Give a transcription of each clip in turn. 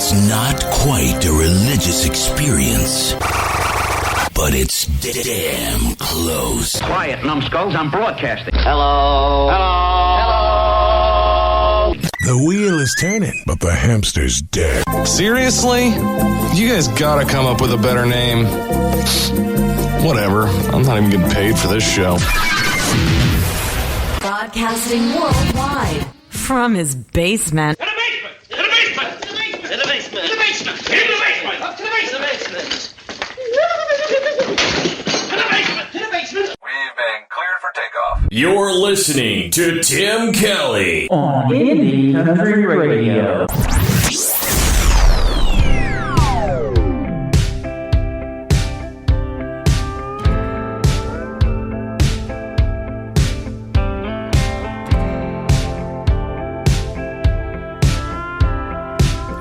It's not quite a religious experience, but it's damn close. Quiet, numbskulls, I'm broadcasting. Hello. Hello. The wheel is turning, but the hamster's dead. Seriously? You guys gotta come up with a better name. Whatever. I'm not even getting paid for this show. Broadcasting worldwide from his basement. To the basement! To the basement! To the basement! To the basement! To the basement! To the basement! Up to the basement! To the basement! To the basement! We've been cleared for takeoff. You're listening to Tim Kelly on Indie Country Radio.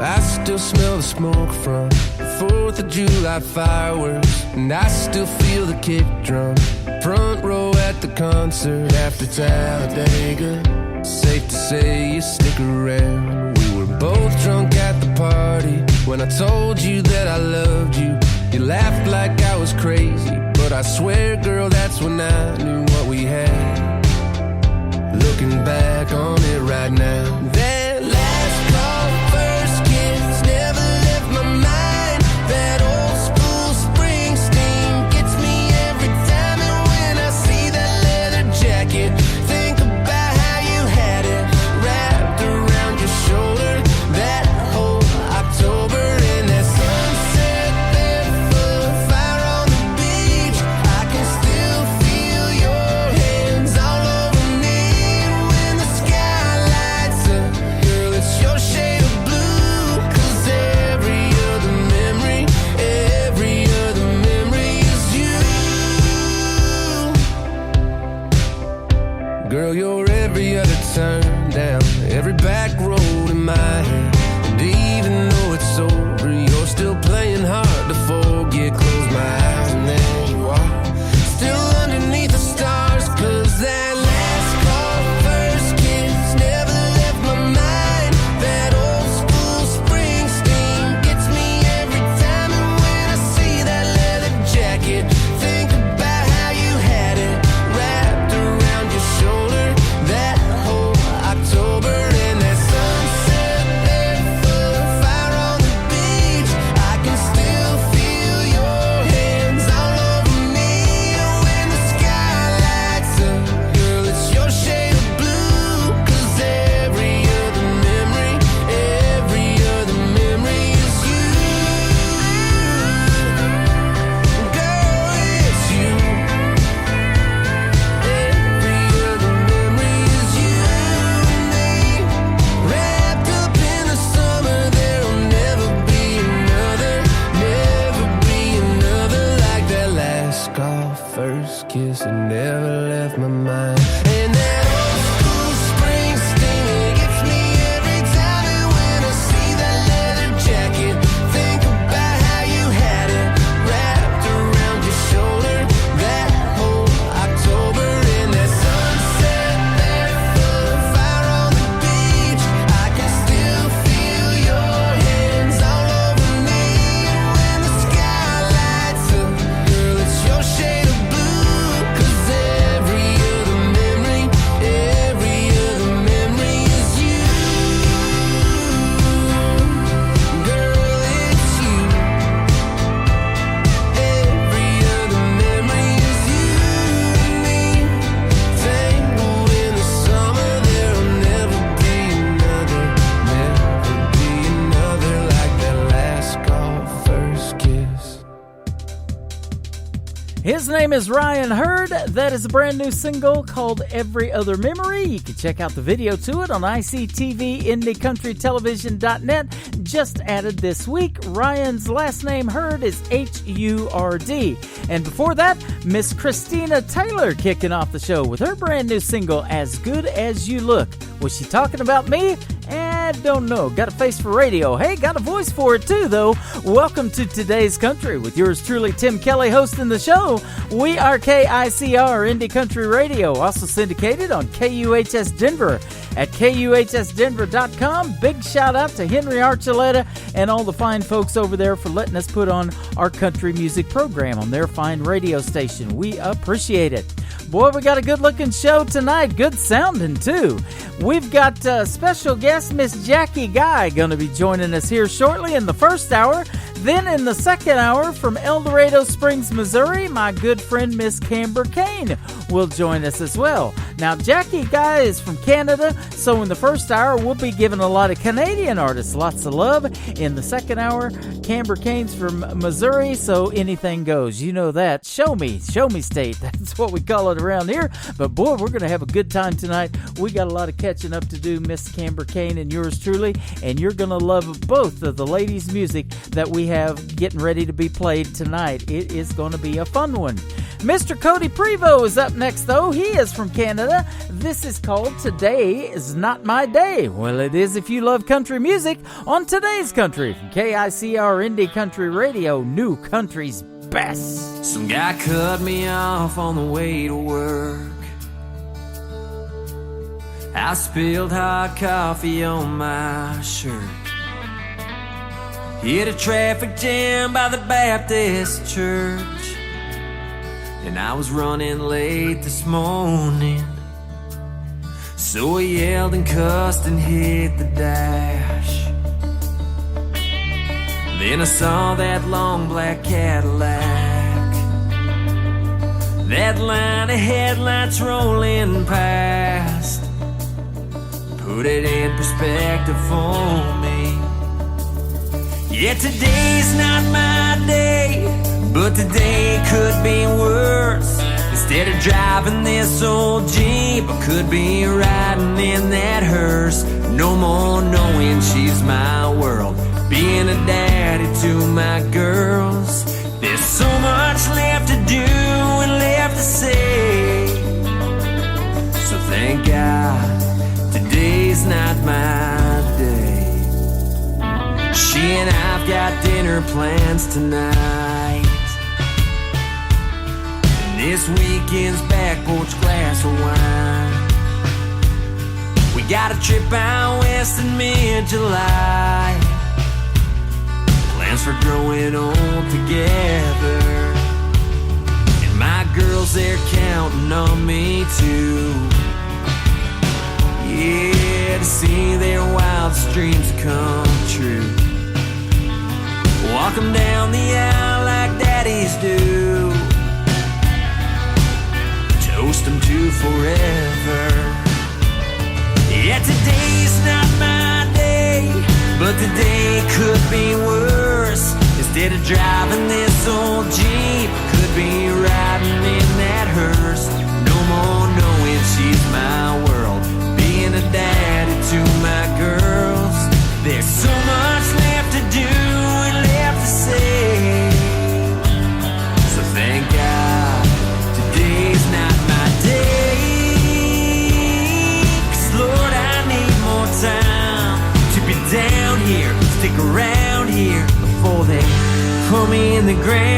I still smell the smoke from the 4th of July fireworks, and I still feel the kick drum. Front row at the concert after Talladega. Safe to say you stick around. We were both drunk at the party when I told you that I loved you. You laughed like I was crazy, but I swear, girl, that's when I knew what we had. Looking back on it right now, that last call, first kiss, never left my mind. That old school Springsteen gets me every time. And when I see that leather jacket, think about how you had it wrapped around your shoulder. That whole October and that sunset barefoot, fire on the beach. I can still feel your hands all over me. When the sky lights up, girl, it's your shade of blue. 'Cause every other memory is you. Girl, you're every other turn down, every back road in my head. And even though it's over, you're still playing hard to forget. Close my eyes and there you are, still underneath the stars. 'Cause that last call, first kiss, never left my mind. That old school Springsteen gets me every time. And when I see that leather jacket, think about how you had it wrapped around your shoulder. That whole October and that sunset barefoot, fire on the beach. I can still feel your hands all over me. And when the sky lights up, girl, it's your shade of blue. 'Cause every other memory is you. Girl, it's you. Every other memory is you and me. Wrapped up in the summer, there'll never be another like that last call, first kiss, it never left my mind. And that old school Springsteen, it gets me every time. And when I see that leather jacket, think about how you had it wrapped around your shoulder. That whole October and that sunset barefoot, fire on the beach. I can still feel your hands all over me. And when the sky lights up, girl, it's your shade of blue. 'Cause every other memory is you. Girl, it's you. Every other memory is you and me. Tangled in the summer, there'll never be another like that last call, first kiss. His name is Ryan Hurd. That is a brand new single called Every Other Memory. You can check out the video to it on ICTV, IndieCountryTelevision.net. Just added this week. Ryan's last name, Hurd, is H-U-R-D. And before that, Miss Christina Taylor kicking off the show with her brand new single, As Good As You Look. Was she talking about me? And I don't know. Got a face for radio. Hey, got a voice for it too, though. Welcome to Today's Country with yours truly, Tim Kelly, hosting the show. We are KICR Indie Country Radio, also syndicated on KUHS Denver at KUHSdenver.com. Big shout out to Henry Archuleta and all the fine folks over there for letting us put on our country music program on their fine radio station. We appreciate it. Boy, we got a good-looking show tonight. Good sounding, too. We've got special guest Miss Jackie Guy going to be joining us here shortly in the first hour. Then in the second hour from El Dorado Springs, Missouri, my good friend Miss Camber Kane will join us as well. Now, Jackie Guy is from Canada, so in the first hour, we'll be giving a lot of Canadian artists lots of love. In the second hour, Camber Kane's from Missouri, so anything goes. You know that. Show me state. That's what we call it around here. But boy, we're going to have a good time tonight. We got a lot of catching up to do, Miss Camber Kane and yours truly, and you're going to love both of the ladies' music that we have getting ready to be played tonight. It is going to be a fun one. Mr. Cody Prevost is up next, though. He is from Canada. This is called Today Is Not My Day. Well, it is if you love country music on Today's Country from KICR Indie Country Radio, New Country's best. Some guy cut me off on the way to work. I spilled hot coffee on my shirt. Hit a traffic jam by the Baptist church. And I was running late this morning. So I yelled and cussed and hit the dash. Then I saw that long black Cadillac, that line of headlights rolling past. Put it in perspective for me. Yeah, today's not my day, but today could be worse. Instead of driving this old Jeep, I could be riding in that hearse. No more knowing she's my world, being a daddy to my girls. There's so much left to do and left to say. So thank God today's not my day. She and I've got dinner plans tonight, and this weekend's back porch glass of wine. We got a trip out west in mid-July, plans for growing old together. And my girls, they're counting on me too. Yeah, to see their wildest dreams come true. Walk them down the aisle like daddies do. Toast them to forever. Yeah, today's not my day, but today could be worse. Instead of driving this old Jeep, could be riding in that hearse. No more knowing she's my world, being a daddy to my girls. There's so much left to do and left to say. So thank God today's not my day. 'Cause Lord, I need more time to be down here, stick around here before they put me in the ground.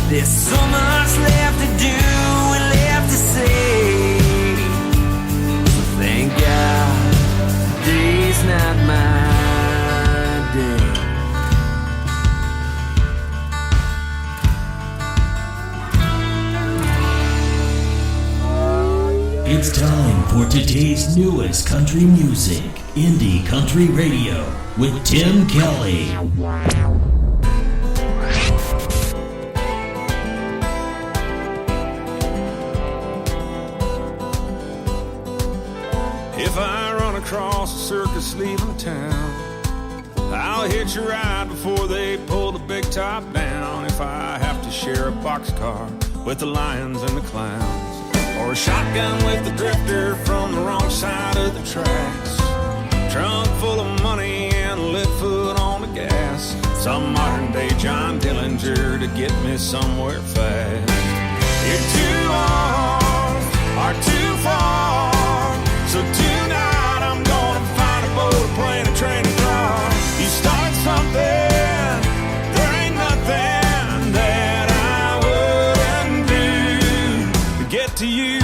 There's so much left to do and left to say. So thank God today's not my day. It's time for today's newest country music, Indie Country Radio, with Tim Kelly. If I run across a circus leaving town, I'll hitch a ride before they pull the big top down. If I have to share a boxcar with the lions and the clowns, or or a shotgun with the drifter from the wrong side of the tracks. Trunk full of money and a lit foot on the gas. Some modern day John Dillinger to get me somewhere fast. You're too long or too far, so tonight I'm gonna find a boat, a plane, a train, a car. You start something, there ain't nothing that I wouldn't do to get to you.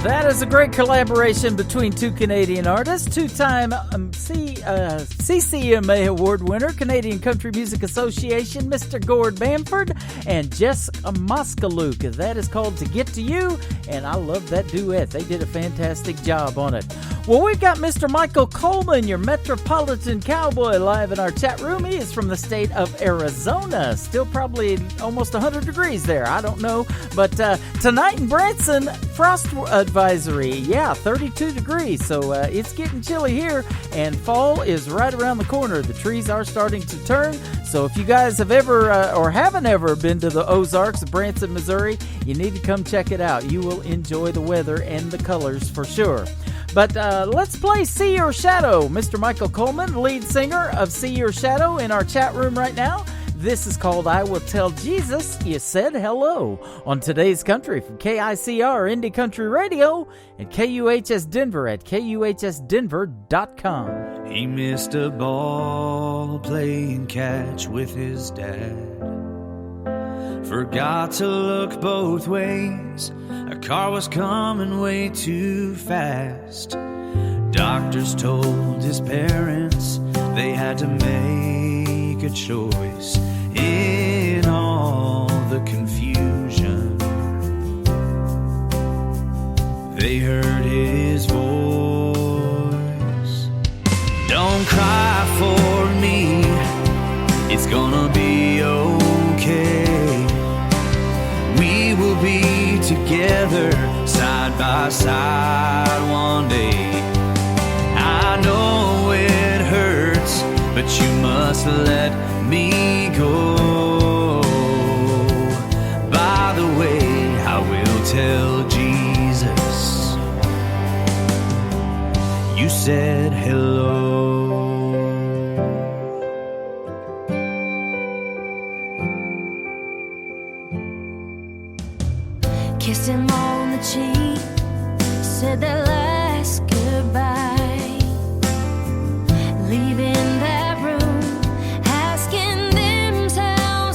That is a great collaboration between two Canadian artists, two-time CCMA Award winner, Canadian Country Music Association, Mr. Gord Bamford, and Jess Moskaluk. That is called To Get To You, and I love that duet. They did a fantastic job on it. Well, we've got Mr. Michael Coleman, your Metropolitan Cowboy, live in our chat room. He is from the state of Arizona. Still probably almost 100 degrees there. I don't know. But tonight in Branson, frost advisory. Yeah, 32 degrees. So it's getting chilly here, and fall is right around the corner. The trees are starting to turn. So if you guys have ever or haven't ever been to the Ozarks of Branson, Missouri, you need to come check it out. You will enjoy the weather and the colors for sure. But let's play See Your Shadow. Mr. Michael Coleman, lead singer of See Your Shadow, in our chat room right now. This is called I Will Tell Jesus You Said Hello on Today's Country from KICR Indie Country Radio and KUHS Denver at KUHSdenver.com. He missed a ball playing catch with his dad. Forgot to look both ways. A car was coming way too fast. Doctors told his parents they had to make a choice in all the confusion. They heard his voice. Don't cry for me, it's gonna be okay. We will be together side by side one day. I know it hurts, but you must let me go. By the way, I will tell Jesus you said hello. Kissed him on the cheek, said that last goodbye, leaving that room, asking themselves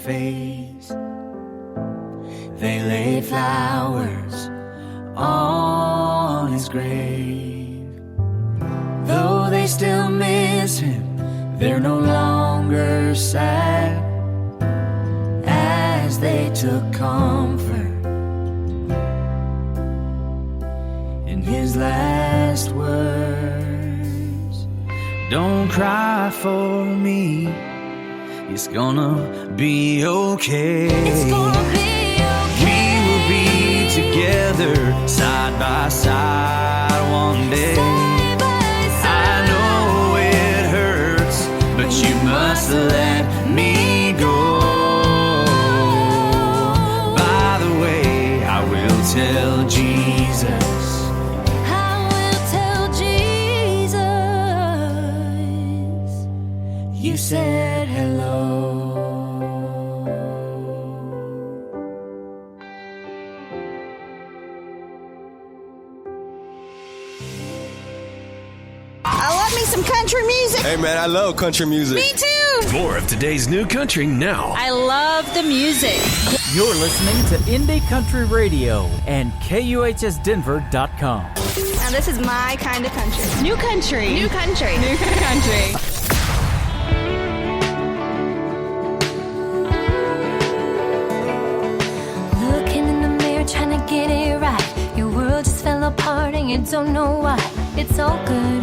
face. They laid flowers on his grave. Though they still miss him, they're no longer sad, as they took comfort in his last words. Don't cry for me, it's gonna be okay. It's gonna be okay. We will be together side by side one day. Side by side. I know it hurts, but you must let me go. By the way, I will tell Jesus. I will tell Jesus You said hello. I love me some country music. Hey man, I love country music. Me too. More of today's new country now. I love the music. You're listening to Indie Country Radio and KUHSdenver.com. Now this is my kind of country. New country. New country. New country. Looking in the mirror, trying to get it right. Your world just fell apart and you don't know why. It's all good.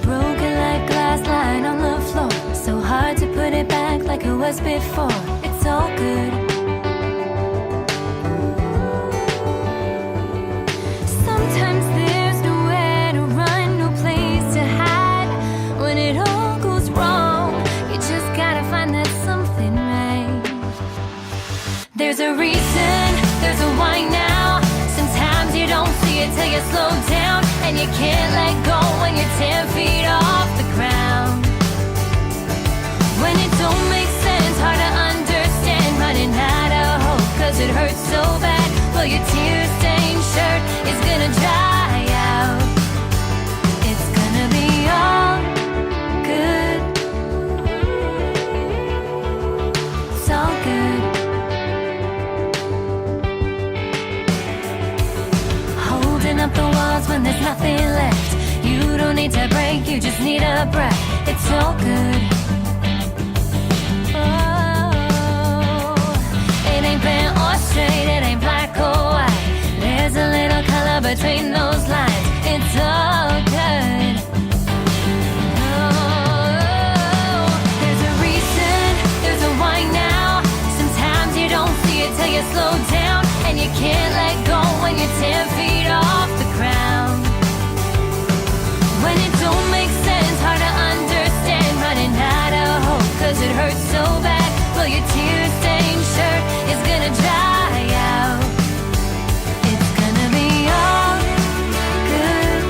Broken like glass lying on the floor. So hard to put it back like it was before. It's all good. Sometimes there's nowhere to run, no place to hide. When it all goes wrong, you just gotta find that something right. There's a reason, there's a why now. Sometimes you don't see it till you slow down, and you can't let go when you're 10 feet off the ground. When it don't make sense, hard to understand, running out of hope, cause it hurts so bad. Well, your tear-stained shirt is gonna dry out. It's gonna be all good. It's all good. Holding up the walls when there's nothing left. You don't need to break, you just need a breath. It's all good. It ain't bent or straight, it ain't black or white. There's a little color between those lines. It's all good. Oh, there's a reason, there's a why now. Sometimes you don't see it till you slow down, and you can't let go when you're 10 feet off the ground. When it don't make sense, hard to understand, running out of hope, cause it hurts so bad. Well, your tear-stained shirt is gonna dry out. It's gonna be all good.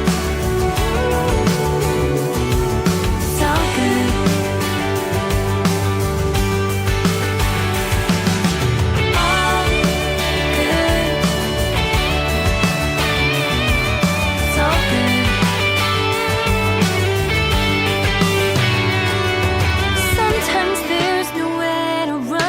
It's all good. All good. It's all good. Sometimes there's nowhere to run,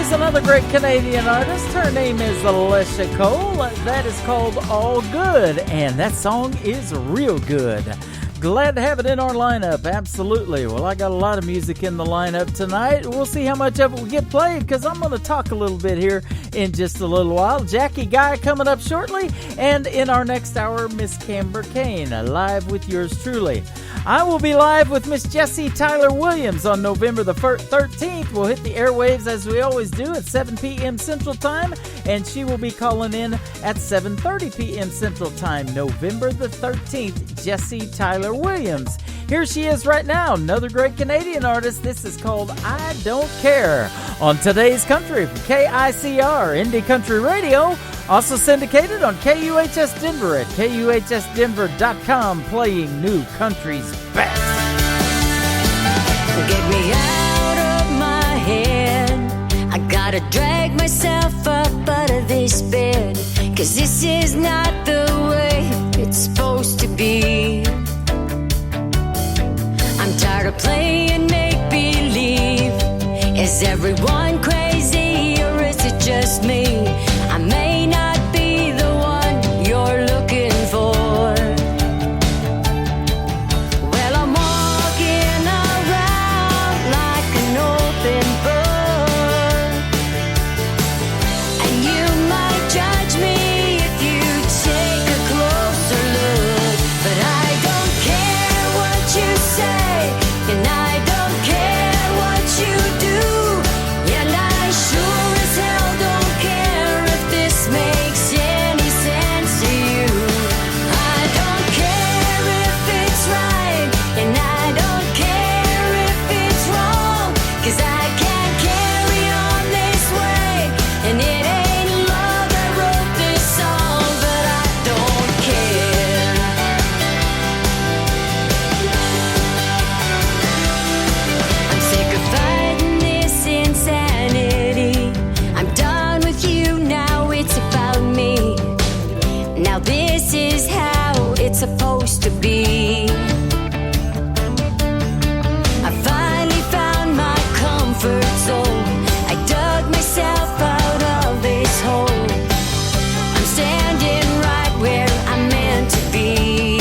Here's another great Canadian artist. Her name is Alicia Cole. That is called All Good, and that song is real good. Glad to have it in our lineup, absolutely. Well, I got a lot of music in the lineup tonight. We'll see how much of it we get played, because I'm going to talk a little bit here in just a little while. Jackie Guy coming up shortly, and in our next hour, Miss Camber Kane, live with yours truly. I will be live with Miss Jessie Tyler Williams on November the 13th. We'll hit the airwaves as we always do at 7 p.m. Central Time, and she will be calling in at 7:30 p.m. Central Time, November the 13th, Jessie Tyler Williams. Here she is right now, another great Canadian artist. This is called I Don't Care on Today's Country from KICR, Indie Country Radio. Also syndicated on KUHS Denver at KUHSdenver.com, playing new country's best. Get me out of my head. I gotta drag myself up out of this bed, 'cause this is not the way it's supposed to be. I'm tired of playing make-believe. Is everyone crazy or is it just me? I may not be the one you're looking for. Well, I'm walking around like an open book, and you might judge me if you take a closer look. But I don't care what you say, and I don't care what you do, and I sure as hell don't care if this makes any sense to you. I don't care if it's right, and I don't care if it's wrong, 'cause I can't carry on this way, and it ain't love that wrote this song, but I don't care. I'm sick of fighting this insanity. I'm done with you, now it's about me. Now this is how it's supposed to be. I finally found my comfort zone. I dug myself out of this hole. I'm standing right where I'm meant to be.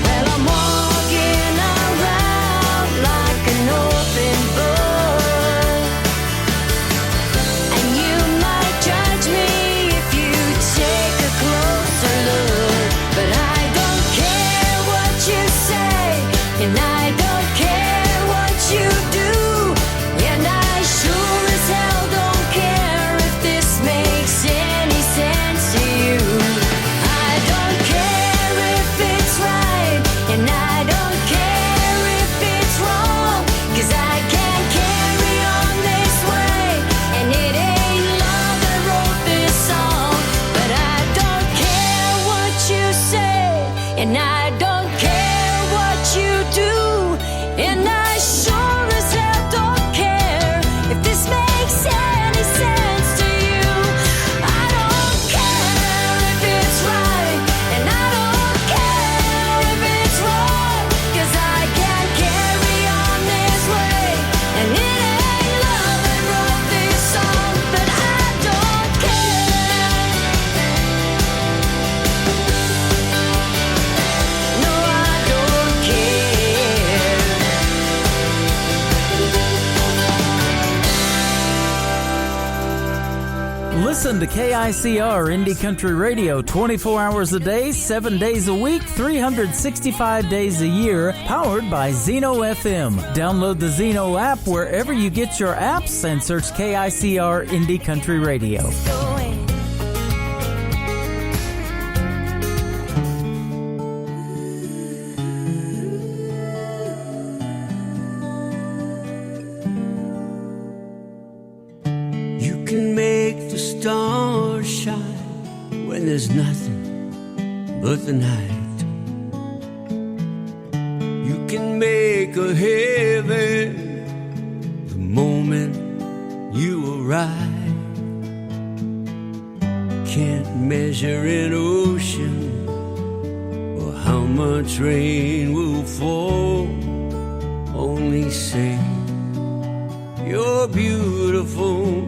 Well, I'm walking around like an open book, and you might judge me if you take a closer look. But I don't care what you say, and I don't care what you do, and I sure as hell don't care if this makes any sense to you. I don't care if it's right, and I don't care if it's wrong, 'cause I can't carry on this way, and it ain't love that wrote this song. But I don't care what you say, and I don't care what you do, and I sure as hell don't care if this makes any sense to you. I don't care if it's right, and I don't care if it's wrong, 'cause I can't carry on this way, and it ain't love that wrote this song, but I don't care. No, I don't care. Listen to KICR Indie Country Radio 24 hours a day, 7 days a week, 365 days a year, powered by Zeno FM. Download the Zeno app wherever you get your apps and search KICR Indie Country Radio. You can make the stars shine when there's nothing but the night. You can make a heaven the moment you arrive. Can't measure an ocean or how much rain will fall. Only say You're beautiful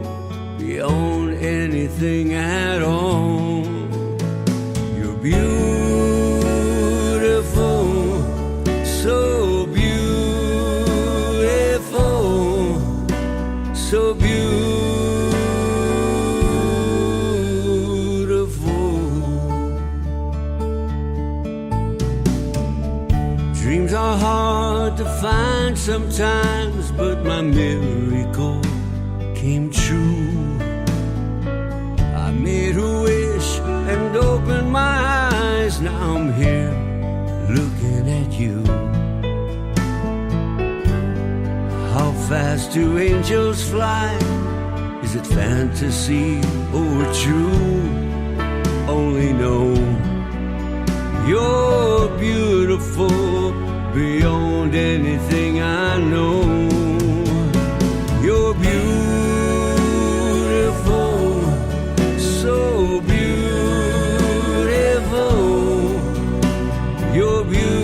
beyond anything at all. You're beautiful, so beautiful, so beautiful. Dreams are hard to find sometimes, but my miracle came true. I made a wish and opened my eyes. Now I'm here looking at you. How fast do angels fly? Is it fantasy or true? Only know you're beautiful beyond anything I know. You're beautiful, so beautiful. You're beautiful.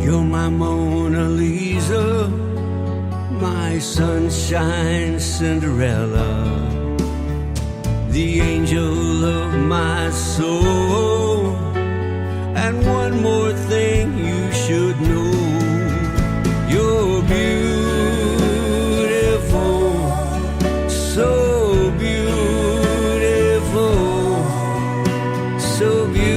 You're my Mona Lisa, my sunshine Cinderella, the angel of my soul. And one more thing you should know, you're beautiful, so beautiful, so beautiful.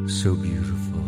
So beautiful.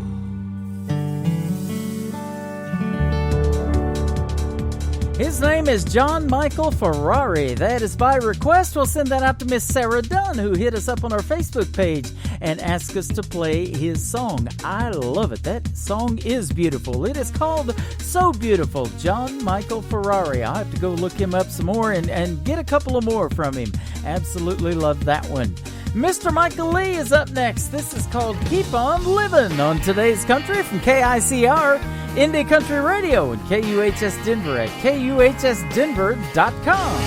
His name is John Michael Ferrari. That is by request. We'll send that out to Miss Sarah Dunn, who hit us up on our Facebook page and asked us to play his song. I love it. That song is beautiful. It is called So Beautiful, John Michael Ferrari. I'll have to go look him up some more and get a couple of more from him. Absolutely love that one. Mr. Michael Lee is up next. This is called Keep On Living on Today's Country from KICR, Indie Country Radio, and KUHS Denver at KUHSdenver.com.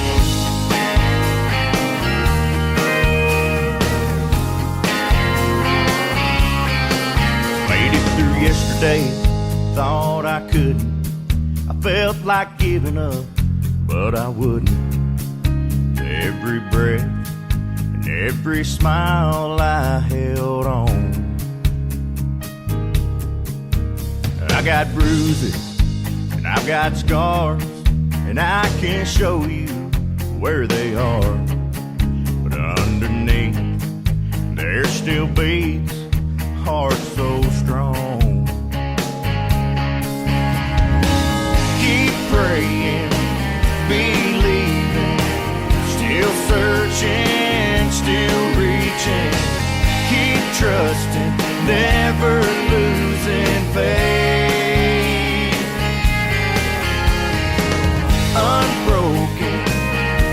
Made it through yesterday, thought I couldn't. I felt like giving up, but I wouldn't. Every breath and every smile I held on. I got bruises and I've got scars, and I can't show you where they are. But underneath, there still beats a heart so strong. Keep praying, believing, still searching, still reaching. Keep trusting, never losing faith. Unbroken,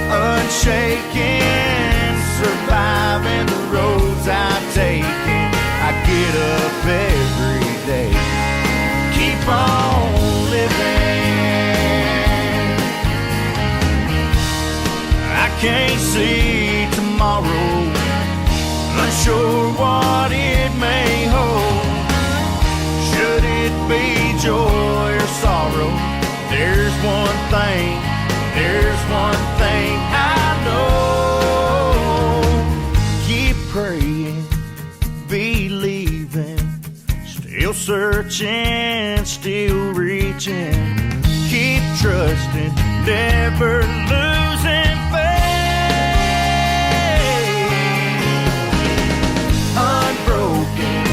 unshaken, surviving the roads I've taken. I get up every day, keep on living. I can't see tomorrow, unsure what it may hold. Should it be joy or sorrow? There's one thing I know. Keep praying, believing, still searching, still reaching. Keep trusting, never losing faith. Unbroken,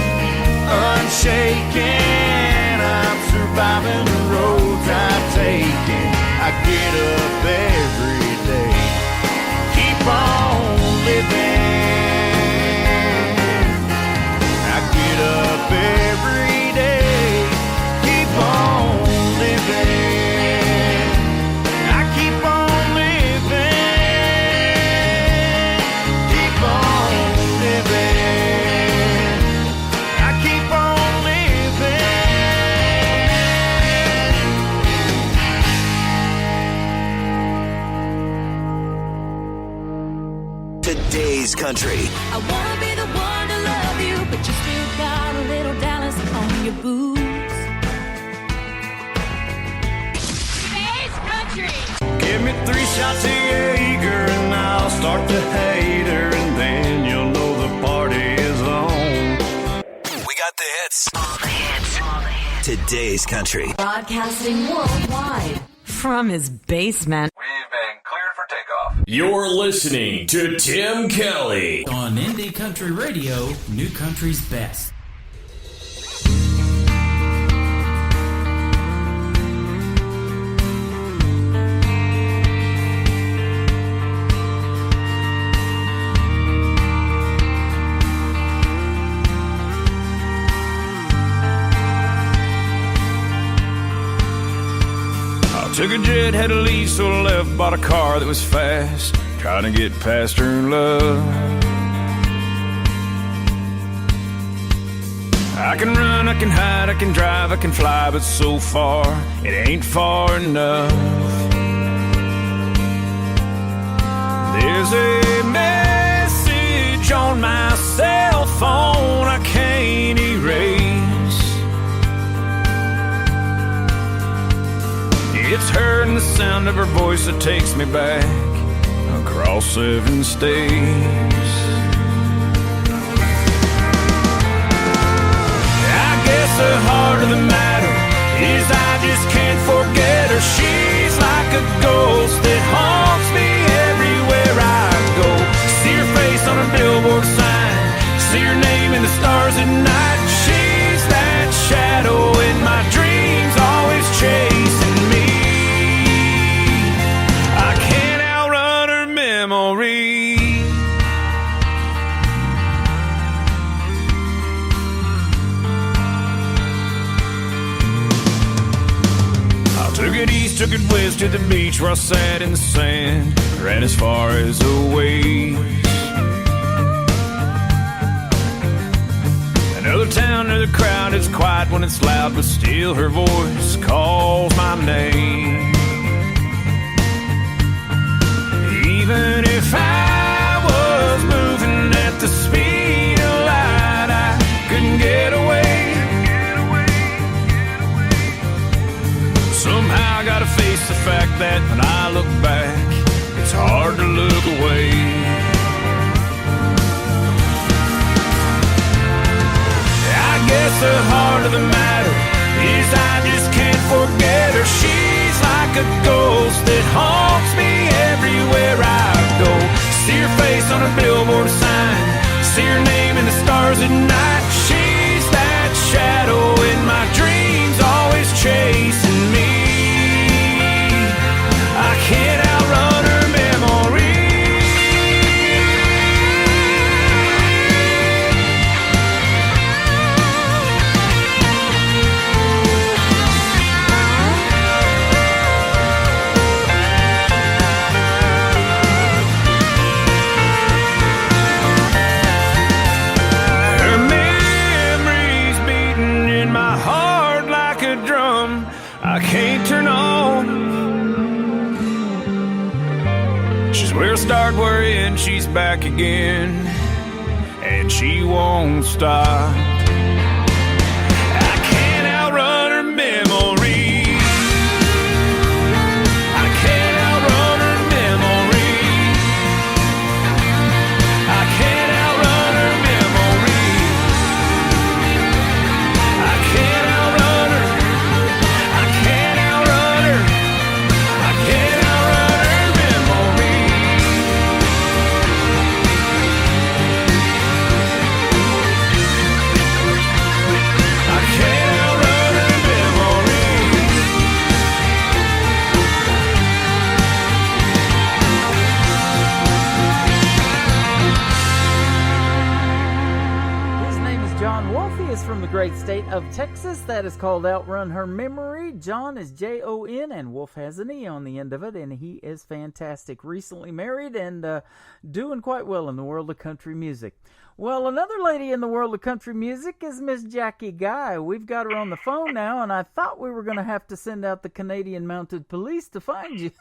Today's Country. I wanna be the one to love you, but you still got a little Dallas on your boots. Today's Country. Give me 3 shots of Jaeger and I'll start to hate her, and then you'll know the party is on. We got the hits. All the hits. All the hits. Today's Country. Broadcasting worldwide from his basement. We've been cleared for takeoff. You're listening to Tim Kelly on Indie Country Radio, New Country's Best. Took a jet, had to leave, so I left, bought a car that was fast, trying to get past her love. I can run, I can hide, I can drive, I can fly, but so far, it ain't far enough. There's a message on my cell phone I can't erase. It's her and the sound of her voice that takes me back across 7 states. I guess the heart of the matter is I just can't forget her. She's like a ghost that haunts me everywhere I go. See her face on a billboard sign, see her name in the stars at night. She's that shadow in my dreams, always chasing me. Memory. I took it east, took it west to the beach where I sat in the sand, ran as far as a ways. Another town, another crowd, it's quiet when it's loud, but still her voice calls my name. Even if I was moving at the speed of light, I couldn't get away. Somehow I gotta face the fact that when I look back, it's hard to look away. I guess the heart of the matter is I just can't forget her. She's like a ghost that haunts me everywhere I go. See her face on a billboard sign, see her name in the stars at night. She's that shadow in my dreams, always chasing me. I can't outrun her memory. I can't turn on. She's where I start, where I end, she's back again, and she won't stop. I can't outrun her memory. I can't outrun her memory. I can't outrun her memory. I can't outrun her. From the great state of Texas. That is called Outrun Her Memory. John is Jon, and Wolf has an E on the end of it, and he is fantastic. Recently married and doing quite well in the world of country music. Well, another lady in the world of country music is Miss Jackie Guy. We've got her on the phone now, and I thought we were going to have to send out the Canadian Mounted Police to find you.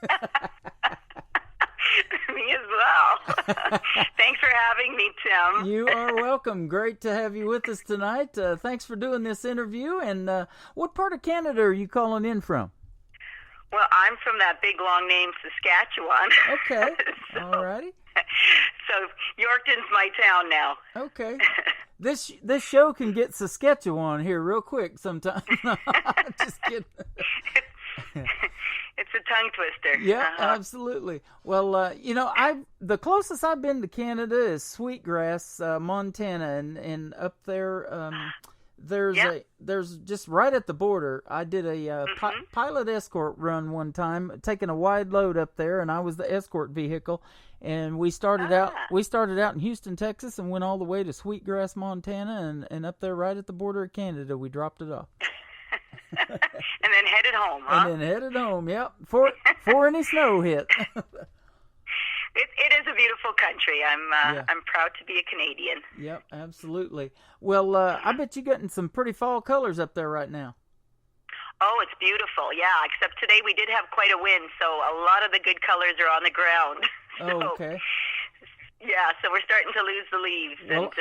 Me as well. Thanks for having me, Tim. You are welcome. Great to have you with us tonight. Thanks for doing this interview. And what part of Canada are you calling in from? Well, I'm from that big, long name, Saskatchewan. Okay. All righty. So Yorkton's my town now. Okay. This show can get Saskatchewan here real quick sometime. Just kidding. It's a tongue twister. Yeah, absolutely. Well, the closest I've been to Canada is Sweetgrass, Montana, and up there, there's just right at the border. I did a pilot escort run one time, taking a wide load up there, and I was the escort vehicle. And we started out in Houston, Texas, and went all the way to Sweetgrass, Montana, and up there right at the border of Canada, we dropped it off. And then headed home, huh? And then headed home, yep, before any snow hit. It is a beautiful country. I'm proud to be a Canadian. Yep, absolutely. Well, I bet you're getting some pretty fall colors up there right now. Oh, it's beautiful, yeah, except today we did have quite a wind, so a lot of the good colors are on the ground. Oh, okay. Yeah, so we're starting to lose the leaves, and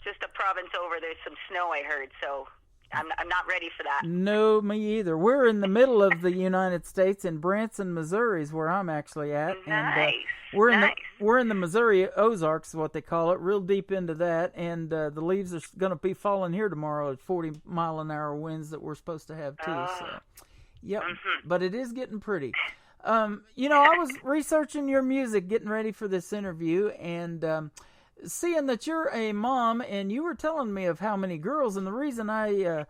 just a province over, there's some snow, I heard, so I'm not ready for that. No, me either. We're in the middle of the United States, in Branson, Missouri is where I'm actually at. Nice. And we're in the Missouri Ozarks, is what they call it, real deep into that, and the leaves are going to be falling here tomorrow at 40-mile-an-hour winds that we're supposed to have too. So, yep. But it is getting pretty. I was researching your music, getting ready for this interview, and seeing that you're a mom, and you were telling me of how many girls, and the reason I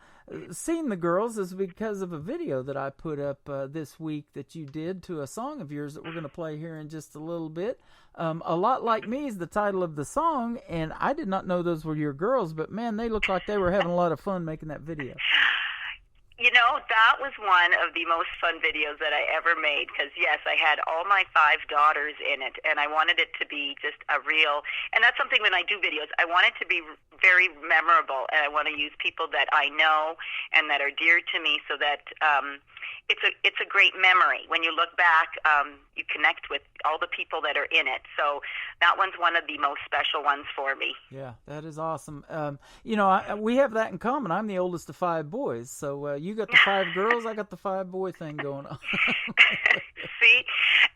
seen the girls is because of a video that I put up this week that you did to a song of yours that we're going to play here in just a little bit. A Lot Like Me is the title of the song, and I did not know those were your girls, but man, they looked like they were having a lot of fun making that video. You know, that was one of the most fun videos that I ever made because, yes, I had all my 5 daughters in it, and I wanted it to be just a real, and that's something when I do videos, I want it to be very memorable, and I want to use people that I know and that are dear to me so that it's a great memory. When you look back, you connect with all the people that are in it. So that one's one of the most special ones for me. Yeah, that is awesome. We have that in common. I'm the oldest of 5 boys, so you got the 5 girls, I got the 5 boy thing going on. See,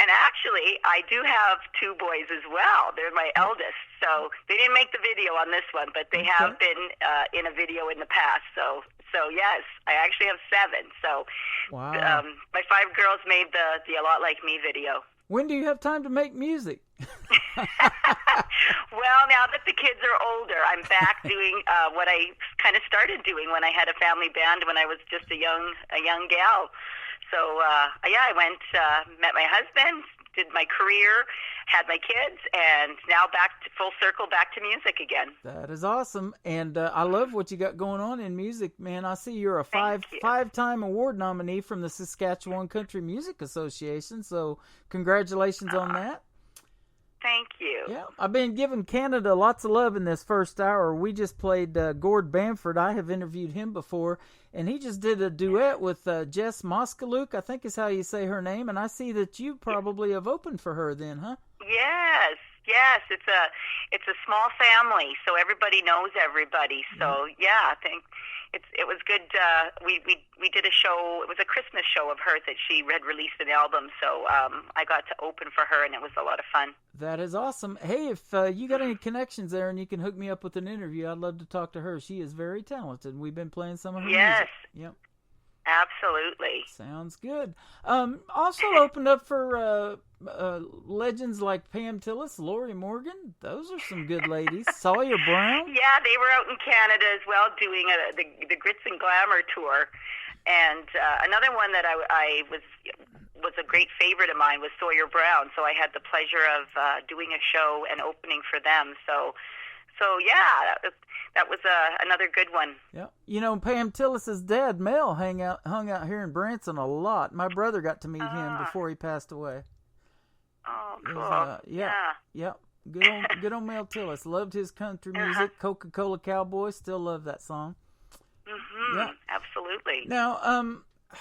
and actually, I do have 2 boys as well. They're my eldest, so they didn't make the video on this one, but they have been in a video in the past. So yes, I actually have 7. So wow. My 5 girls made the A Lot Like Me video. When do you have time to make music? Well, now that the kids are older, I'm back doing what I kind of started doing when I had a family band when I was just a young gal. So I went, met my husband, did my career, had my kids, and now back to full circle, back to music again. That is awesome, and I love what you got going on in music, man. I see you're a five-time award nominee from the Saskatchewan Country Music Association, so congratulations on that. Thank you. Yeah, I've been giving Canada lots of love in this first hour. We just played Gord Bamford. I have interviewed him before, and he just did a duet with Jess Moskaluk, I think is how you say her name, and I see that you probably have opened for her then, huh? Yes. It's a small family, so everybody knows everybody. So yeah, I think it was good. We did a show. It was a Christmas show of hers that she had released an album. So I got to open for her, and it was a lot of fun. That is awesome. Hey, if you got any connections there and you can hook me up with an interview, I'd love to talk to her. She is very talented. We've been playing some of her music. Yep. Absolutely. Sounds good. Also opened up for legends like Pam Tillis, Lori Morgan. Those are some good ladies. Sawyer Brown. Yeah, they were out in Canada as well doing the Grits and Glamour tour. And another one that I was a great favorite of mine was Sawyer Brown. So I had the pleasure of doing a show and opening for them. So yeah, that was another good one. Yeah, you know, Pam Tillis's dad, Mel, hung out here in Branson a lot. My brother got to meet him before he passed away. Oh, cool. Yeah. Good old Mel Tillis. Loved his country music. Coca-Cola Cowboy. Still love that song. Mm-hmm. Yeah. Absolutely. Now,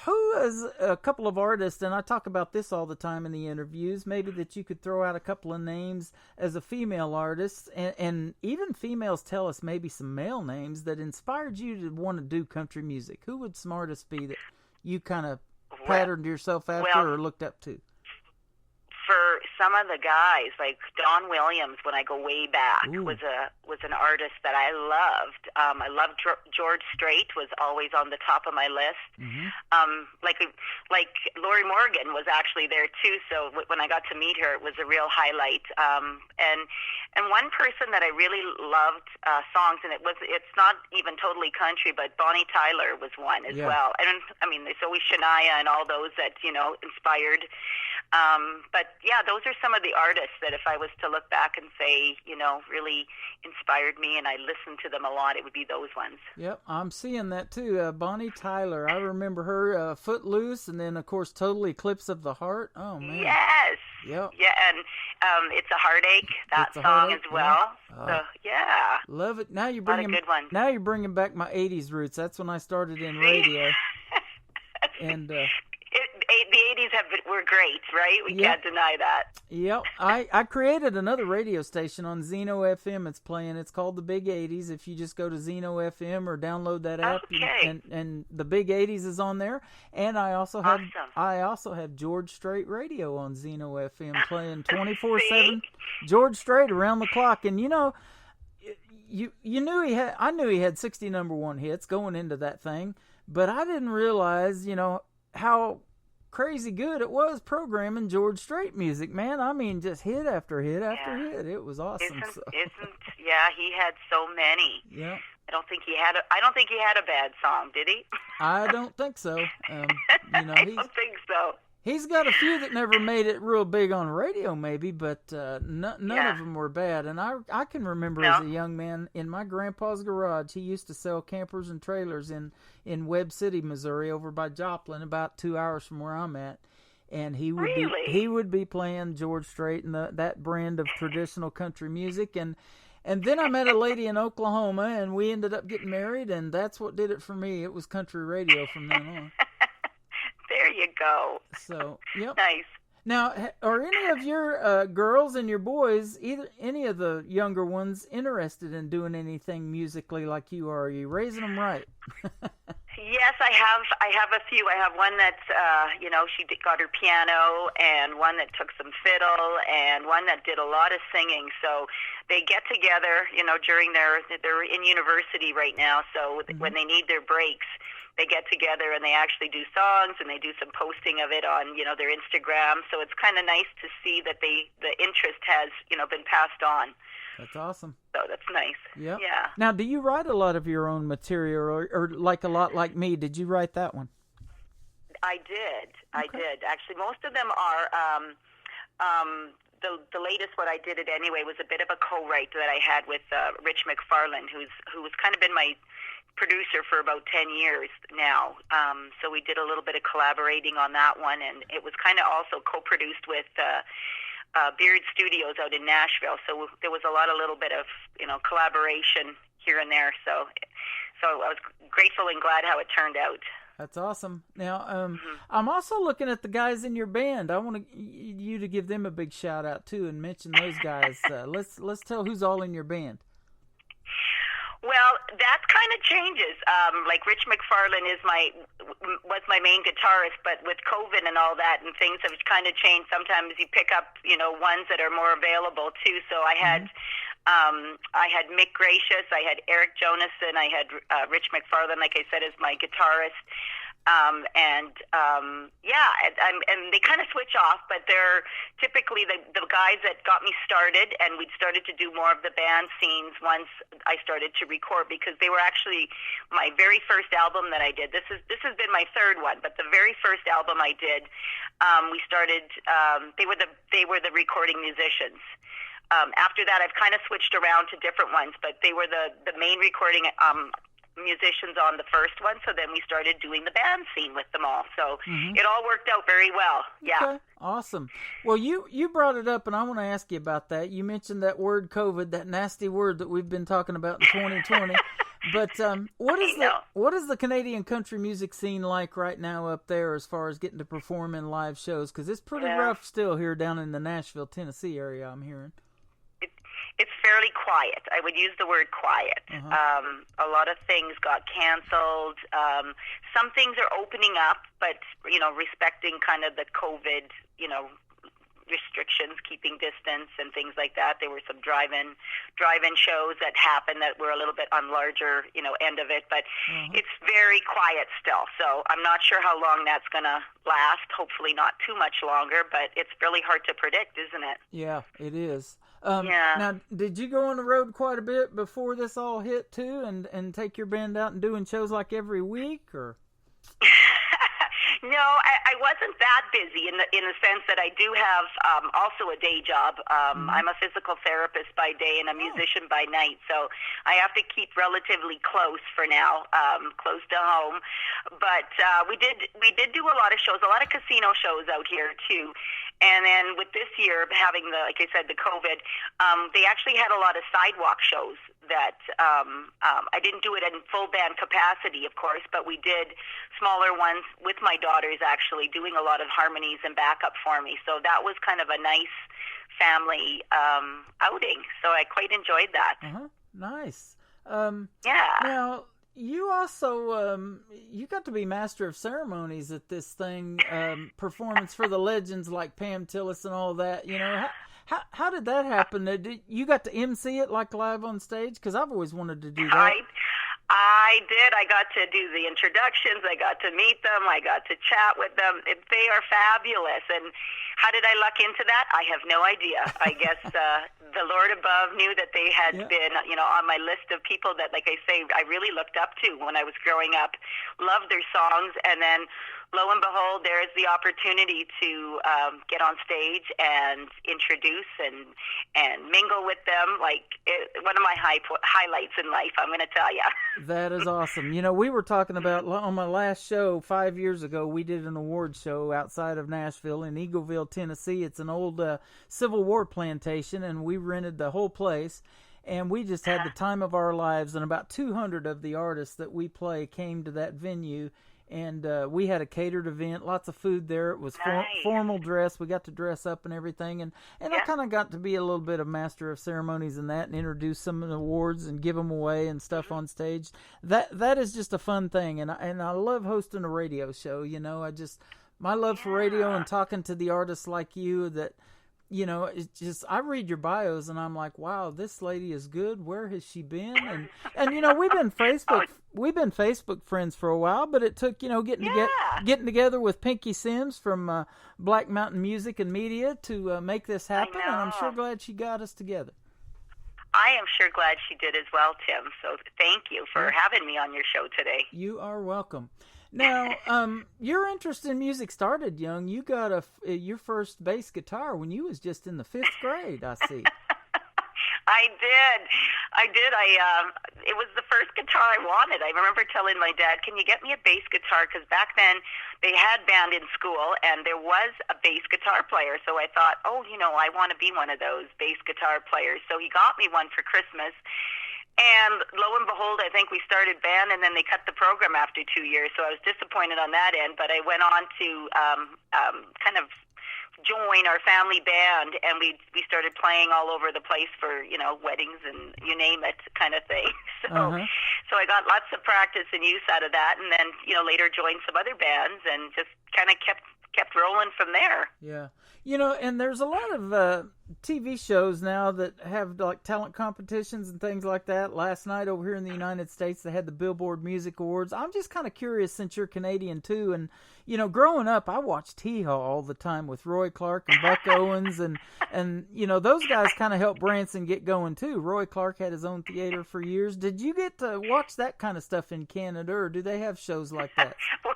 who is a couple of artists, and I talk about this all the time in the interviews, maybe that you could throw out a couple of names as a female artist, and even females tell us maybe some male names that inspired you to want to do country music. Who would smartest be that you kind of patterned yourself after or looked up to? For some of the guys, like Don Williams, when I go way back, was an artist that I loved. I loved George Strait, was always on the top of my list. Like Lori Morgan was actually there too. So when I got to meet her, it was a real highlight. And one person that I really loved songs, and it's not even totally country, but Bonnie Tyler was one as well. I mean, there's always Shania and all those that inspired. But yeah, those are some of the artists that if I was to look back and say, really inspired me and I listened to them a lot, it would be those ones. Yep, I'm seeing that too. Bonnie Tyler, I remember her, Footloose, and then of course Total Eclipse of the Heart. Oh man. Yes. Yep. Yeah, and It's a Heartache, that song as well. Yeah. So yeah. Love it. Now you're a lot bringing of good ones. Now you're bringing back my 80s roots. That's when I started in radio. And the 80s were great, right? We can't deny that. Yep. I created another radio station on Zeno FM. It's playing. It's called the Big 80s. If you just go to Zeno FM or download that app, and the Big 80s is on there. And I also have George Strait Radio on Zeno FM playing 24/7. George Strait around the clock. And you knew I knew he had 60 number one hits going into that thing, but I didn't realize, how crazy good it was programming George Strait music, man. I mean, just hit after hit after hit. It was awesome. Yeah, he had so many. Yeah. I don't think he had a bad song, did he? I don't think so. I don't think so. He's got a few that never made it real big on radio, maybe, but none of them were bad. And I can remember as a young man in my grandpa's garage, he used to sell campers and trailers in Webb City, Missouri, over by Joplin, about 2 hours from where I'm at. And he would be playing George Strait and that brand of traditional country music. And then I met a lady in Oklahoma, and we ended up getting married, and that's what did it for me. It was country radio from then on. There you go. So, yep. Nice. Now, are any of your girls and your boys, any of the younger ones, interested in doing anything musically like you are? Are you raising them right? Yes, I have a few. I have one that, she got her piano, and one that took some fiddle, and one that did a lot of singing. So they get together, during they're in university right now. So when they need their breaks, they get together and they actually do songs, and they do some posting of it on, their Instagram. So it's kind of nice to see that the interest has, been passed on. That's awesome. So that's nice. Yep. Yeah. Now, do you write a lot of your own material, or like a lot like me? Did you write that one? I did. I did. Actually, most of them are. The latest one I did it anyway was a bit of a co-write that I had with Rich McFarland, who's kind of been my producer for about 10 years now. So we did a little bit of collaborating on that one, and it was kind of also co-produced with Beard Studios out in Nashville. So there was a little bit of collaboration here and there. So I was grateful and glad how it turned out. That's awesome. Now, I'm also looking at the guys in your band. I want you to give them a big shout out too and mention those guys. Let's tell who's all in your band. Well, that kind of changes. Like Rich McFarland was my main guitarist, but with COVID and all that and things have kind of changed. Sometimes you pick up, ones that are more available too. So I had Mick Gracious, I had Eric Jonason, I had Rich McFarland, like I said, as my guitarist. And they kind of switch off, but they're typically the guys that got me started, and we'd started to do more of the band scenes once I started to record, because they were actually my very first album that I did. This has been my third one, but the very first album I did, we started. They were the recording musicians. After that, I've kind of switched around to different ones, but they were the main recording musicians on the first one. So then we started doing the band scene with them all. So it all worked out very well. Yeah. Okay. Awesome. Well, you brought it up, and I want to ask you about that. You mentioned that word COVID, that nasty word that we've been talking about in 2020. But what is the Canadian country music scene like right now up there as far as getting to perform in live shows? Because it's pretty rough still here down in the Nashville, Tennessee area, I'm hearing. It's fairly quiet. I would use the word quiet. A lot of things got canceled. Some things are opening up, but, respecting kind of the COVID, restrictions, keeping distance and things like that. There were some drive-in shows that happened that were a little bit on larger, end of it, but it's very quiet still. So I'm not sure how long that's going to last. Hopefully not too much longer, but it's really hard to predict, isn't it? Yeah, it is. Now, did you go on the road quite a bit before this all hit too, and take your band out and doing shows like every week, or? No, I wasn't that busy in the sense that I do have also a day job. I'm a physical therapist by day and a musician by night, so I have to keep relatively close for now, close to home. But we did do a lot of shows, a lot of casino shows out here too. And then with this year having like I said, the COVID, they actually had a lot of sidewalk shows that I didn't do it in full band capacity, of course, but we did smaller ones with my daughters actually doing a lot of harmonies and backup for me. So that was kind of a nice family outing. So I quite enjoyed that. Nice. Yeah. Now, you also you got to be master of ceremonies at this thing, performance for the legends like Pam Tillis and all that. How did that happen? You got to MC it like live on stage? Because I've always wanted to do that. I did. I got to do the introductions. I got to meet them. I got to chat with them. They are fabulous. And how did I luck into that? I have no idea. I guess the Lord above knew that they had been, on my list of people that, like I say, I really looked up to when I was growing up. Loved their songs. And then, lo and behold, there is the opportunity to get on stage and introduce and mingle with them. One of my highlights in life, I'm going to tell you. That is awesome. We were talking about on my last show 5 years ago, we did an award show outside of Nashville in Eagleville, Tennessee. It's an old Civil War plantation, and we rented the whole place. And we just had the time of our lives, and about 200 of the artists that we play came to that venue. And we had a catered event, lots of food there. It was formal dress. We got to dress up and everything. And I kind of got to be a little bit of master of ceremonies in that and introduce some of the awards and give them away and stuff on stage. That is just a fun thing. And I love hosting a radio show. My love for radio and talking to the artists like you that, it's just, I read your bios and I'm like, wow, this lady is good. Where has she been? And we've been Facebook friends for a while, but it took, getting together with Pinky Sims from Black Mountain Music and Media to make this happen. And I'm sure glad she got us together. I am sure glad she did as well, Tim. So thank you for having me on your show today. You are welcome. Now, your interest in music started young. You got your first bass guitar when you was just in the 5th grade, I see. I did. It was the first guitar I wanted. I remember telling my dad, can you get me a bass guitar? Because back then they had band in school and there was a bass guitar player. So I thought, I want to be one of those bass guitar players. So he got me one for Christmas. And lo and behold, I think we started band, and then they cut the program after 2 years. So I was disappointed on that end. But I went on to kind of join our family band, and we started playing all over the place for weddings and you name it kind of thing. So I got lots of practice and use out of that, and then later joined some other bands, and just kind of kept rolling from there. Yeah. And there's a lot of TV shows now that have like talent competitions and things like that. Last night over here in the United States, they had the Billboard Music Awards. I'm just kind of curious, since you're Canadian too, and growing up, I watched Hee-Haw all the time with Roy Clark and Buck Owens, and those guys kind of helped Branson get going too. Roy Clark had his own theater for years. Did you get to watch that kind of stuff in Canada, or do they have shows like that? Well,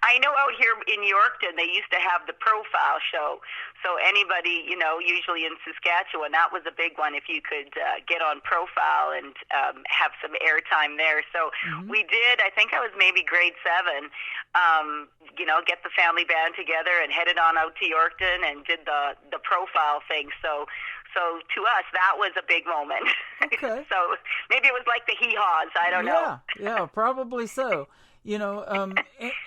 I know out here in Yorkton they used to have the Profile show. So anybody, usually in Saskatchewan, that was a big one if you could get on profile and have some airtime there. So we did, I think I was maybe grade 7, get the family band together and headed on out to Yorkton and did the profile thing. So to us, that was a big moment. Okay. So maybe it was like the hee-haws. I don't know. Yeah, probably so.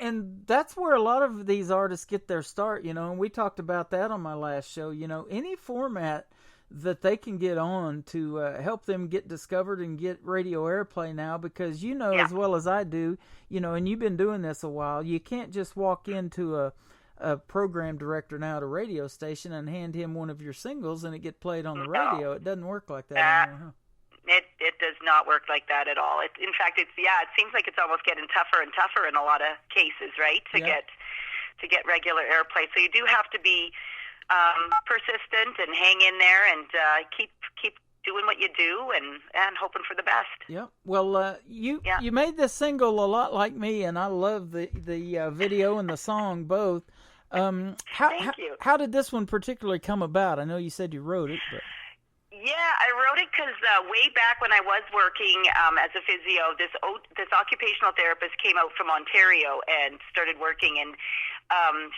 And that's where a lot of these artists get their start, and we talked about that on my last show. Any format that they can get on to help them get discovered and get radio airplay now, because as well as I do, and you've been doing this a while, you can't just walk into a program director now at a radio station and hand him one of your singles and it get played on the radio. It doesn't work like that anymore, huh? It does not work like that at all. In fact, it seems like it's almost getting tougher and tougher in a lot of cases, right? To get regular airplay. So you do have to be persistent and hang in there and keep doing what you do and hoping for the best. Yeah. Well, you made this single A Lot Like Me, and I love the video and the song both. Thank you. How did this one particularly come about? I know you said you wrote it, but... Yeah, I wrote it because way back when I was working as a physio, this occupational therapist came out from Ontario and started working, and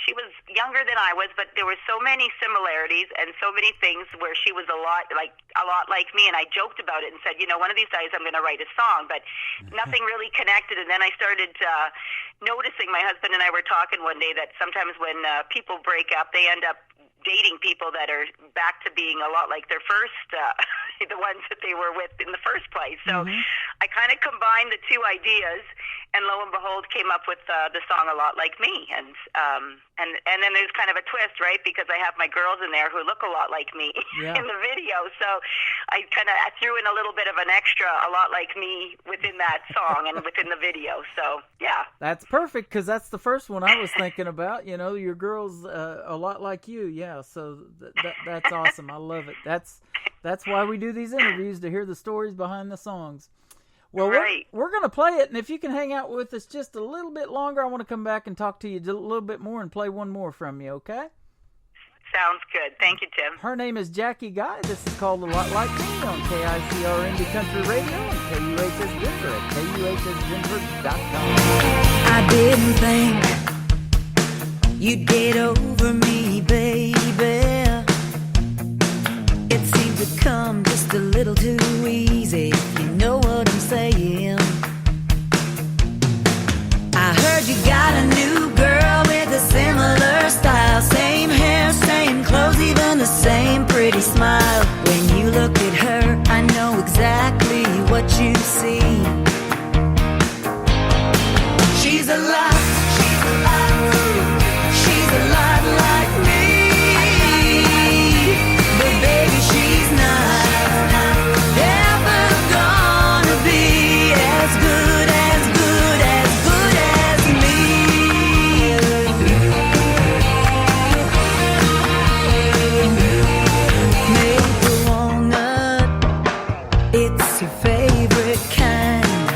she was younger than I was, but there were so many similarities and so many things where she was a lot like me, and I joked about it and said, one of these days I'm going to write a song, but nothing really connected. And then I started noticing, my husband and I were talking one day, that sometimes when people break up, they end up dating people that are back to being a lot like their first, the ones that they were with in the first place. So I kind of combined the two ideas, and lo and behold, came up with the song A Lot Like Me. And then there's kind of a twist, right? Because I have my girls in there who look a lot like me in the video. So I threw in a little bit of an extra, a lot like me, within that song and within the video. So, yeah. That's perfect, because that's the first one I was thinking about. Your girl's a lot like you. Yeah, so that's awesome. I love it. That's why we do these interviews, to hear the stories behind the songs. Well, we're going to play it, and if you can hang out with us just a little bit longer, I want to come back and talk to you a little bit more and play one more from you, okay? Sounds good. Thank you, Tim. Her name is Jackie Guy. This is called A Lot Like Me on KICR Indie Country Radio and KUHS Denver at KUHSdenver.com. I didn't think you'd get over me, baby. It seemed to come just a little too easy, if you know what I'm saying. I heard you got a new girl with a similar style, same hair, same clothes, even the same pretty smile. When you look at her, I know exactly what you see. She's a lot like me, but baby, she's not ever gonna be as good as me. Maple walnut, it's her favorite kind.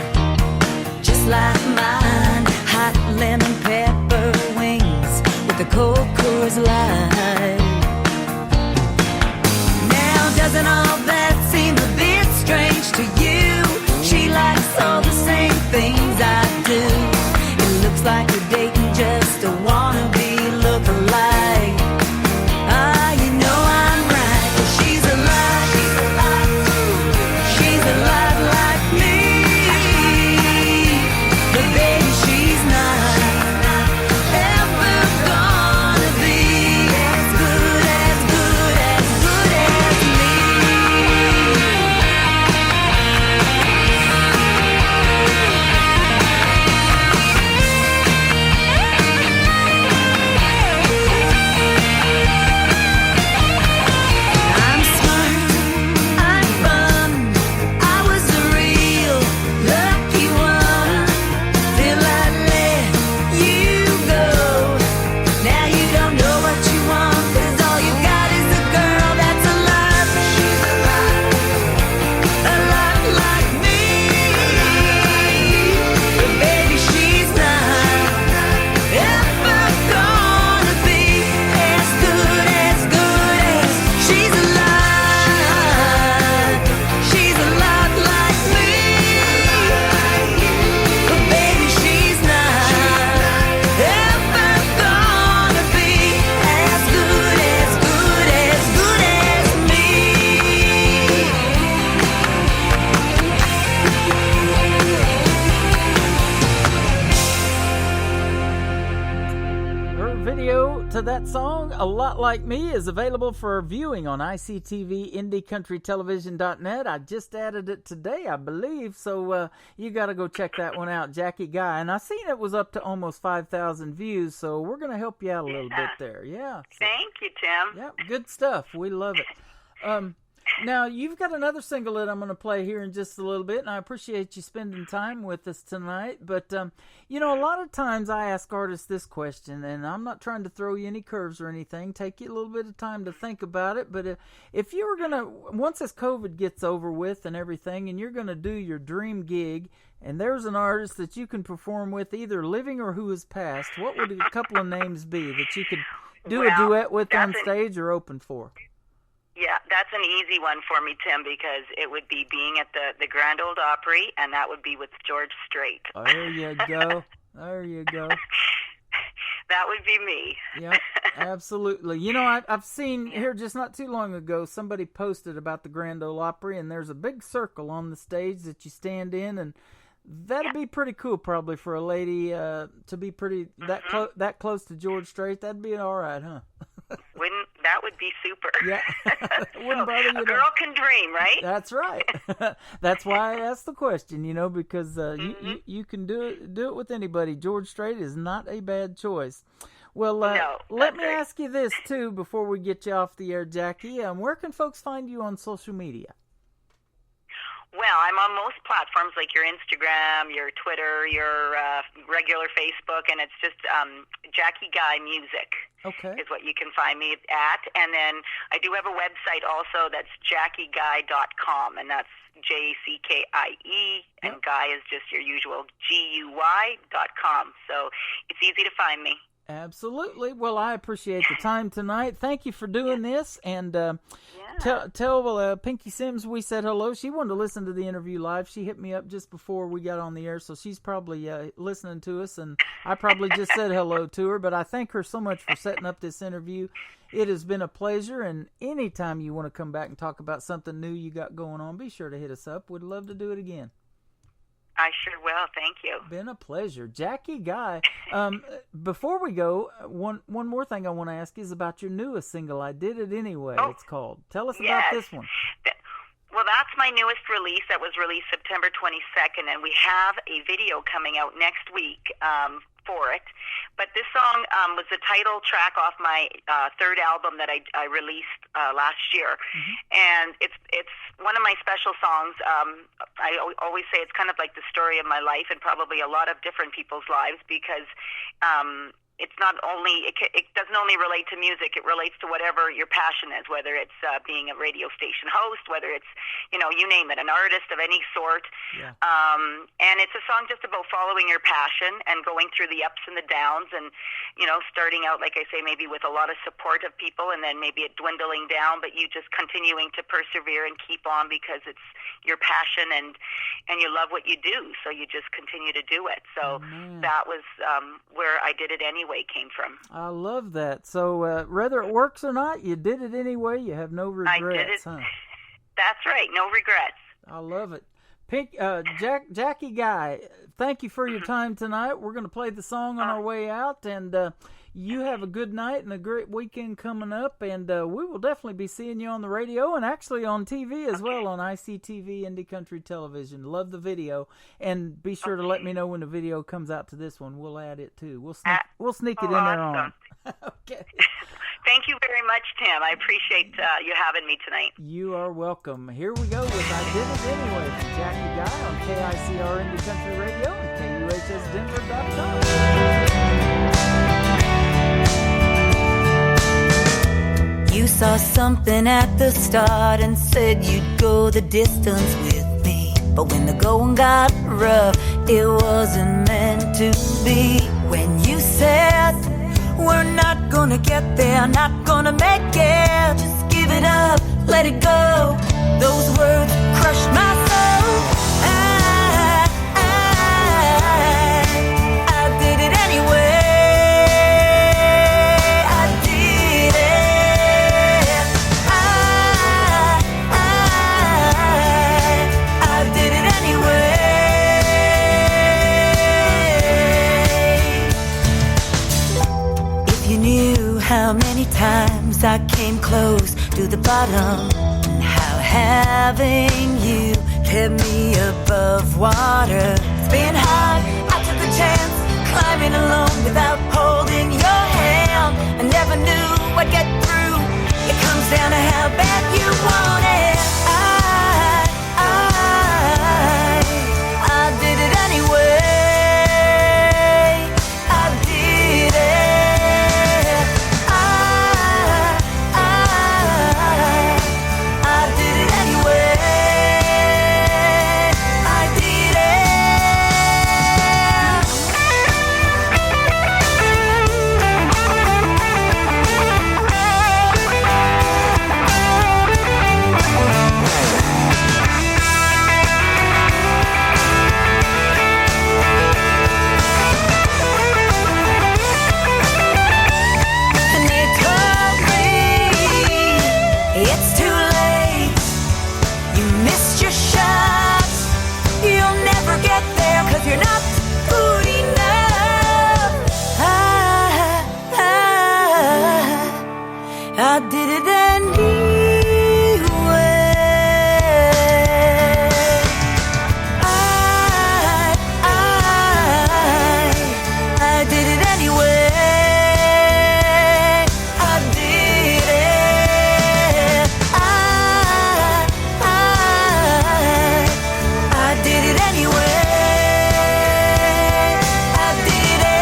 that song, A Lot Like Me, is available for viewing on ICTV, IndieCountryTelevision.net. I just added it today, I believe, so you got to go check that one out, Jackie Guy. And I seen it was up to almost 5,000 views, so we're going to help you out a little bit there. Yeah. So, thank you, Tim. Yeah, good stuff. We love it. Now, you've got another single that I'm going to play here in just a little bit, and I appreciate you spending time with us tonight. But, you know, a lot of times I ask artists this question, and I'm not trying to throw you any curves or anything. Take you a little bit of time to think about it. But if you were going to, once this COVID gets over with and everything, and you're going to do your dream gig, and there's an artist that you can perform with, either living or who has passed, what would a couple of names be that you could do a duet with on stage or open for? Yeah, that's an easy one for me, Tim, because it would be being at the Grand Ole Opry, and that would be with George Strait. There you go. There you go. That would be me. Yeah, absolutely. You know, I've seen here just not too long ago, somebody posted about the Grand Ole Opry, and there's a big circle on the stage that you stand in, and that'd be pretty cool probably for a lady to be pretty that close to George Strait. That'd be all right, huh? That would be super. Yeah. Wouldn't bother you. A girl can dream, right? That's right. That's why I asked the question, you know, because you can do it with anybody. George Strait is not a bad choice. Well, let me ask you this, too, before we get you off the air, Jackie. Where can folks find you on social media? Well, I'm on most platforms like your Instagram, your Twitter, your regular Facebook, and it's just Jackie Guy Music is what you can find me at. And then I do have a website also that's JackieGuy.com, and that's JCKIE, and Guy is just your usual GUY.com. So it's easy to find me. Absolutely. Well, I appreciate the time tonight. Thank you for doing this. And tell Pinky Sims we said hello. She wanted to listen to the interview live. She hit me up just before we got on the air, so she's probably listening to us. And I probably just said hello to her. But I thank her so much for setting up this interview. It has been a pleasure. And anytime you want to come back and talk about something new you got going on, be sure to hit us up. We'd love to do it again. I sure will. Thank you. Been a pleasure. Jackie Guy, before we go, one more thing I want to ask is about your newest single, I Did It Anyway, it's called. Tell us about this one. Well, that's my newest release that was released September 22nd, and we have a video coming out next week for it. But this song was the title track off my third album that I released last year. And it's one of my special songs. I always say it's kind of like the story of my life and probably a lot of different people's lives because it's not only it doesn't only relate to music. It relates to whatever your passion is, whether it's being a radio station host, whether it's you name it, an artist of any sort. And it's a song just about following your passion and going through the ups and the downs, and starting out, like I say, maybe with a lot of support of people, and then maybe it dwindling down, but you just continuing to persevere and keep on because it's your passion and you love what you do, so you just continue to do it. So that was where I Did It Anyway came from. I love that. So whether it works or not, you did it anyway. You have no regrets. I did it. Huh? That's right. No regrets. I love it. Jackie Guy, thank you for your time tonight. We're going to play the song on our way out, and you have a good night and a great weekend coming up, and we will definitely be seeing you on the radio and actually on TV as well on ICTV Indie Country Television. Love the video, and be sure to let me know when the video comes out to this one. We'll add it too. We'll sneak it in there on. Okay. Thank you very much, Tim. I appreciate you having me tonight. You are welcome. Here we go with I Did It Anyway from Jackie Guy on KICR Indie Country Radio and KUHSdenver.com. You saw something at the start and said you'd go the distance with me. But when the going got rough, it wasn't meant to be. When you said we're not gonna get there, not gonna make it, just give it up, let it go. Those words crushed my soul. I did it anyway. I did it. I did it anyway. If you knew how times I came close to the bottom, and how having you kept me above water. It's been hard, I took a chance, climbing alone without holding your hand. I never knew I'd get through. It comes down to how bad you want it. I did it anyway. I did it. I did it anyway. I did it's too late. You missed your shot. You'll never get there 'cause you're not good enough. I did it anyway. I did it anyway. I did it. I did it anyway. I did it.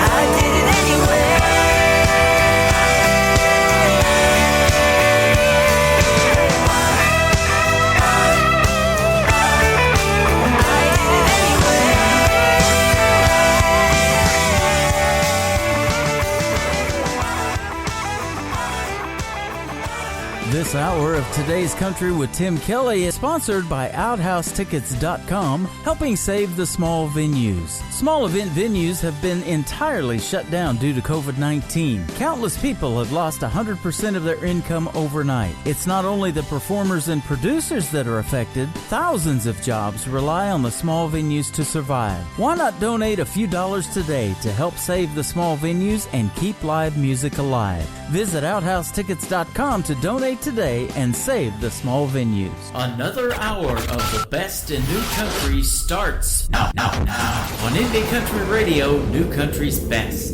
I did it anyway. This hour of Today's Country with Tim Kelly is sponsored by OutHouseTickets.com, helping save the small venues. Small event venues have been entirely shut down due to COVID-19. Countless people have lost 100% of their income overnight. It's not only the performers and producers that are affected, thousands of jobs rely on the small venues to survive. Why not donate a few dollars today to help save the small venues and keep live music alive? Visit OutHouseTickets.com to donate today and save the small venues. Another hour of the best in new country starts now. On Indie Country Radio, New Country's best.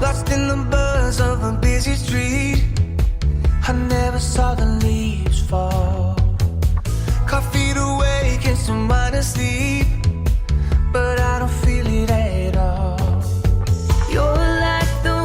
Lost in the buzz of a busy street, I never saw the leaves fall. Coffee to wake and some wine to sleep, but I don't feel it at all. You're like the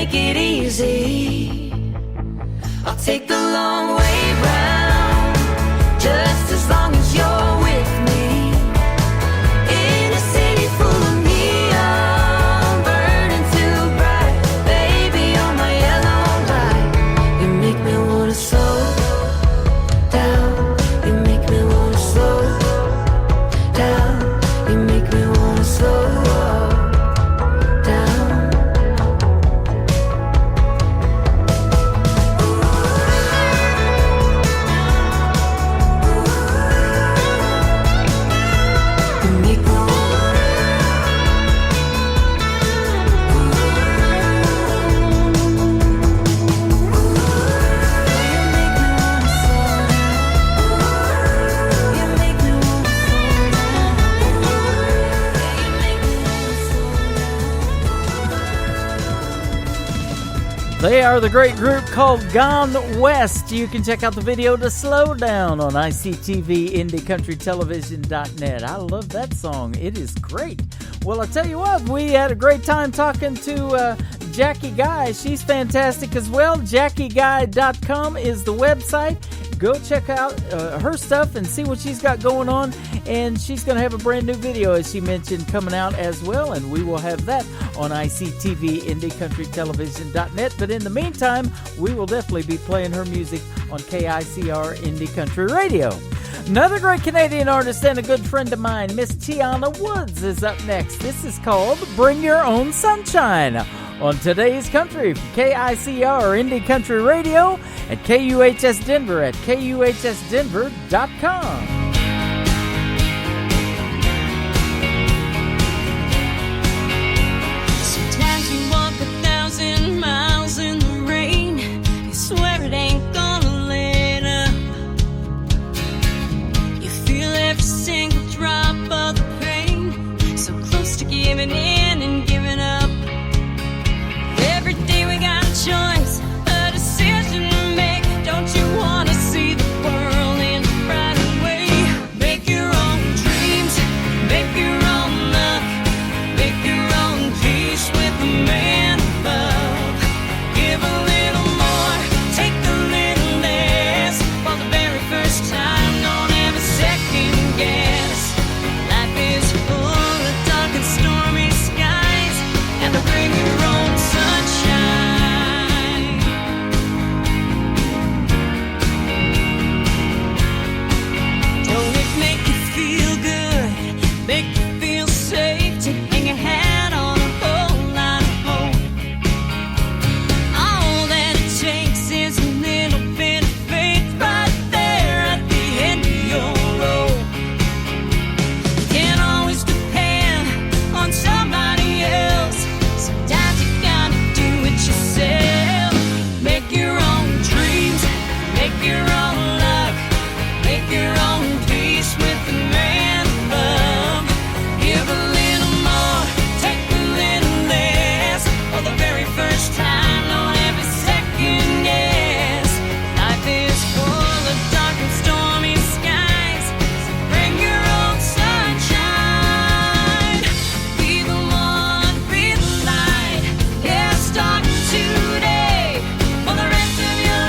take it easy. I'll take the long way round, just as long as you're with me. In a city full of neon, burning too bright, baby, you're my yellow light. You make me wanna slow down. You make me wanna slow down. You make me wanna slow down. You make me They are the great group called Gone West. You can check out the video to Slow Down on ICTV IndieCountryTelevision.net. I love that song. It is great. Well, I tell you what, we had a great time talking to Jackie Guy. She's fantastic as well. JackieGuy.com is the website. Go check out her stuff and see what she's got going on. And she's going to have a brand new video, as she mentioned, coming out as well. And we will have that on ICTV IndieCountryTelevision.net. But in the meantime, we will definitely be playing her music on KICR Indie Country Radio. Another great Canadian artist and a good friend of mine, Miss Tiana Woods, is up next. This is called Bring Your Own Sunshine on Today's Country from KICR Indie Country Radio at KUHS Denver at KUHSdenver.com. Sometimes you walk 1,000 miles in the rain. You swear it ain't gonna let up. You feel every single drop of the pain, so close to giving in and giving up. Every day we got a choice, a decision to make. Don't you wanna see the world in a brighter way? Make your own dreams, make your own luck, make your own peace with the man above. Give a little more, take a little less. For the very first time, don't ever second guess. Life is full of dark and stormy skies, and to bring your own sunshine. Don't it make you feel good, make you feel safe to hang your hat on a whole lot of hope? All that it takes is a little bit of faith right there at the end of your rope. You can't always depend on somebody else. Sometimes you gotta do it yourself. Make your own dreams, make your own luck, make your own peace with the man above. Give a little more, take a little less. For the very first time, don't ever second guess. Life is full of dark and stormy skies, so bring your own sunshine. Be the one, be the light. Yeah, start today for the rest of your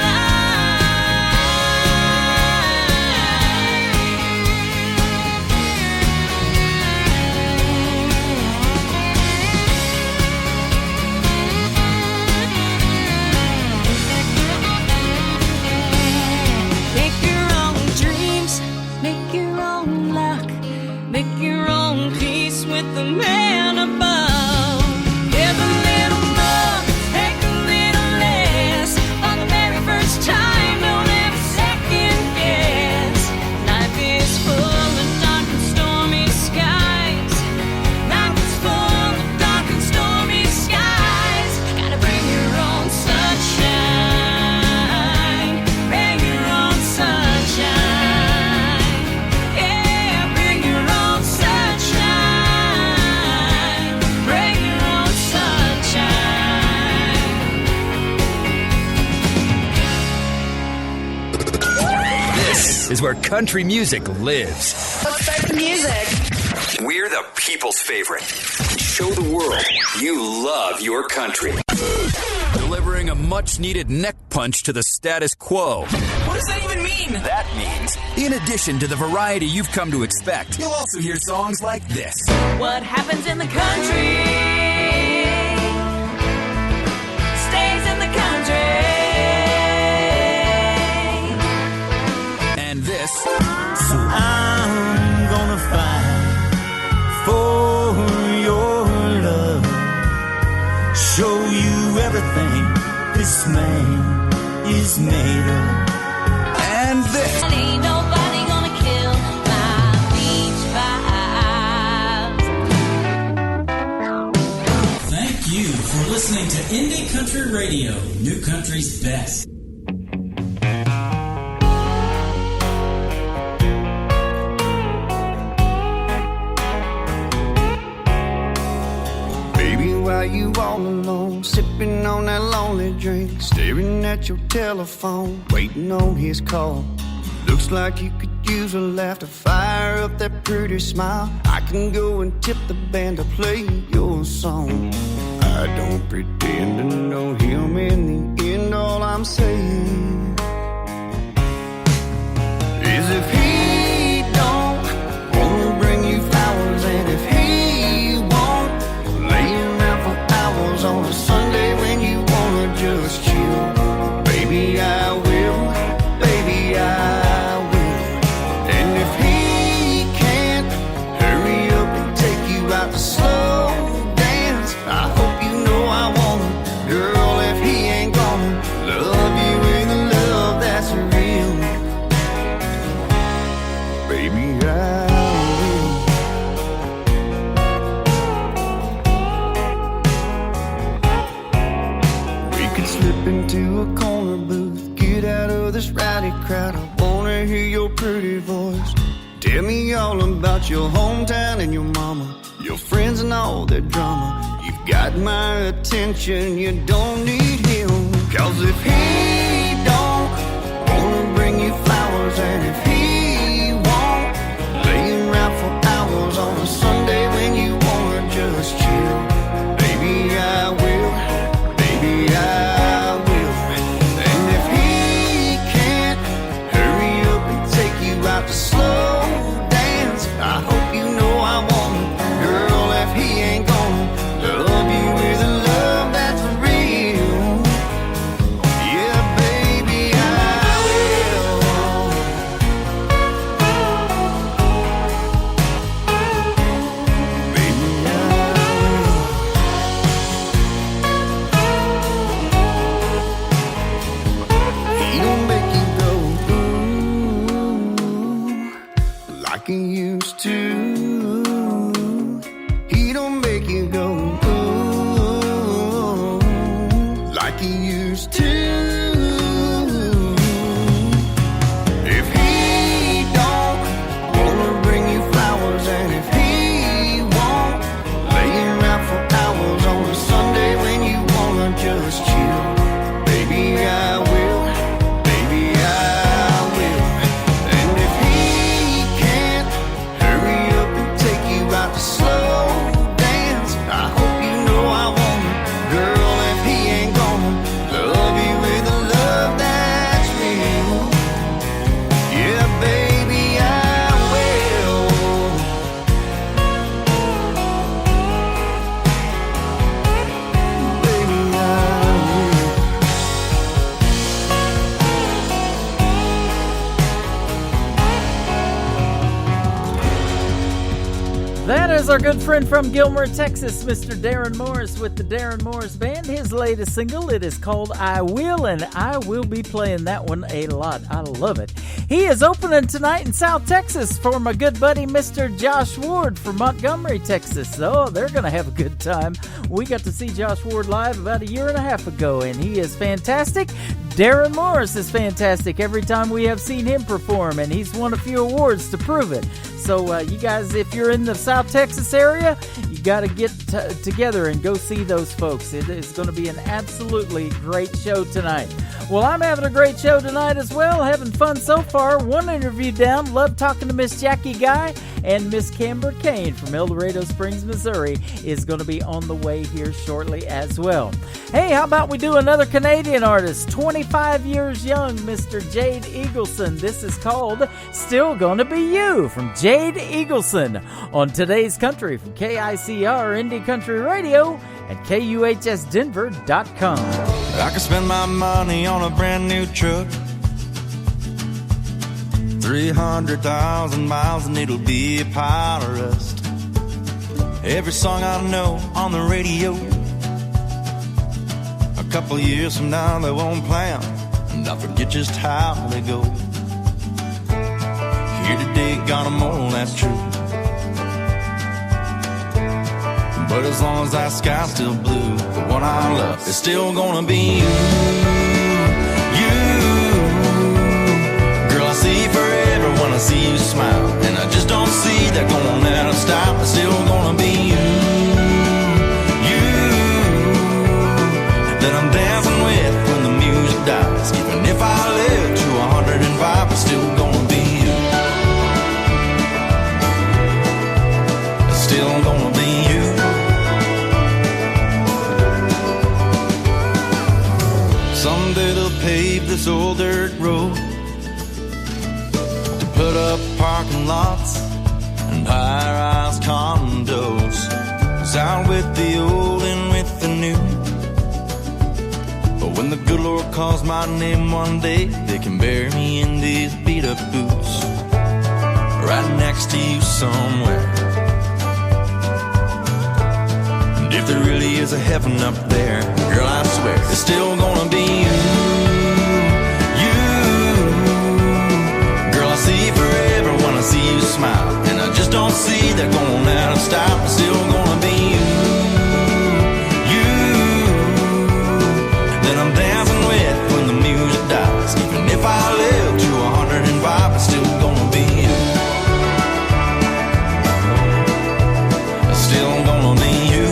Make your own dreams, make your own luck, make your own peace with the man above. Give a little more, take a little less. For the very first time, don't ever second guess. Life is full of dark and stormy skies. Life is full of dark and stormy skies. Gotta bring your own sunshine. Bring your own sunshine. Yeah, bring your own sunshine. Bring your own sunshine. This is where country music lives. Let's start the music. We're the people's favorite. Show the world you love your country. giving a much-needed neck punch to the status quo. What does that even mean? That means, in addition to the variety you've come to expect, you'll also hear songs like this. What happens in the country stays in the country. And this. So I'm gonna fight for your love, show you everything this man is made of. And this. Ain't nobody gonna kill my beach vibes. Thank you for listening to Indie Country Radio, New Country's best. Baby, why you all alone, sipping on that lonely drink, staring at your telephone, waiting on his call? Looks like you could use a laugh to fire up that pretty smile. I can go and tip the band to play your song. I don't pretend to know him in the end. All I'm saying is if he don't wanna bring you flowers, and if he won't lay around for hours on a Sunday when you wanna just chill, baby I will, baby I will. And if he can't hurry up and take you out to slow dance, I hope you know I want him. Girl, if he ain't gonna love you with a love that's real, baby I will. We could slip into a corner booth, get out of this rowdy crowd. I wanna hear your pretty voice. Tell me all about your hometown and your mama, your friends and all their drama. You've got my attention, you don't need him. 'Cause if he don't wanna bring you flowers, and if he won't lay around for hours on a Sunday when you wanna just chill, baby I will, baby I will. And if he can't hurry up and take you out to slow dance, I hope you know I want him. Girl, if he ain't gonna love you with a love that's real, yeah, baby I will. Baby I will. He don't make you go ooh like he used to. He don't make you go ooh like he used to. If he don't wanna bring you flowers, and if he won't lay around for hours on a Sunday when you wanna just chill, baby I will, baby I will. And if he can't hurry up and take you out to slow dance, I hope you know I want him. Girl, if he ain't gonna love you with a love that's real, yeah, baby I will. Baby I will. That is our good friend from Gilmer, Texas, Mr. Darren Morris with the Darren Morris Band. His latest single, it is called I Will, and I will be playing that one a lot. I love it. He is opening tonight in South Texas for my good buddy, Mr. Josh Ward from Montgomery, Texas. Oh, they're going to have a good time. We got to see Josh Ward live about 1.5 years ago, and he is fantastic. Darren Morris is fantastic every time we have seen him perform, and he's won a few awards to prove it. So you guys, if you're in the South Texas area, you got to get together and go see those folks. It is going to be an absolutely great show tonight. Well, I'm having a great show tonight as well, having fun so far. One interview down. Love talking to Miss Jackie Guy, and Miss Camber Kane from El Dorado Springs, Missouri is going to be on the way here shortly as well. Hey, how about we do another Canadian artist, 25 years young, Mr. Jade Eagleson. This is called Still Gonna Be You from Jade Eagleson on Today's Country from KICR Indie Country Radio at KUHSdenver.com. I could spend my money on a brand new truck, 300,000 miles and it'll be a pile of rust. Every song I know on the radio, a couple years from now they won't play 'em, and I forget just how they go. Here today, got 'em all, that's true. But as long as that sky's still blue, the one I love is still gonna be you. You, girl, I see forever when I see you smile, and I just don't see that going out of style. It's still gonna be you. You, that I'm dancing with when the music dies. Even if I live to 105, it's still gonna be you. It's still gonna be you. Someday they'll pave this old dirt road to put up parking lots and high-rise condos. It's out with the old and with the new. But when the good Lord calls my name one day, they can bury me in these beat-up boots right next to you somewhere. And if there really is a heaven up there, girl, I swear it's still gonna be you. You, girl, I see forever when I see you smile, and I just don't see that going out of style. It's still gonna be you. You, that I'm dancing with when the music dies. Even if I live to 105, it's still gonna be you. It's still gonna be you.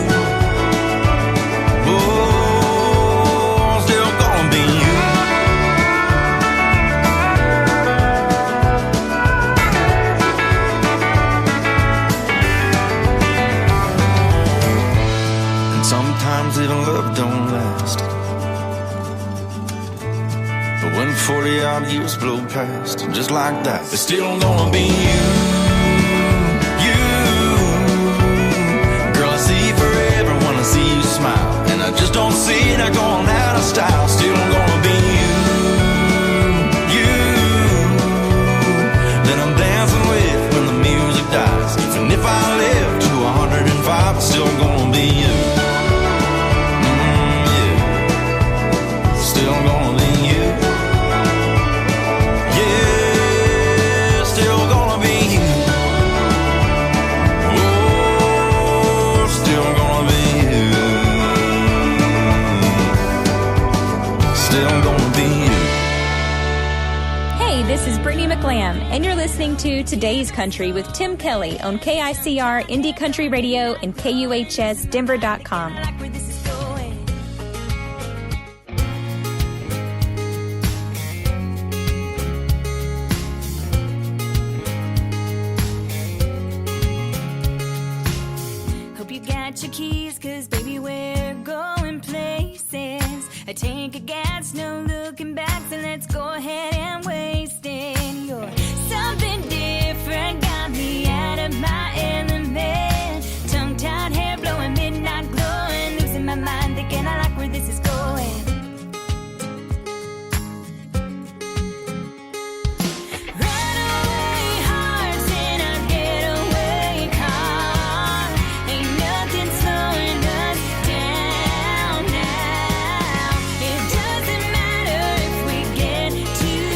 Even love don't last. But when 40 odd years blow past, just like that, it's still gonna be you. You, girl, I see forever when I see you smile, and I just don't see that going out of style. Still gonna be you. You, that I'm dancing with when the music dies. Even if I live to 105, it's still gonna be you. Still gonna be you. Yeah, still gonna be you. Oh, still gonna be you. Still gonna be you. Hey, this is Brittany McLam, and you're listening to Today's Country with Tim Kelly on KICR Indie Country Radio and KUHSdenver.com. Your keys, cause baby we're going places. I take a gas, no looking back, so let's go ahead and waste it. You're something different, got me out of my element. Tongue-tied, hair blowing, midnight glowing, losing my mind, thinking I like where this is going. Runaway hearts in a getaway car. Ain't nothing slowing us down now. It doesn't matter if we get too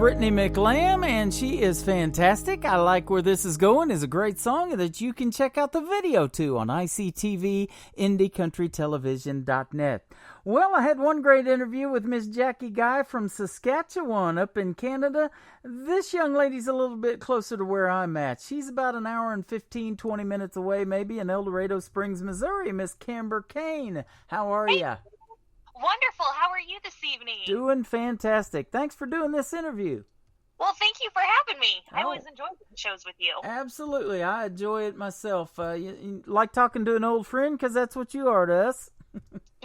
Brittany McLam, and she is fantastic. I Like Where This Is Going is a great song that you can check out the video to on ICTV, IndieCountryTelevision.net. Well, I had one great interview with Miss Jackie Guy from Saskatchewan up in Canada. This young lady's a little bit closer to where I'm at. She's about an hour and 15, 20 minutes away, maybe, in El Dorado Springs, Missouri. Miss Camber Kane, how are ya? Wonderful. How are you this evening? Doing fantastic. Thanks for doing this interview. Well, thank you for having me. I always enjoy doing shows with you. Absolutely. I enjoy it myself. You like talking to an old friend because that's what you are to us.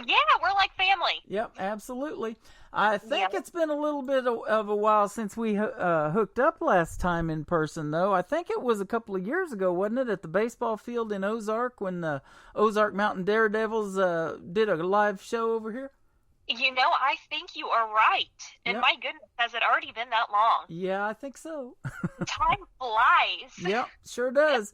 Yeah, we're like family. Yep, absolutely. I think it's been a little bit of a while since we hooked up last time in person, though. I think it was a couple of years ago, wasn't it, at the baseball field in Ozark when the Ozark Mountain Daredevils did a live show over here? You know, I think you are right. And my goodness, has it already been that long? Yeah, I think so. Time flies. Yep, sure does.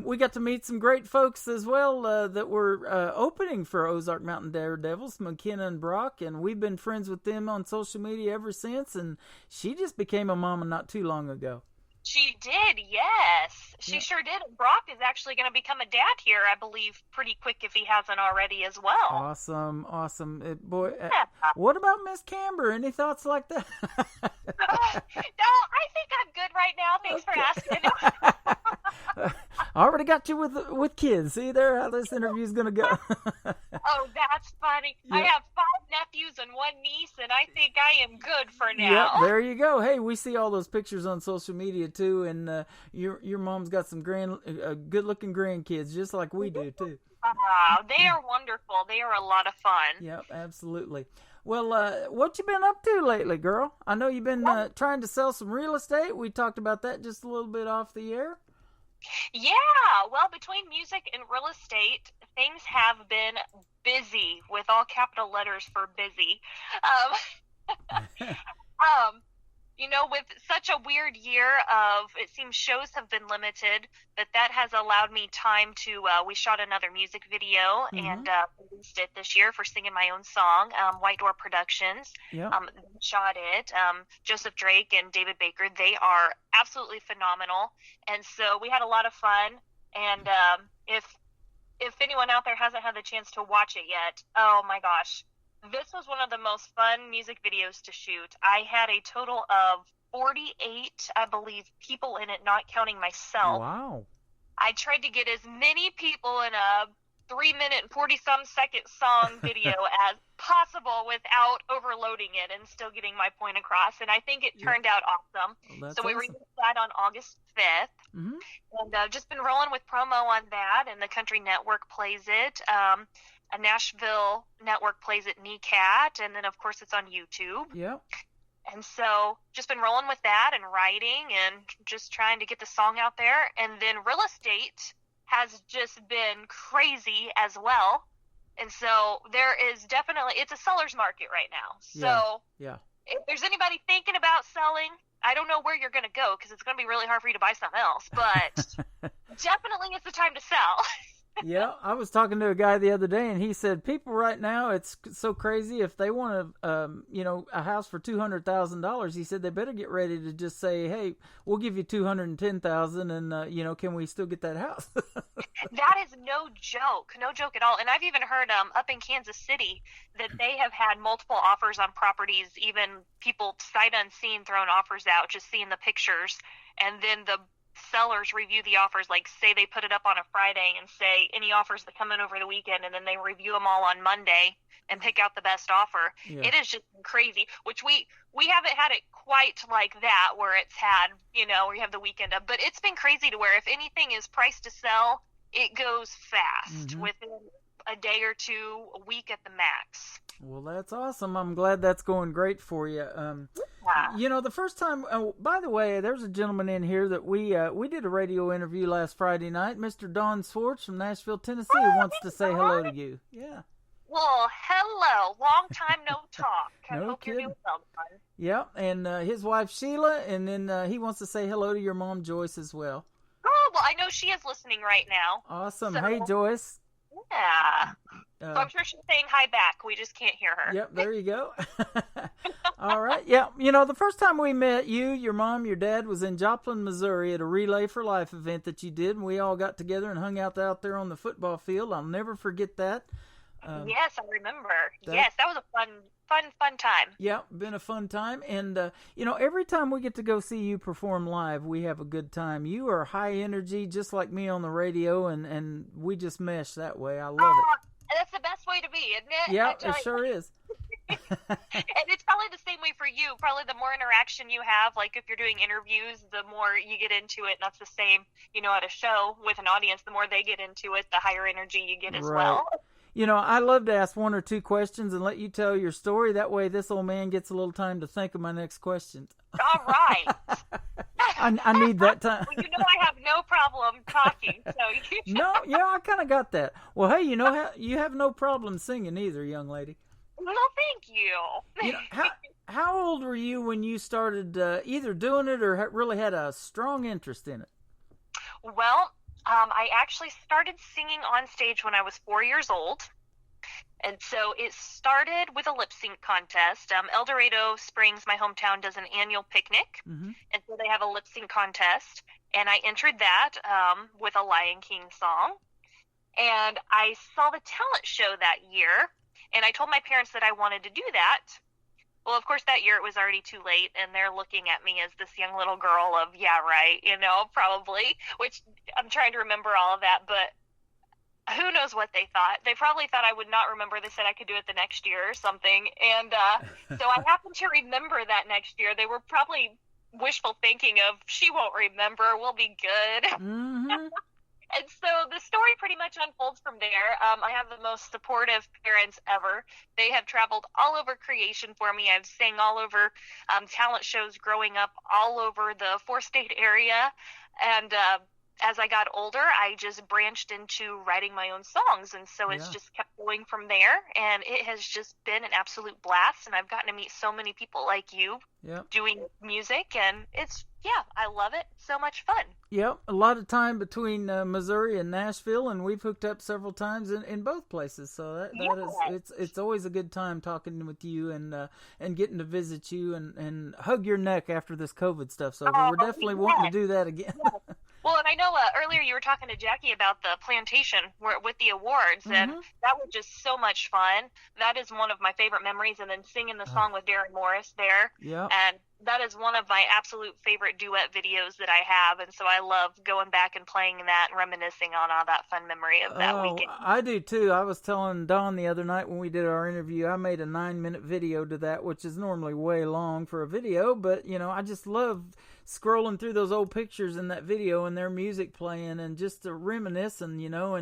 We got to meet some great folks as well that were opening for Ozark Mountain Daredevils, McKenna and Brock, and we've been friends with them on social media ever since, and she just became a mama not too long ago. She did, yes. She sure did. Brock is actually going to become a dad here, I believe, pretty quick if he hasn't already as well. Awesome. What about Miss Camber? Any thoughts like that? No, I think I'm good right now. Thanks for asking. I already got you with kids. See there how this interview's going to go. Oh, that's funny. Yep. I have 5 nephews and 1 niece, and I think I am good for now. Yep, there you go. Hey, we see all those pictures on social media too, and your mom's got some good-looking grandkids, just like we do too. They are wonderful. They are a lot of fun. Yep, absolutely. Well, what you been up to lately, girl? I know you've been trying to sell some real estate. We talked about that just a little bit off the air. Yeah, well, between music and real estate, things have been busy, with all capital letters for busy. You know, with such a weird year of, it seems shows have been limited, but that has allowed me time to, we shot another music video and released it this year for singing my own song, White Door Productions. Yep. Shot it. Joseph Drake and David Baker, they are absolutely phenomenal. And so we had a lot of fun. And if anyone out there hasn't had the chance to watch it yet, oh my gosh. This was one of the most fun music videos to shoot. I had a total of 48, I believe, people in it, not counting myself. Wow. I tried to get as many people in a 3-minute and 40-some-second song video as possible without overloading it and still getting my point across. And I think it turned out awesome. Well, so we released that on August 5th. Mm-hmm. And just been rolling with promo on that, and the Country Network plays it. A Nashville network plays it, NECAT, and then, of course, it's on YouTube. Yep. And so just been rolling with that and writing and just trying to get the song out there. And then real estate has just been crazy as well. And so there is definitely, it's a seller's market right now. So if there's anybody thinking about selling, I don't know where you're going to go because it's going to be really hard for you to buy something else. But definitely it's the time to sell. Yeah, I was talking to a guy the other day, and he said people right now, it's so crazy. If they want a house for $200,000, he said they better get ready to just say, "Hey, we'll give you $210,000, and can we still get that house?" That is no joke at all. And I've even heard up in Kansas City that they have had multiple offers on properties, even people sight unseen throwing offers out, just seeing the pictures, and then the sellers review the offers, like say they put it up on a Friday and say any offers that come in over the weekend, and then they review them all on Monday and pick out the best offer. It is just crazy, which we haven't had it quite like that where it's had, where you have the weekend up, but it's been crazy to where if anything is priced to sell, it goes fast within a day or two, a week at the max. Well, that's awesome. I'm glad that's going great for you. The first time, by the way, there's a gentleman in here that we did a radio interview last Friday night. Mr. Don Swartz from Nashville, Tennessee wants to say hello to you. Yeah. Well, hello. Long time no talk. I No hope kidding. you're doing well, son. Yeah, and his wife Sheila, and then he wants to say hello to your mom Joyce as well. Oh, well, I know she is listening right now. Awesome. So, hey, Joyce. Yeah. So I'm sure she's saying hi back. We just can't hear her. Yep, there you go. All right. Yeah. You know, the first time we met, you, your mom, your dad was in Joplin, Missouri at a Relay for Life event that you did, and we all got together and hung out there on the football field. I'll never forget that. Yes, I remember. Yes, that was a fun time. Yeah, been a fun time. And, you know, every time we get to go see you perform live, we have a good time. You are high energy, just like me on the radio, and we just mesh that way. I love it. That's the best way to be, isn't it? Yeah, it sure is. And it's probably the same way for you. Probably the more interaction you have, like if you're doing interviews, the more you get into it. And that's the same, you know, at a show with an audience, the more they get into it, the higher energy you get as well. You know, I love to ask one or two questions and let you tell your story. That way this old man gets a little time to think of my next questions. All right. I need that time. Well, you know I have no problem talking. So No, yeah, I kind of got that. Well, hey, you know, you have no problem singing either, young lady. Well, thank you. You know, how old were you when you started either doing it or really had a strong interest in it? Well, I actually started singing on stage when I was 4 years old. And so it started with a lip sync contest. El Dorado Springs, my hometown, does an annual picnic. Mm-hmm. And so they have a lip sync contest. And I entered that with a Lion King song. And I saw the talent show that year. And I told my parents that I wanted to do that. Well, of course, that year it was already too late, and they're looking at me as this young little girl of, yeah, right, you know, probably, which I'm trying to remember all of that, but who knows what they thought. They probably thought I would not remember. They said I could do it the next year or something, and so I happen to remember that next year. They were probably wishful thinking of, she won't remember, we'll be good. Mm-hmm. And so the story pretty much unfolds from there. I have the most supportive parents ever. They have traveled all over creation for me. I've sang all over talent shows growing up, all over the 4-state area. And as I got older, I just branched into writing my own songs. And so it's just kept going from there. And it has just been an absolute blast. And I've gotten to meet so many people like you doing music. And it's, I love it. So much fun. Yep, a lot of time between Missouri and Nashville, and we've hooked up several times in both places. So that is it's always a good time talking with you and getting to visit you and hug your neck after this COVID stuff's over. We're definitely wanting to do that again. Well, and I know earlier you were talking to Jackie about the plantation with the awards, and that was just so much fun. That is one of my favorite memories, and then singing the song with Darren Morris there. Yeah. And that is one of my absolute favorite duet videos that I have, and so I love going back and playing that and reminiscing on all that fun memory of that weekend. I do too. I was telling Dawn the other night when we did our interview, I made a 9-minute video to that, which is normally way long for a video, but, you know, I just love scrolling through those old pictures in that video and their music playing and just reminiscing, you know,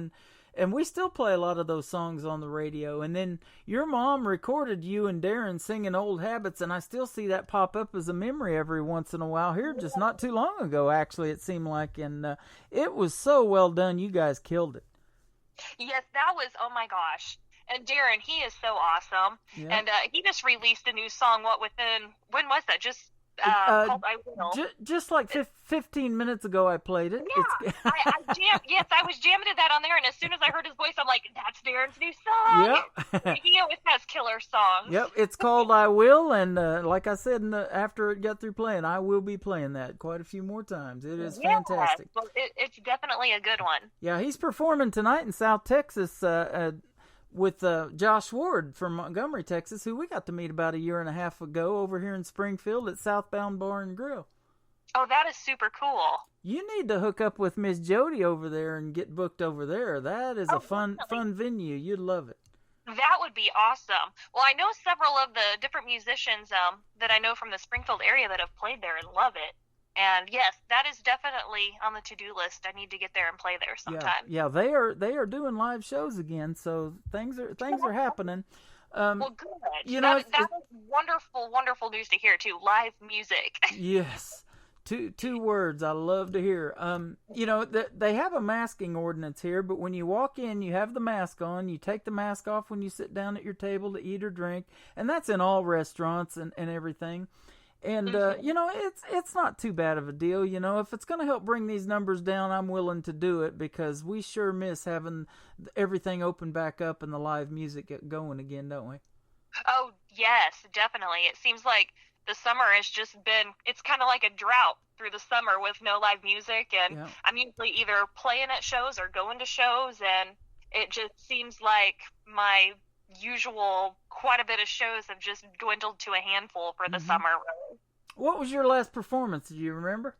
and we still play a lot of those songs on the radio. And then your mom recorded you and Darren singing Old Habits, and I still see that pop up as a memory every once in a while here, just not too long ago, actually, it seemed like. And it was so well done. You guys killed it. Yes, that was, oh my gosh. And Darren, he is so awesome. Yeah. And he just released a new song, when was that? Just called I Will. Just like 15 minutes ago I played it. Yeah, I was jamming to that on there, and as soon as I heard his voice, I'm like, that's Darren's new song. Yep. He always has killer songs. Yep, it's called I Will, and like I said after it got through playing, I will be playing that quite a few more times. It is fantastic. Well, it's definitely a good one. Yeah, he's performing tonight in South Texas with Josh Ward from Montgomery, Texas, who we got to meet about a year and a half ago over here in Springfield at Southbound Bar and Grill. Oh, that is super cool. You need to hook up with Miss Jody over there and get booked over there. That is a fun venue. You'd love it. That would be awesome. Well, I know several of the different musicians that I know from the Springfield area that have played there and love it. And yes, that is definitely on the to-do list. I need to get there and play there sometime. Yeah, they are doing live shows again, so things are happening. Well, good. You know, that was wonderful, wonderful news to hear too. Live music. Yes. Two words I love to hear. You know, they have a masking ordinance here, but when you walk in, you have the mask on. You take the mask off when you sit down at your table to eat or drink, and that's in all restaurants and everything. And, you know, it's not too bad of a deal. You know, if it's going to help bring these numbers down, I'm willing to do it because we sure miss having everything open back up and the live music get going again, don't we? Oh, Yes, definitely. It seems like the summer has just been, it's kind of like a drought through the summer with no live music. And Yeah. I'm usually either playing at shows or going to shows. And it just seems like my usual quite a bit of shows have just dwindled to a handful for the summer. Really. What was your last performance? Do you remember?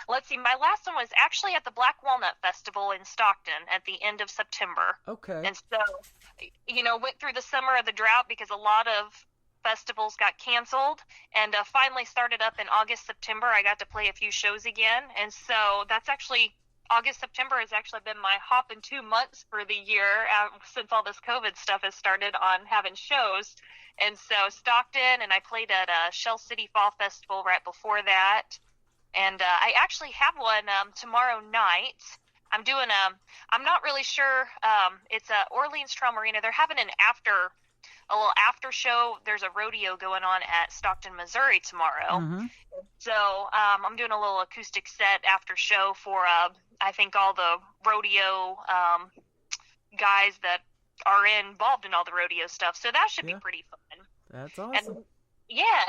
Let's see. My last one was actually at the Black Walnut Festival in Stockton at the end of September. Okay. And so, went through the summer of the drought because a lot of festivals got canceled, and finally started up in August, September. I got to play a few shows again. And so that's actually, August, September has actually been my hopping 2 months for the year since all this COVID stuff has started on having shows. And so Stockton, and I played at Shell City Fall Festival right before that. And I actually have one tomorrow night. I'm doing I'm not really sure. It's Orleans Trauma Arena. They're having a little after show. There's a rodeo going on at Stockton, Missouri tomorrow. Mm-hmm. So I'm doing a little acoustic set after show for I think all the rodeo guys that are involved in all the rodeo stuff. So that should be pretty fun. That's awesome.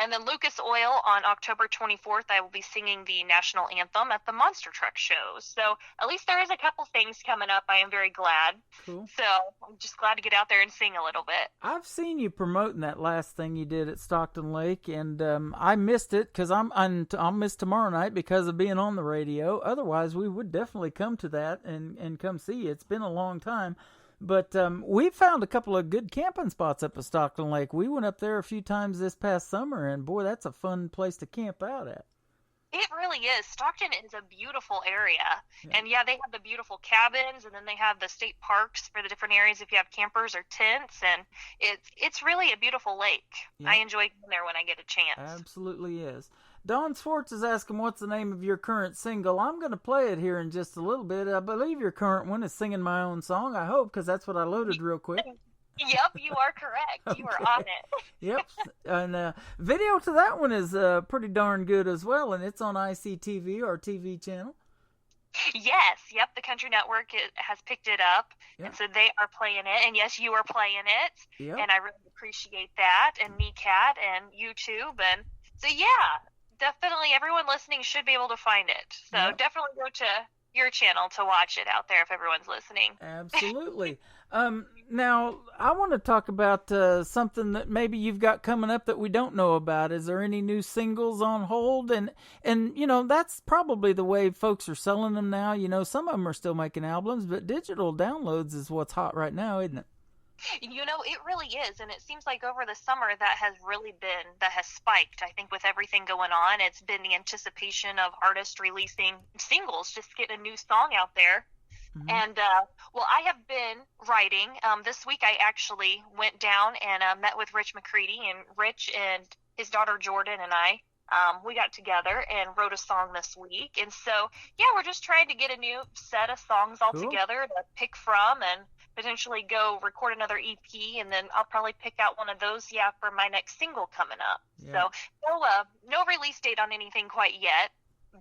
And then Lucas Oil on October 24th, I will be singing the national anthem at the Monster Truck show. So at least there is a couple things coming up. I am very glad. Cool. So I'm just glad to get out there and sing a little bit. I've seen you promoting that last thing you did at Stockton Lake, and I missed it because I'll miss tomorrow night because of being on the radio. Otherwise, we would definitely come to that and come see you. It's been a long time. But we found a couple of good camping spots up at Stockton Lake. We went up there a few times this past summer, and boy, that's a fun place to camp out at. It really is. Stockton is a beautiful area. Yeah. And they have the beautiful cabins, and then they have the state parks for the different areas if you have campers or tents, and it's really a beautiful lake. Yeah. I enjoy going there when I get a chance. Absolutely is. Don Swartz is asking what's the name of your current single. I'm going to play it here in just a little bit. I believe your current one is Singing My Own Song, I hope, because that's what I loaded real quick. Yep, you are correct. Okay. You are on it. Yep. And video to that one is pretty darn good as well, and it's on ICTV, our TV channel. Yes, yep, the Country Network has picked it up, and so they are playing it, and yes, you are playing it, and I really appreciate that, and NECAT, and YouTube, and so definitely everyone listening should be able to find it, so definitely go to your channel to watch it out there if everyone's listening. Absolutely. Now, I want to talk about something that maybe you've got coming up that we don't know about. Is there any new singles on hold? And that's probably the way folks are selling them now. Some of them are still making albums, but digital downloads is what's hot right now, isn't it? It really is, and it seems like over the summer that has spiked. I think with everything going on, it's been the anticipation of artists releasing singles, just getting a new song out there. Mm-hmm. And, I have been writing. This week I actually went down and met with Rich McCready, and Rich and his daughter Jordan and I, we got together and wrote a song this week. And so, we're just trying to get a new set of songs all together to pick from and potentially go record another EP, and then I'll probably pick out one of those, for my next single coming up. Yeah. So, no release date on anything quite yet.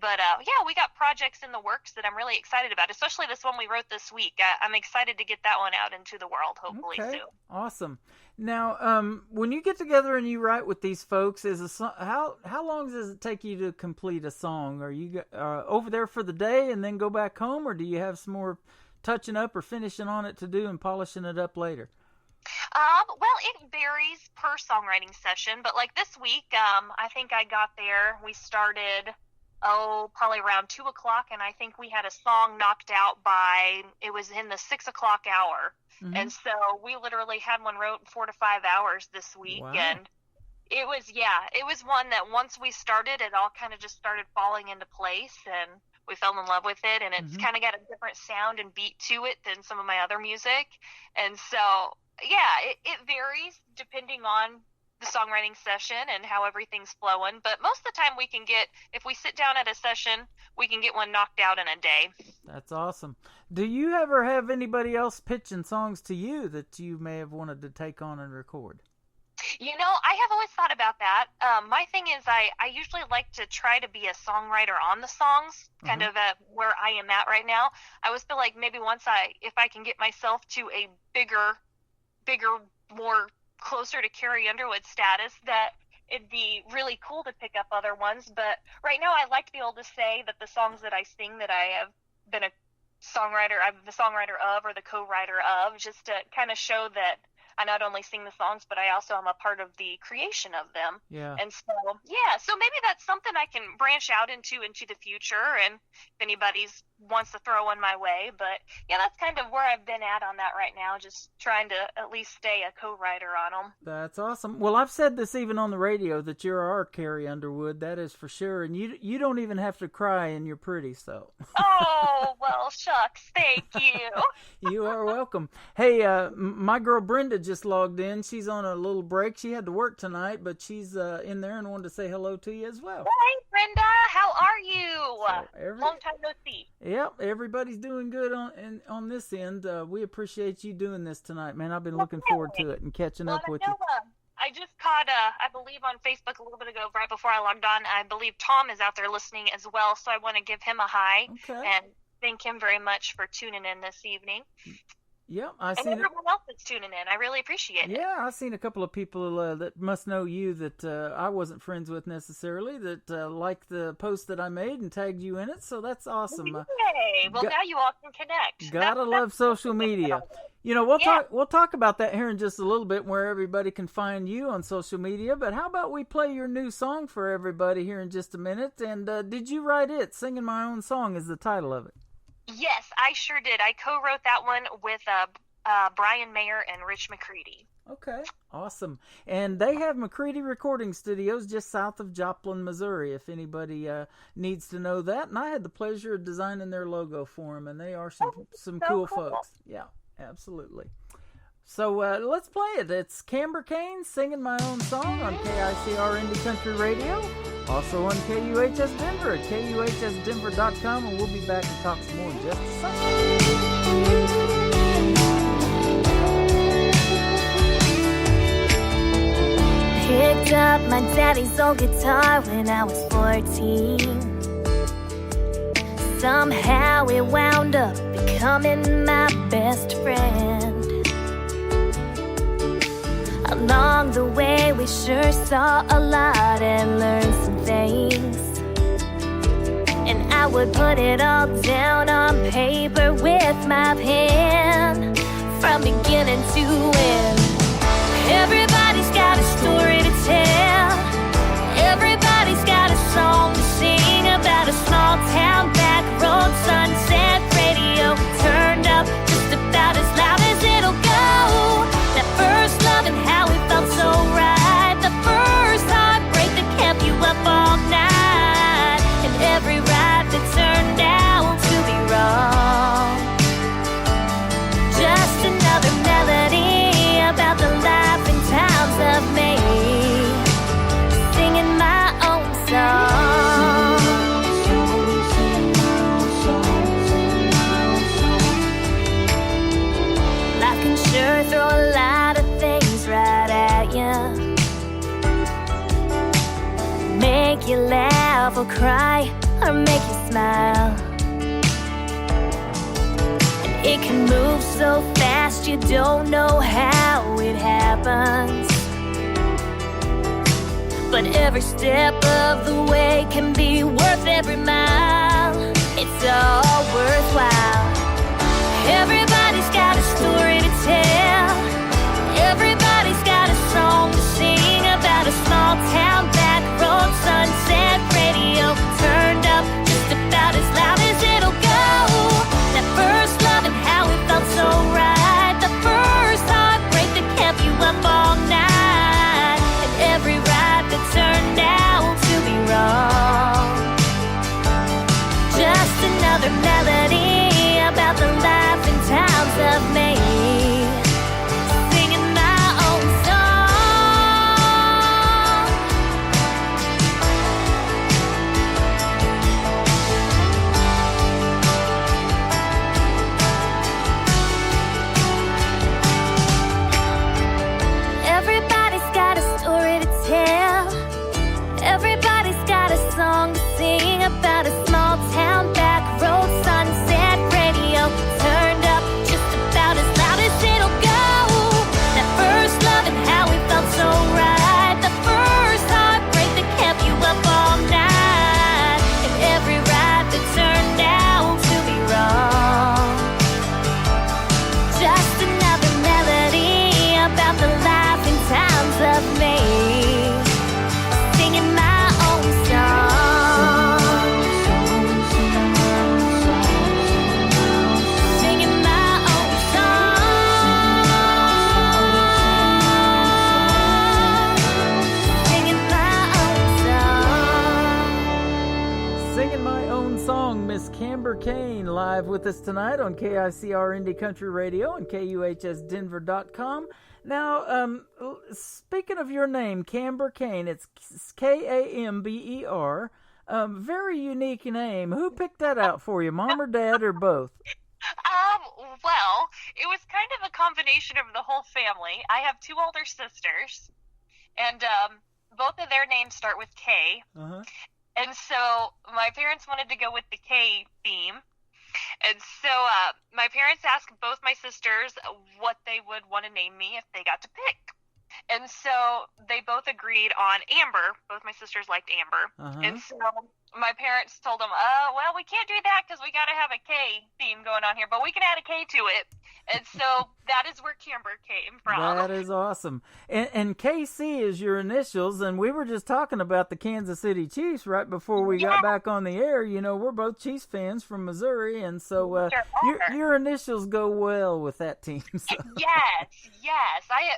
But, we got projects in the works that I'm really excited about, especially this one we wrote this week. I'm excited to get that one out into the world, hopefully, soon. Awesome. Now, when you get together and you write with these folks, how long does it take you to complete a song? Are you over there for the day and then go back home, or do you have some more touching up or finishing on it to do and polishing it up later? It varies per songwriting session, but like this week, I think I got there, we started... probably around 2:00, and I think we had a song knocked out it was in the 6:00 hour. Mm-hmm. And so we literally had one wrote in 4 to 5 hours this week. Wow. And it was one that once we started, it all kind of just started falling into place, and we fell in love with it, and it's kind of got a different sound and beat to it than some of my other music. And so, it varies depending on the songwriting session and how everything's flowing, but most of the time if we sit down at a session, we can get one knocked out in a day. That's awesome. Do you ever have anybody else pitching songs to you that you may have wanted to take on and record? I have always thought about that. My thing is I usually like to try to be a songwriter on the songs, kind of at where I am at right now. I always feel like maybe if I can get myself to a bigger, more closer to Carrie Underwood status, that it'd be really cool to pick up other ones. But right now I like to be able to say that the songs that I sing that I have been I'm the songwriter of or the co-writer of, just to kind of show that I not only sing the songs, but I also am a part of the creation of them. Yeah. And so, so maybe that's something I can branch out into the future, and if anybody wants to throw one my way. But yeah, that's kind of where I've been at on that right now, just trying to at least stay a co-writer on them. That's awesome. Well, I've said this even on the radio, that you're our Carrie Underwood, that is for sure. And you don't even have to cry, and you're pretty, so. Oh, well, shucks. Thank you. You are welcome. Hey, my girl Brenda just logged in. She's on a little break. She had to work tonight, but she's in there and wanted to say hello to you as well. Hey, Brenda. How are you? Long time no see. Yep, everybody's doing good on this end. We appreciate you doing this tonight, man. I've been looking forward to it and catching up with you. I just caught, I believe on Facebook a little bit ago, right before I logged on, I believe Tom is out there listening as well, so I want to give him a hi and thank him very much for tuning in this evening. Yep, and everyone else that's tuning in. I really appreciate it. Yeah, I've seen a couple of people that must know you that I wasn't friends with necessarily that liked the post that I made and tagged you in it, so that's awesome. Yay! Well, now you all can connect. Gotta love social media. You know, we'll talk about that here in just a little bit, where everybody can find you on social media. But how about we play your new song for everybody here in just a minute? And did you write it? Singing My Own Song is the title of it. Yes, I sure did. I co-wrote that one with Brian Mayer and Rich McCready. Okay, awesome. And they have McCready Recording Studios just south of Joplin, Missouri, if anybody needs to know that. And I had the pleasure of designing their logo for them, and they are some cool folks. Yeah, absolutely. So let's play it. It's Camber Kane singing My Own Song on KICR Indie Country Radio. Also on KUHS Denver at KUHSdenver.com, and we'll be back and talk some more in just a second. Picked up my daddy's old guitar when I was 14. Somehow it wound up becoming my best friend. Along the way we sure saw a lot and learned some things. And I would put it all down on paper with my pen, from beginning to end. Everybody's got a story to tell. Everybody's got a song to sing about a small town back road, sunset radio turned up just about as loud as it'll go. That first love and how it felt so right. The first heartbreak that kept you up all night. And every ride that turned out to be wrong. Just another melody about the life and times of me, singing my own song. Life can sure throw a lot of things right at you, make you laugh or cry or make you smile. And it can move so fast you don't know how it happens. But every step of the way can be worth every mile. It's all worthwhile. Everybody's got a story to tell. Everybody's got a song to sing about a small town back road, sunset radio turned up just about as loud as it'll go. That first love and how it felt so right. The first heartbreak that kept you up all night. And every ride that turned out to be wrong. Just another melody about the life and times of me, with us tonight on KICR Indie Country Radio and KUHSdenver.com. Now, speaking of your name, Camber Kane, it's Kamber. Very unique name. Who picked that out for you, Mom or Dad or both? Well, it was kind of a combination of the whole family. I have two older sisters, and both of their names start with K. Uh-huh. And so my parents wanted to go with the K theme. And so my parents asked both my sisters what they would want to name me if they got to pick. And so they both agreed on Amber. Both my sisters liked Amber. Uh-huh. And so my parents told them, well, we can't do that because we got to have a K theme going on here, but we can add a K to it. And so that is where Camber came from. That is awesome. And KC is your initials, and we were just talking about the Kansas City Chiefs right before we got back on the air. You know, we're both Chiefs fans from Missouri, and so your initials go well with that team. So. Yes. I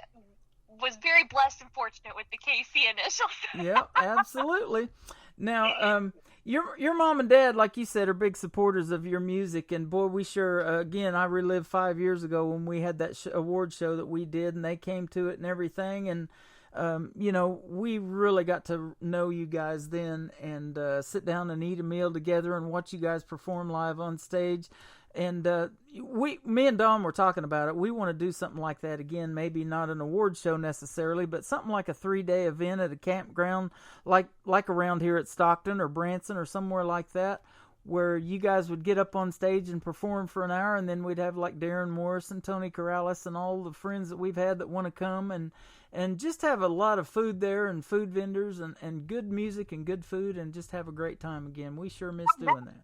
was very blessed and fortunate with the KC initials. Yeah, absolutely. Now, your mom and dad, like you said, are big supporters of your music, and boy, we sure, again, I relived 5 years ago when we had that award show that we did, and they came to it and everything, and, you know, we really got to know you guys then, and sit down and eat a meal together and watch you guys perform live on stage. And me and Dawn were talking about it. We want to do something like that again. Maybe not an award show necessarily, but something like a 3-day event at a campground, like around here at Stockton or Branson or somewhere like that, where you guys would get up on stage and perform for an hour, and then we'd have like Darren Morris and Tony Corrales and all the friends that we've had that want to come and just have a lot of food there and food vendors and good music and good food and just have a great time again. We sure miss doing that.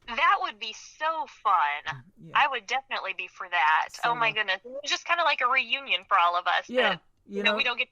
That would be so fun. Yeah. I would definitely be for that. So, oh my goodness. It's just kind of like a reunion for all of us. Yeah. That, you know, we don't get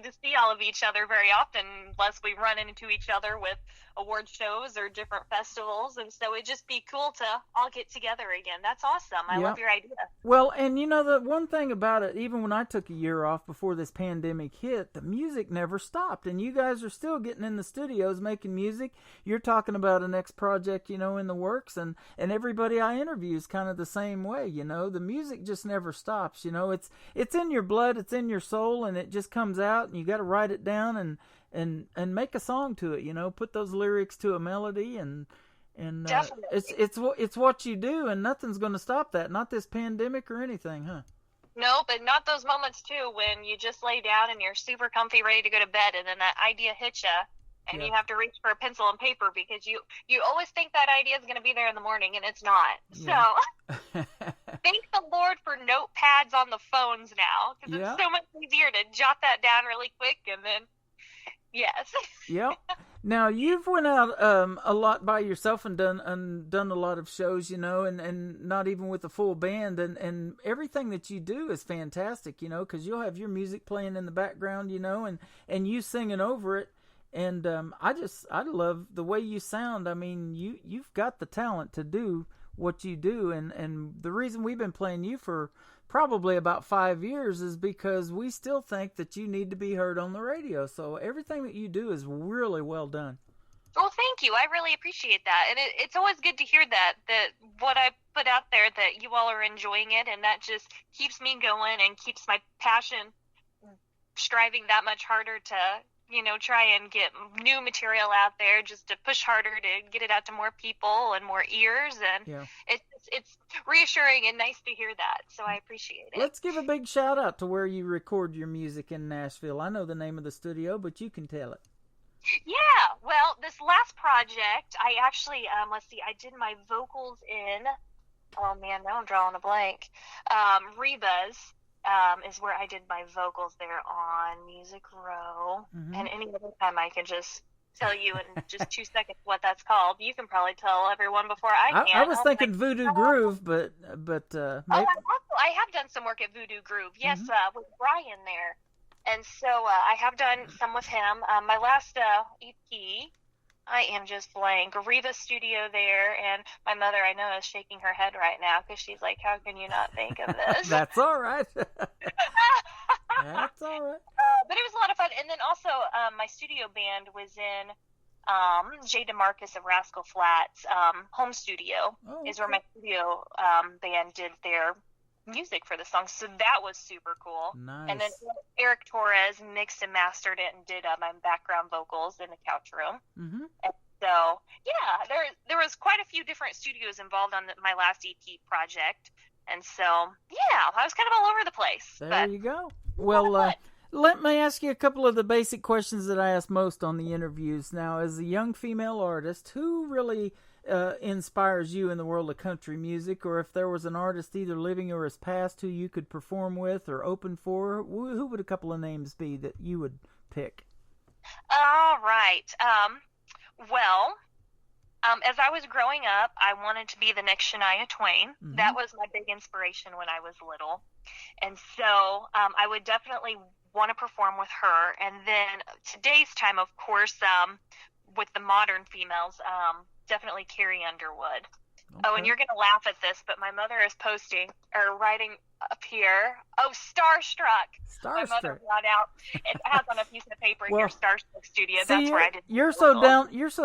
to see all of each other very often unless we run into each other with award shows or different festivals, and so it'd just be cool to all get together again. That's awesome. I love your idea. Well, and you know, the one thing about it, even when I took a year off before this pandemic hit, the music never stopped, and you guys are still getting in the studios making music. You're talking about a next project, you know, in the works, and everybody I interview is kind of the same way, you know. The music just never stops, you know. It's in your blood, it's in your soul, and it just comes out, and you got to write it down and make a song to it, you know. Put those lyrics to a melody, and it's what you do, and nothing's going to stop that. Not this pandemic or anything, huh? No, but not those moments too when you just lay down and you're super comfy, ready to go to bed, and then that idea hits you, and you have to reach for a pencil and paper because you always think that idea is going to be there in the morning, and it's not. Yeah. So thank the Lord for notepads on the phones now, because it's so much easier to jot that down really quick, and then yes. Yep. Now you've went out a lot by yourself and done a lot of shows, you know, and not even with a full band, and everything that you do is fantastic, you know, because you'll have your music playing in the background, you know, and you singing over it, and I love the way you sound. I mean, you've got the talent to do what you do, and the reason we've been playing you for probably about 5 years is because we still think that you need to be heard on the radio. So everything that you do is really well done. Well, thank you. I really appreciate that. And it's always good to hear that what I put out there, that you all are enjoying it, and that just keeps me going and keeps my passion striving that much harder to, you know, try and get new material out there, just to push harder to get it out to more people and more ears. And it's reassuring and nice to hear that. So I appreciate it. Let's give a big shout out to where you record your music in Nashville. I know the name of the studio, but you can tell it. Yeah. Well, this last project, I actually, let's see, I did my vocals in, oh man, now I'm drawing a blank. Reba's. Is where I did my vocals there on Music Row. Mm-hmm. And any other time I can just tell you in just 2 seconds what that's called. You can probably tell everyone before I can. I was thinking Voodoo Groove, but I have done some work at Voodoo Groove, yes, with Brian there. And so I have done some with him. My last EP, I am just blank. Reva Studio there, and my mother, I know, is shaking her head right now because she's like, how can you not think of this? That's all right. That's all right. But it was a lot of fun. And then also my studio band was in Jay DeMarcus of Rascal Flatts home studio is where my studio band did their music for the song. So that was super cool. Nice. And then Eric Torres mixed and mastered it and did my background vocals in the couch room. Mm-hmm. And so, yeah, there was quite a few different studios involved on my last EP project. And so, yeah, I was kind of all over the place. There you go. Well, let me ask you a couple of the basic questions that I ask most on the interviews. Now, as a young female artist, who really inspires you in the world of country music? Or if there was an artist either living or has passed who you could perform with or open for, who would a couple of names be that you would pick? All right. Well, as I was growing up, I wanted to be the next Shania Twain. Mm-hmm. That was my big inspiration when I was little. And so I would definitely want to perform with her. And then today's time, of course, with the modern females, definitely Carrie Underwood. Okay. Oh, and you're going to laugh at this, but my mother is writing up here. Oh, Starstruck. My mother brought out, it has on a piece of paper, your Starstruck studio. That's where I did. You're so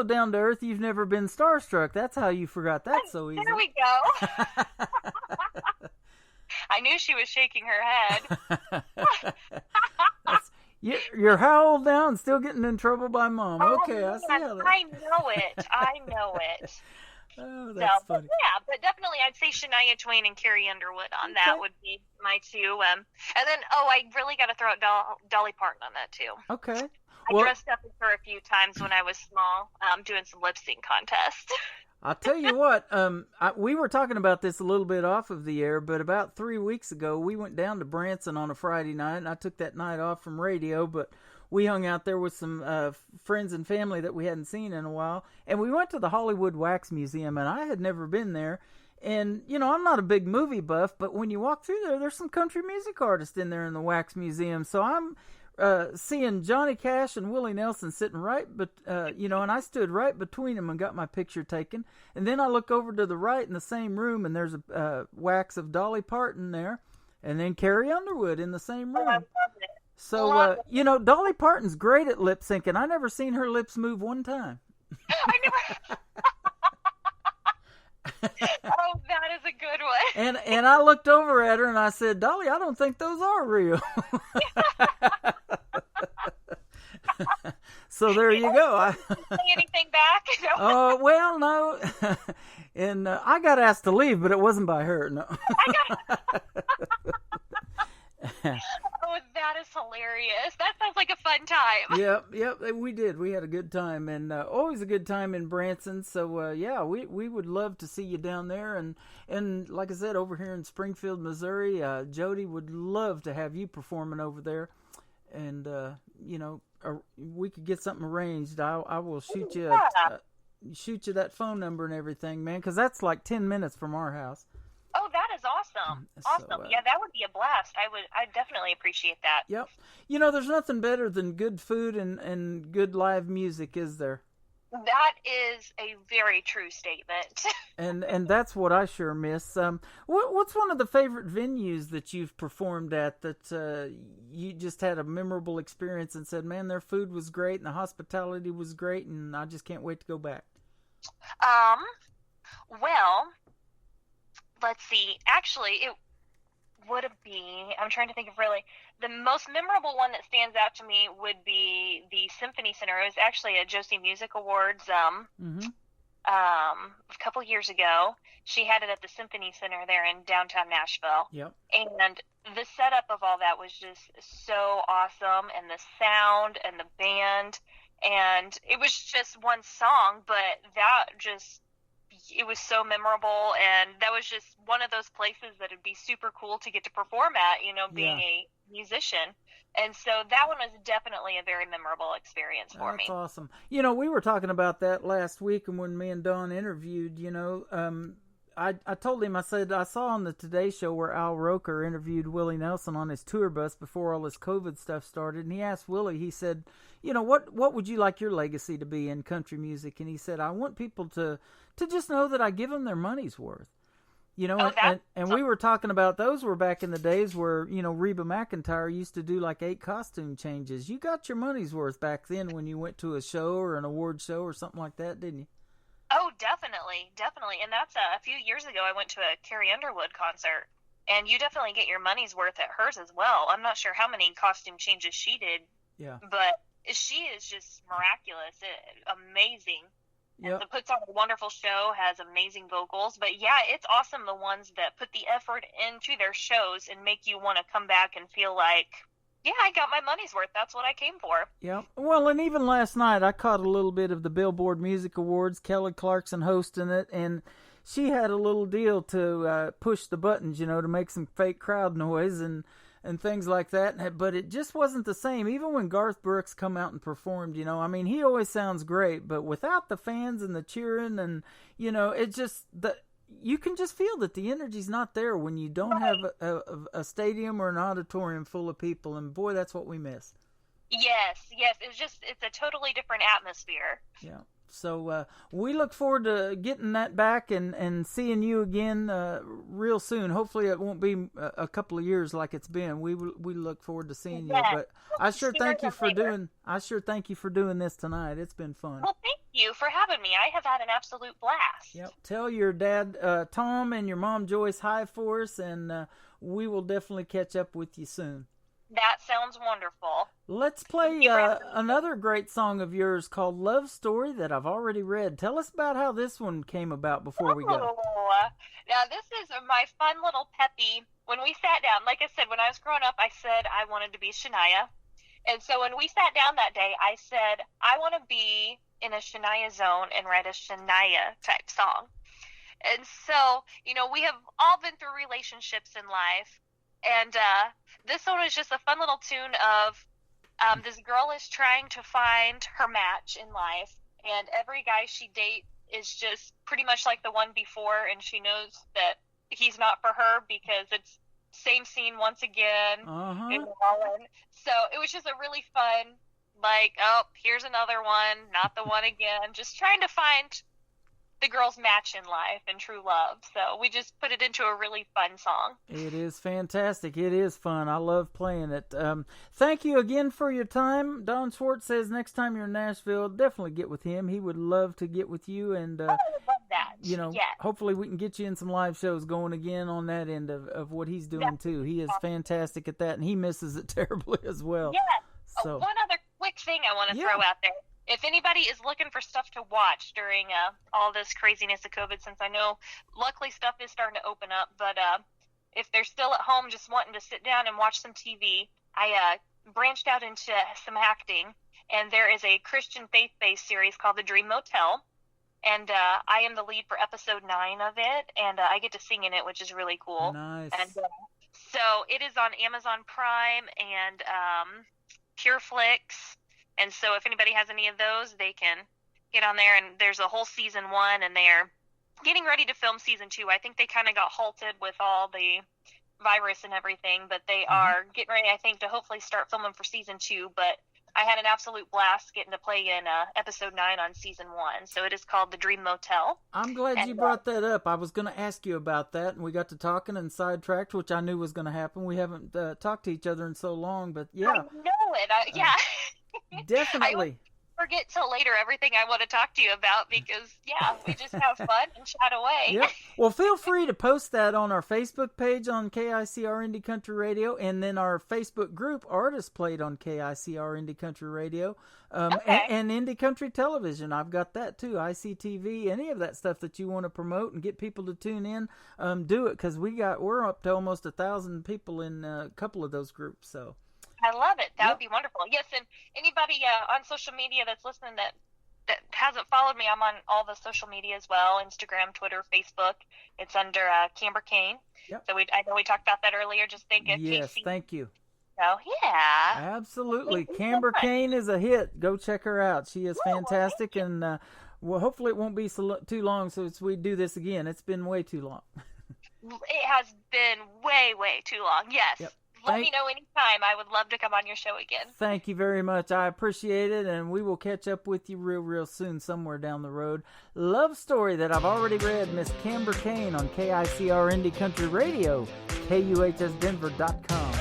down to earth, you've never been starstruck. That's how you forgot that so easy. There we go. I knew she was shaking her head. You're how old now and still getting in trouble by Mom? Okay, man, I see how that... I know it. Oh, that's funny. Yeah, but definitely I'd say Shania Twain and Carrie Underwood on that would be my two. And then, I really got to throw out Dolly Parton on that too. Okay. I dressed up with her a few times when I was small, doing some lip sync contests. I'll tell you what, we were talking about this a little bit off of the air, but about 3 weeks ago, we went down to Branson on a Friday night, and I took that night off from radio, but we hung out there with some friends and family that we hadn't seen in a while, and we went to the Hollywood Wax Museum, and I had never been there. And, I'm not a big movie buff, but when you walk through there's some country music artists in there in the Wax Museum. So I'm seeing Johnny Cash and Willie Nelson sitting and I stood right between them and got my picture taken. And then I look over to the right in the same room, and there's a wax of Dolly Parton there, and then Carrie Underwood in the same room. I love it. So, Dolly Parton's great at lip syncing. I never seen her lips move one time. I never... Oh, that is a good one. And I looked over at her and I said, Dolly, I don't think those are real. So there you go. Say anything back? Oh, well, no. And I got asked to leave, but it wasn't by her. No. Oh, that is hilarious. That sounds like a fun time. Yep, we did. We had a good time, and always a good time in Branson. So, we would love to see you down there. And like I said, over here in Springfield, Missouri, Jody would love to have you performing over there. And, we could get something arranged. I will shoot you that phone number and everything, man, because that's like 10 minutes from our house. Oh, that is awesome. Awesome. Yeah, that would be a blast. I'd definitely appreciate that. Yep. There's nothing better than good food and good live music, is there? That is a very true statement. And that's what I sure miss. What's one of the favorite venues that you've performed at that you just had a memorable experience and said, man, their food was great and the hospitality was great and I just can't wait to go back? Well, let's see. Actually, it would be, I'm trying to think of really, the most memorable one that stands out to me would be the Symphony Center. It was actually a Josie Music Awards a couple years ago. She had it at the Symphony Center there in downtown Nashville. Yep. And the setup of all that was just so awesome, and the sound and the band. And it was just one song, but it was so memorable, and that was just one of those places that would be super cool to get to perform at, being a musician. And so that one was definitely a very memorable experience for me. That's awesome. We were talking about that last week, and when me and Dawn interviewed, I told him, I said, I saw on the Today Show where Al Roker interviewed Willie Nelson on his tour bus before all this COVID stuff started, and he asked Willie, he said, what would you like your legacy to be in country music? And he said, I want people to just know that I give them their money's worth. You know, and we were talking about those were back in the days where, you know, Reba McEntire used to do like 8 costume changes. You got your money's worth back then when you went to a show or an award show or something like that, didn't you? Oh, definitely. And that's a few years ago I went to a Carrie Underwood concert, and you definitely get your money's worth at hers as well. I'm not sure how many costume changes she did, but she is just miraculous, amazing. Yep. So puts on a wonderful show, has amazing vocals. But yeah, it's awesome, the ones that put the effort into their shows and make you want to come back and feel like, yeah, I got my money's worth. That's what I came for. Yeah. Well, and even last night I caught a little bit of the Billboard Music Awards, Kelly Clarkson hosting it, and she had a little deal to push the buttons, you know, to make some fake crowd noise and things like that, but it just wasn't the same. Even when Garth Brooks come out and performed, you know, I mean, he always sounds great, but without the fans and the cheering and, you know, it just, you can just feel that the energy's not there when you don't have a stadium or an auditorium full of people, and boy, that's what we miss. Yes, it's a totally different atmosphere. Yeah. So we look forward to getting that back and seeing you again real soon. Hopefully it won't be a couple of years like it's been. We look forward to seeing you. But I sure thank you for doing this tonight. It's been fun. Well, thank you for having me. I have had an absolute blast. Yep. Tell your dad Tom and your mom Joyce hi for us, and we will definitely catch up with you soon. That sounds wonderful. Let's play another great song of yours called Love Story that I've already read. Tell us about how this one came about before we go. Now, this is my fun little peppy. When we sat down, like I said, when I was growing up, I said I wanted to be Shania. And so when we sat down that day, I said, I want to be in a Shania zone and write a Shania type song. And so, you know, we have all been through relationships in life. And this one is just a fun little tune of this girl is trying to find her match in life, and every guy she dates is just pretty much like the one before, and she knows that he's not for her because it's same scene once again. So it was just a really fun, like, oh, here's another one, not the one again, just trying to find the girl's match in life and true love. So we just put it into a really fun song. It is fantastic. It is fun. I love playing it. Thank you again for your time. Don Schwartz says next time you're in Nashville, definitely get with him. He would love to get with you. And, I would love that. You know, hopefully we can get you in some live shows going again on that end of what he's doing too. He is fantastic at that, and he misses it terribly as well. Yeah. So, one other quick thing I want to throw out there. If anybody is looking for stuff to watch during all this craziness of COVID, since I know luckily stuff is starting to open up, but if they're still at home just wanting to sit down and watch some TV, I branched out into some acting, and there is a Christian faith-based series called The Dream Motel, and I am the lead for episode 9 of it, and I get to sing in it, which is really cool. Nice. And so it is on Amazon Prime and PureFlix. And so if anybody has any of those, they can get on there. And there's a whole season 1, and they're getting ready to film season 2. I think they kind of got halted with all the virus and everything, but they are getting ready, I think, to hopefully start filming for season 2. But I had an absolute blast getting to play in episode 9 on season 1. So it is called The Dream Motel. I'm glad you brought that up. I was going to ask you about that, and we got to talking and sidetracked, which I knew was going to happen. We haven't talked to each other in so long, but yeah. I know it. Yeah. Definitely. I forget till later everything I want to talk to you about because, we just have fun and chat away. Yep. Well, feel free to post that on our Facebook page on KICR Indie Country Radio, and then our Facebook group, Artists Played on KICR Indie Country Radio, and Indie Country Television. I've got that too, ICTV, any of that stuff that you want to promote and get people to tune in, do it, because we're up to almost 1,000 people in a couple of those groups, so... I love it. That would be wonderful. Yes, and anybody on social media that's listening that hasn't followed me, I'm on all the social media as well, Instagram, Twitter, Facebook. It's under Camber Kane. Yep. So I know we talked about that earlier. Just think of Yes, KC. thank you. Oh, yeah. Absolutely. Camber Kane is a hit. Go check her out. She is fantastic, and well, hopefully it won't be too long since we do this again. It's been way too long. It has been way, way too long. Yes. Yep. Let me know anytime. I would love to come on your show again. Thank you very much. I appreciate it, and we will catch up with you real soon somewhere down the road. Love story that I've already read, Miss Camber Kane on KICR Indie Country Radio, KUHSdenver.com.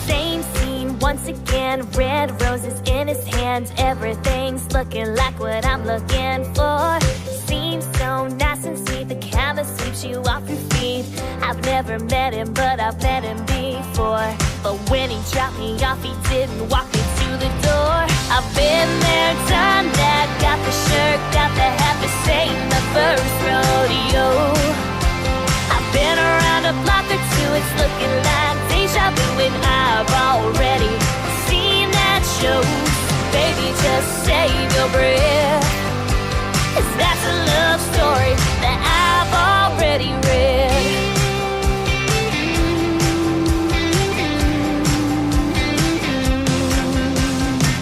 Same scene once again, red roses in his hands. Everything's looking like what I'm looking for. Seems so nice and sweet, the camera sweeps you off your feet. I've never met him, but I've met him before. But when he dropped me off, he didn't walk me to the door. I've been there, done that, got the shirt, got the hat, this ain't the first rodeo. I've been around a block or two, it's looking like deja vu, and I've already seen that show. Baby, just save your breath, 'cause that's a love story that I've already read.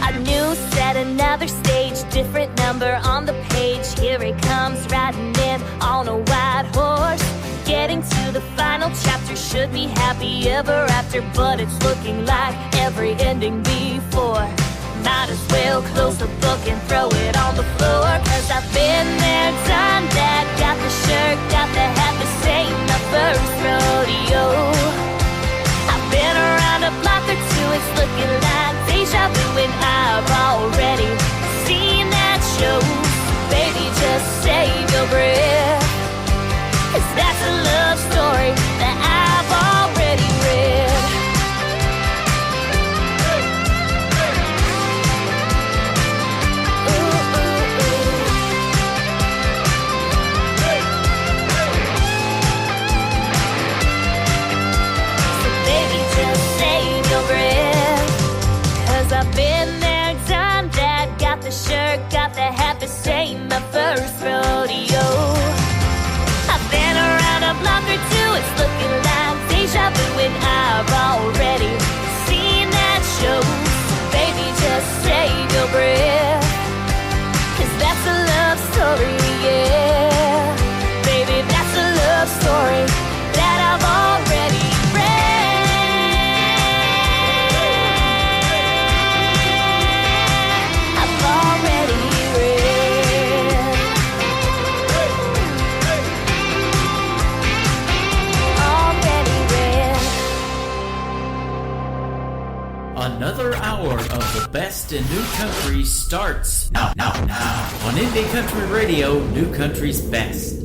A new set, another stage, different number on the page. Here he comes riding in on a white horse. Getting to the final chapter, should be happy ever after, but it's looking like every ending before. Might as well close the book and throw it on the floor, 'cause I've been there, done that, got the shirt, got the hat, this ain't the first rodeo. I've been around a block or two, it's looking like deja vu, and I've already seen that show. Baby, just save your breath, 'cause that's a love story that I've already read. So baby, just save your breath, 'cause I've been there, done that, got the shirt, got the hat, this ain't my first rodeo. I've been around a block or two, it's looking like deja vu, and I've already seen that show. Baby, just save your breath, 'cause that's a love story, yeah. Baby, that's a love story that I've already read. I've already read. Another hour of the best in new country starts now on Indie Country Radio, New Country's Best.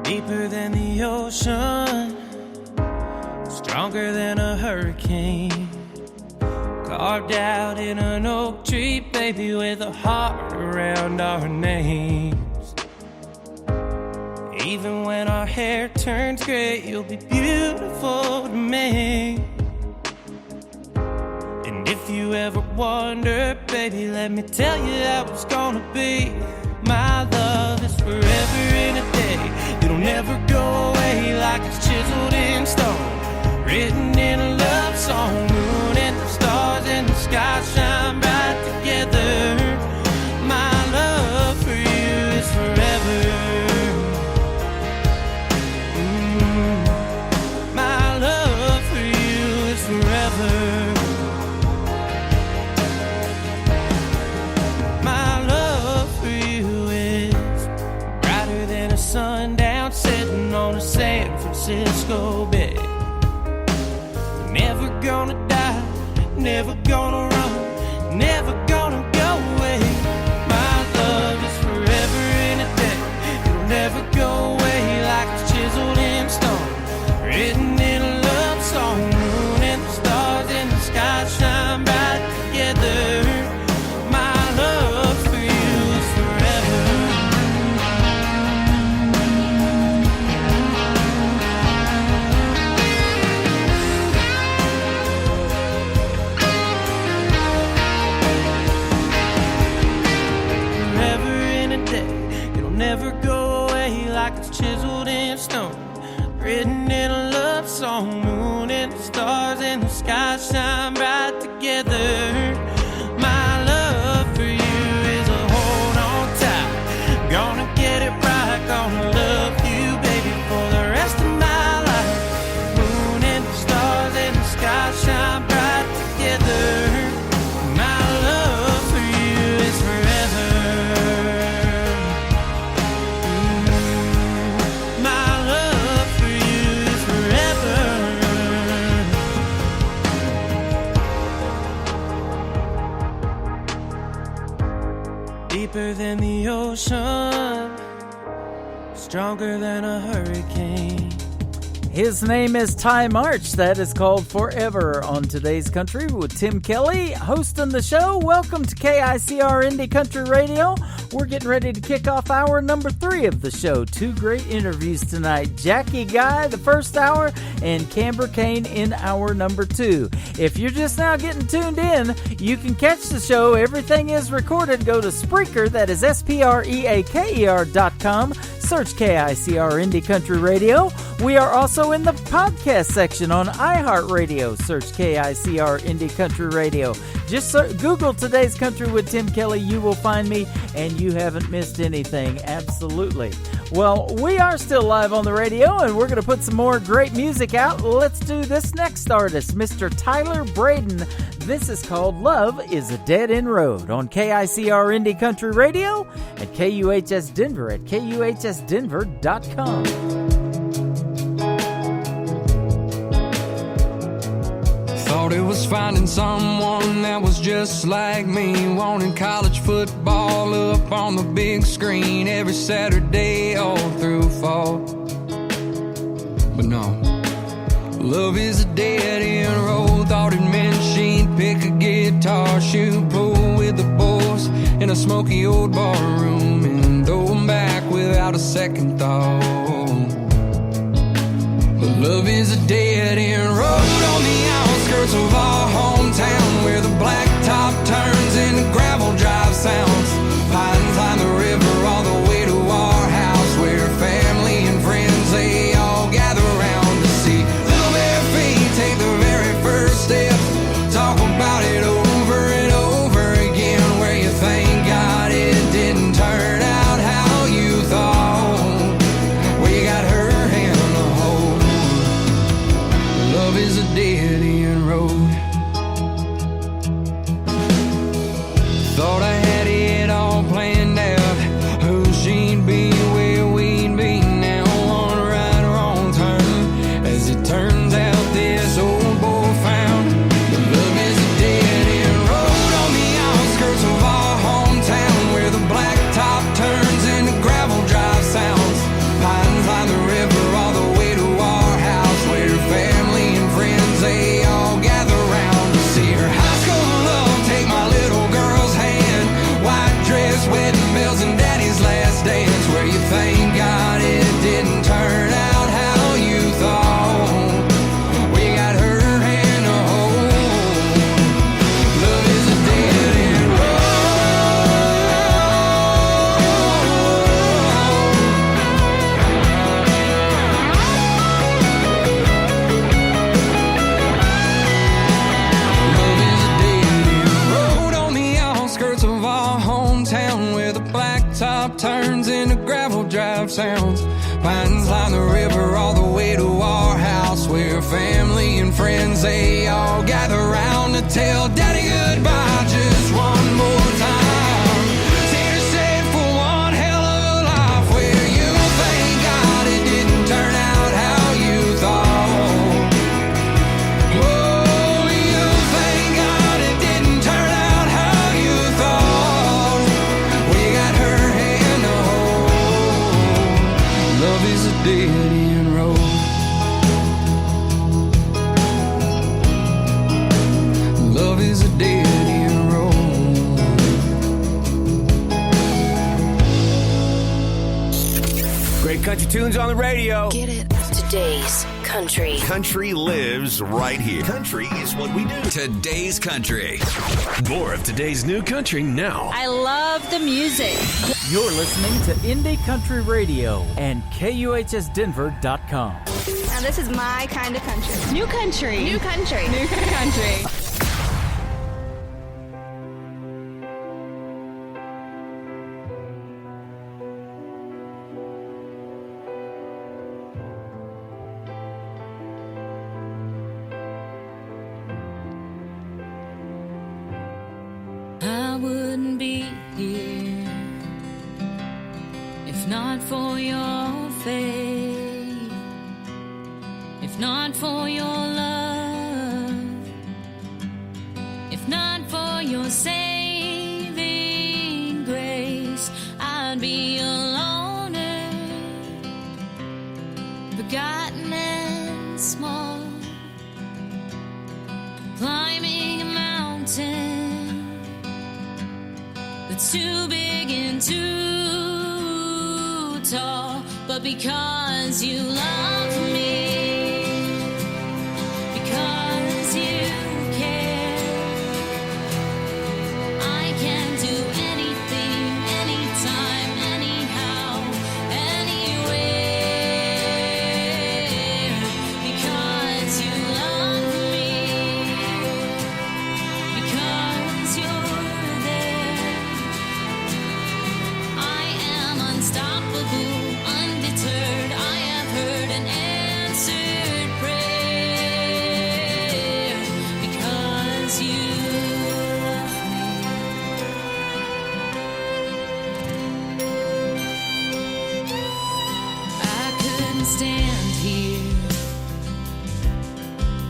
Deeper than the ocean, stronger than a hurricane, carved out in an oak tree, baby, with a heart around our names. Even when our hair turns gray, you'll be beautiful to me. And if you ever wonder, baby, let me tell you how it's gonna be. My love is forever in a day. It'll never go away, like it's chiseled in stone, written in a love song. Moon and the stars and the sky shine bright together. My love for you is forever. My love for you is forever. My love for you is brighter than a sundown setting on a San Francisco bay. Never gonna die, never gonna run, never gonna go away. My love is forever in a day. It'll never go away, like it's chiseled in stone, written in a love song. Moon and the stars and the sky shine bright together. My love for you is forever. never go away like it's chiseled in stone. Written in a love song, moon and the stars and the sky shine bright together. My love for you is a hold on tight. Gonna get it right, gonna love you, baby, for the rest of my life. Moon and the stars and the sky shine bright together. My love for you is forever. My love for you is forever. Deeper than the ocean, stronger than a hurricane. His name is Ty March. That is called Forever on Today's Country with Tim Kelly hosting the show. Welcome to KICR Indie Country Radio. We're getting ready to kick off hour number 3 of the show. 2 great interviews tonight. Jackie Guy, the first hour, and Camber Kane in hour number 2. If you're just now getting tuned in, you can catch the show. Everything is recorded. Go to Spreaker, that is SPREAKER.com. Search KICR Indie Country Radio. We are also in the podcast section on iHeartRadio. Search KICR Indie Country Radio. Just Google Today's Country with Tim Kelly. You will find me, and you haven't missed anything. Absolutely. Well, we are still live on the radio, and we're going to put some more great music out. Let's do this next artist, Mr. Tyler Braden. This is called Love is a Dead End Road on KICR Indie Country Radio at KUHS Denver at KUHSdenver.com. Thought it was finding someone that was just like me, wanting college football up on the big screen every Saturday all through fall. But no, love is a dead end road. Thought it meant she'd pick a guitar, shoot pool with the boys in a smoky old bar room and throw them back without a second thought. But love is a dead end road on the outskirts of our hometown, where the blacktop turns into gravel drive sounds. Pines line the river all the way to our house, where family and friends, they all gather around to see little bare feet take the very first steps. Talk about it over and over again, where you thank God it didn't turn out how you thought, where you got her hand on the hold. Love is a dead end road. Thought I had it all planned out, who she'd be, where we'd be now, on a right or wrong turn. As it turns out, this old boy found that love is a dead end road on the outskirts of our hometown, where the blacktop turns into gravel drive sounds. Pines line the river all the way to our house, where family and friends, they all gather around to see her high school love take my little girl's hand. White dress, wedding bells, and daddy's last dance, where you thank God it didn't turn out how you thought. We got her hand to hold. Love is a dead end road on the outskirts of our hometown, where the blacktop turns into gravel drive sounds. Pines line the river all the way to our house, where family and friends, they all gather around to tell daddy goodbye just one more time. Santa said for one hell of a life, where you thank God it didn't turn out how you thought. Oh, you thank God it didn't turn out how you thought. We got her hand to hold. Love is a dead end road. Love is a dead end road. Great country tunes on the radio. Get it to Today's Country. Country lives right here. Country is what we do. Today's Country. More of today's new country now. I love the music. You're listening to Indie Country Radio and KUHSDenver.com. Now this is my kind of country. New country. New country. New country. I wouldn't be here if not for your faith, if not for your love, if not for your saving grace. I'd be a loner, forgotten and small, climbing a mountain that's too big and too tall. But because you love me, because you care, I can do anything, anytime, anyhow, anywhere. Because you love me, because you're there, I am unstoppable, undeterred. I have heard an answered prayer. Because you love me, I couldn't stand here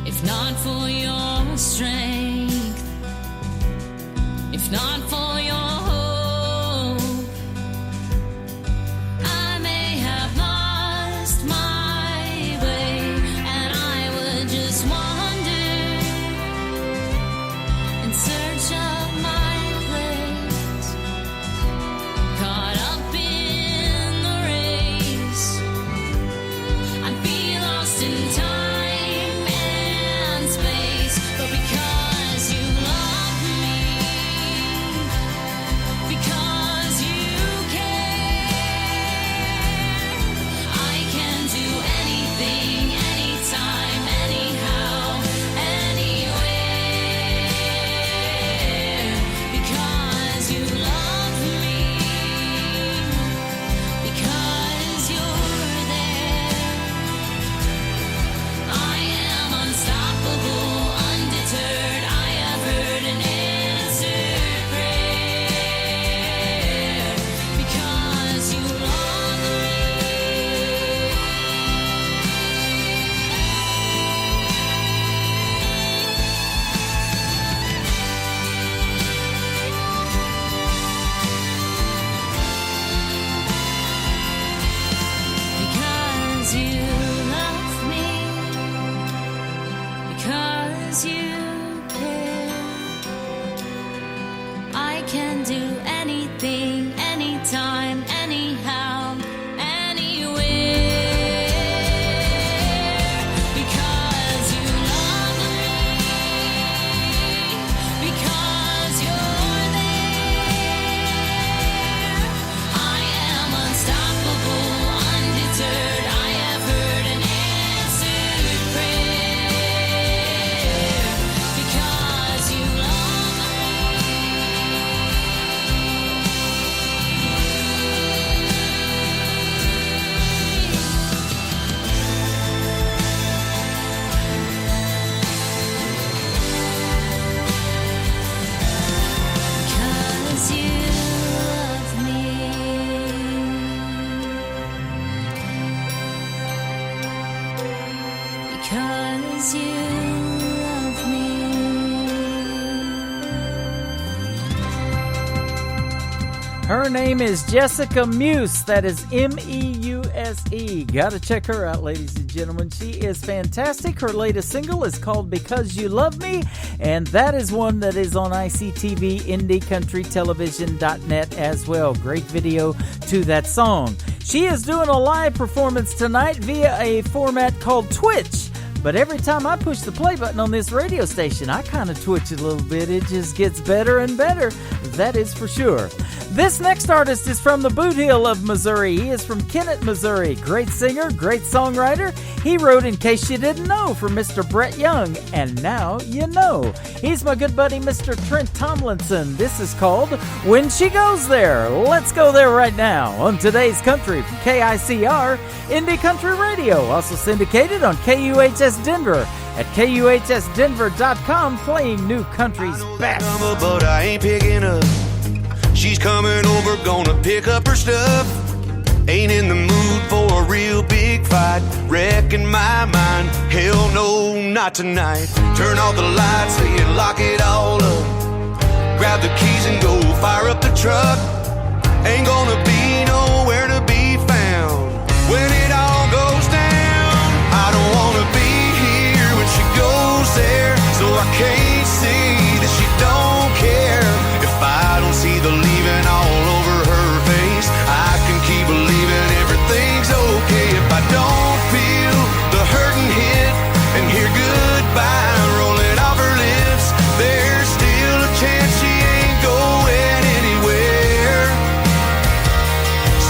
if not for your strength, if not for your hope. I may have lost my way, and I would just wander in search of my place, caught up in the race. I'd be lost in time and space. But because you love me, because you care, I can do anything, anytime, anyhow, anywhere. Because you love me, because you're there, I am unstoppable, undeterred. I have heard an answered prayer. Because you love because you love me, because you care, I can do anything, anytime, anyhow, anywhere. Because you love me, because you're there, I am unstoppable, undeterred. I have heard an answered prayer. Because you love because you love me. Because you love me. Her name is Jessica Muse. That is Meuse. Gotta check her out, ladies and gentlemen. She is fantastic. Her latest single is called Because You Love Me, and that is one that is on ICTV, IndieCountryTelevision.net as well. Great video to that song. She is doing a live performance tonight via a format called Twitch. But every time I push the play button on this radio station, I kind of twitch a little bit. It just gets better and better. That is for sure. This next artist is from the Boot Heel of Missouri. He is from Kennett, Missouri. Great singer, great songwriter. He wrote In Case You Didn't Know for Mr. Brett Young, and now you know. He's my good buddy, Mr. Trent Tomlinson. This is called When She Goes There. Let's go there right now on Today's Country from KICR, Indie Country Radio. Also syndicated on KUHS Denver at KUHSdenver.com, playing new country's best. But I ain't picking up. She's coming over, gonna pick up her stuff. Ain't in the mood for a real big fight. Wrecking my mind, hell no, not tonight. Turn off the lights, say it, lock it all up. Grab the keys and go fire up the truck. Ain't gonna be nowhere to be found when it all goes down. I don't wanna be here when she goes there, so I can't see that she don't care. If I don't see the leaving all over her face, I can keep believing everything's okay. If I don't feel the hurting hit and hear goodbye rolling off her lips, there's still a chance she ain't going anywhere.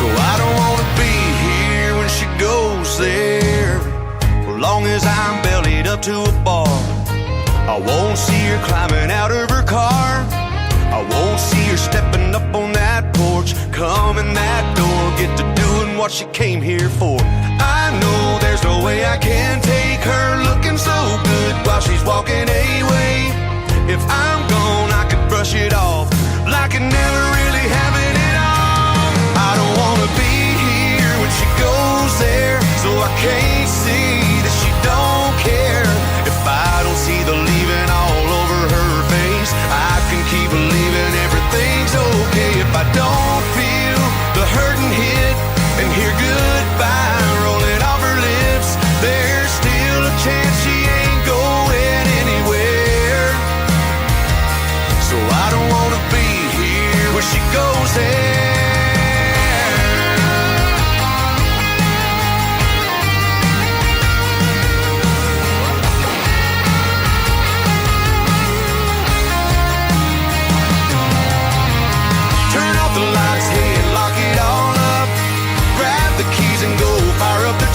So I don't wanna be here when she goes there. As long as I'm bellied up to a bar, I won't see her climbing out of her car. I won't see her stepping up on that porch, coming that door, get to doing what she came here for. I know there's no way I can take her looking so good while she's walking away. If I'm gone, I could brush it off like it never really happened at all. I don't wanna be here when she goes there, so I can't see that she don't care. If I don't see the leaving all over her face, I can keep believing everything's okay. If I don't feel the hurting hit and hear goodbye rolling off her lips, there's still a chance she ain't going anywhere. So I don't wanna be here when she goes there.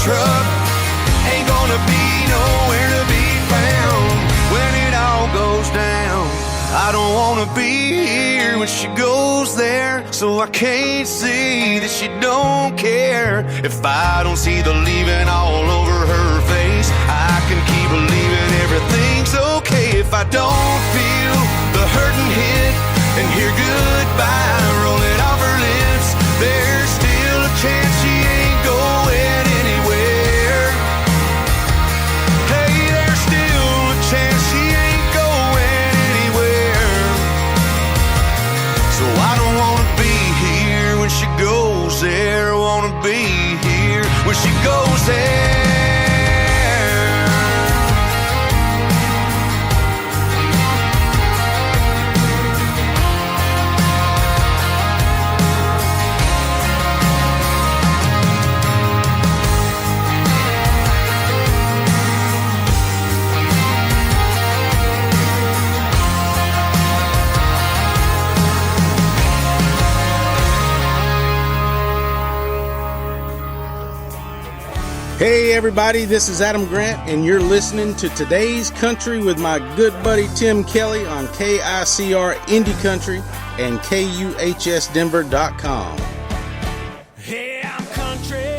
Truck ain't gonna be nowhere to be found when it all goes down. I don't wanna be here when she goes there, so I can't see that she don't care. If I don't see the leaving all over her face, I can keep believing everything's okay. If I don't feel the hurting hit and hear goodbye rolling off her lips, there's still a chance she ain't going anywhere. Hey, there's still a chance she ain't going anywhere. So I don't wanna be here when she goes there. I wanna be here when she goes there. Hey everybody, this is Adam Grant, and you're listening to Today's Country with my good buddy Tim Kelly on KICR Indie Country and KUHSdenver.com. Hey, I'm country.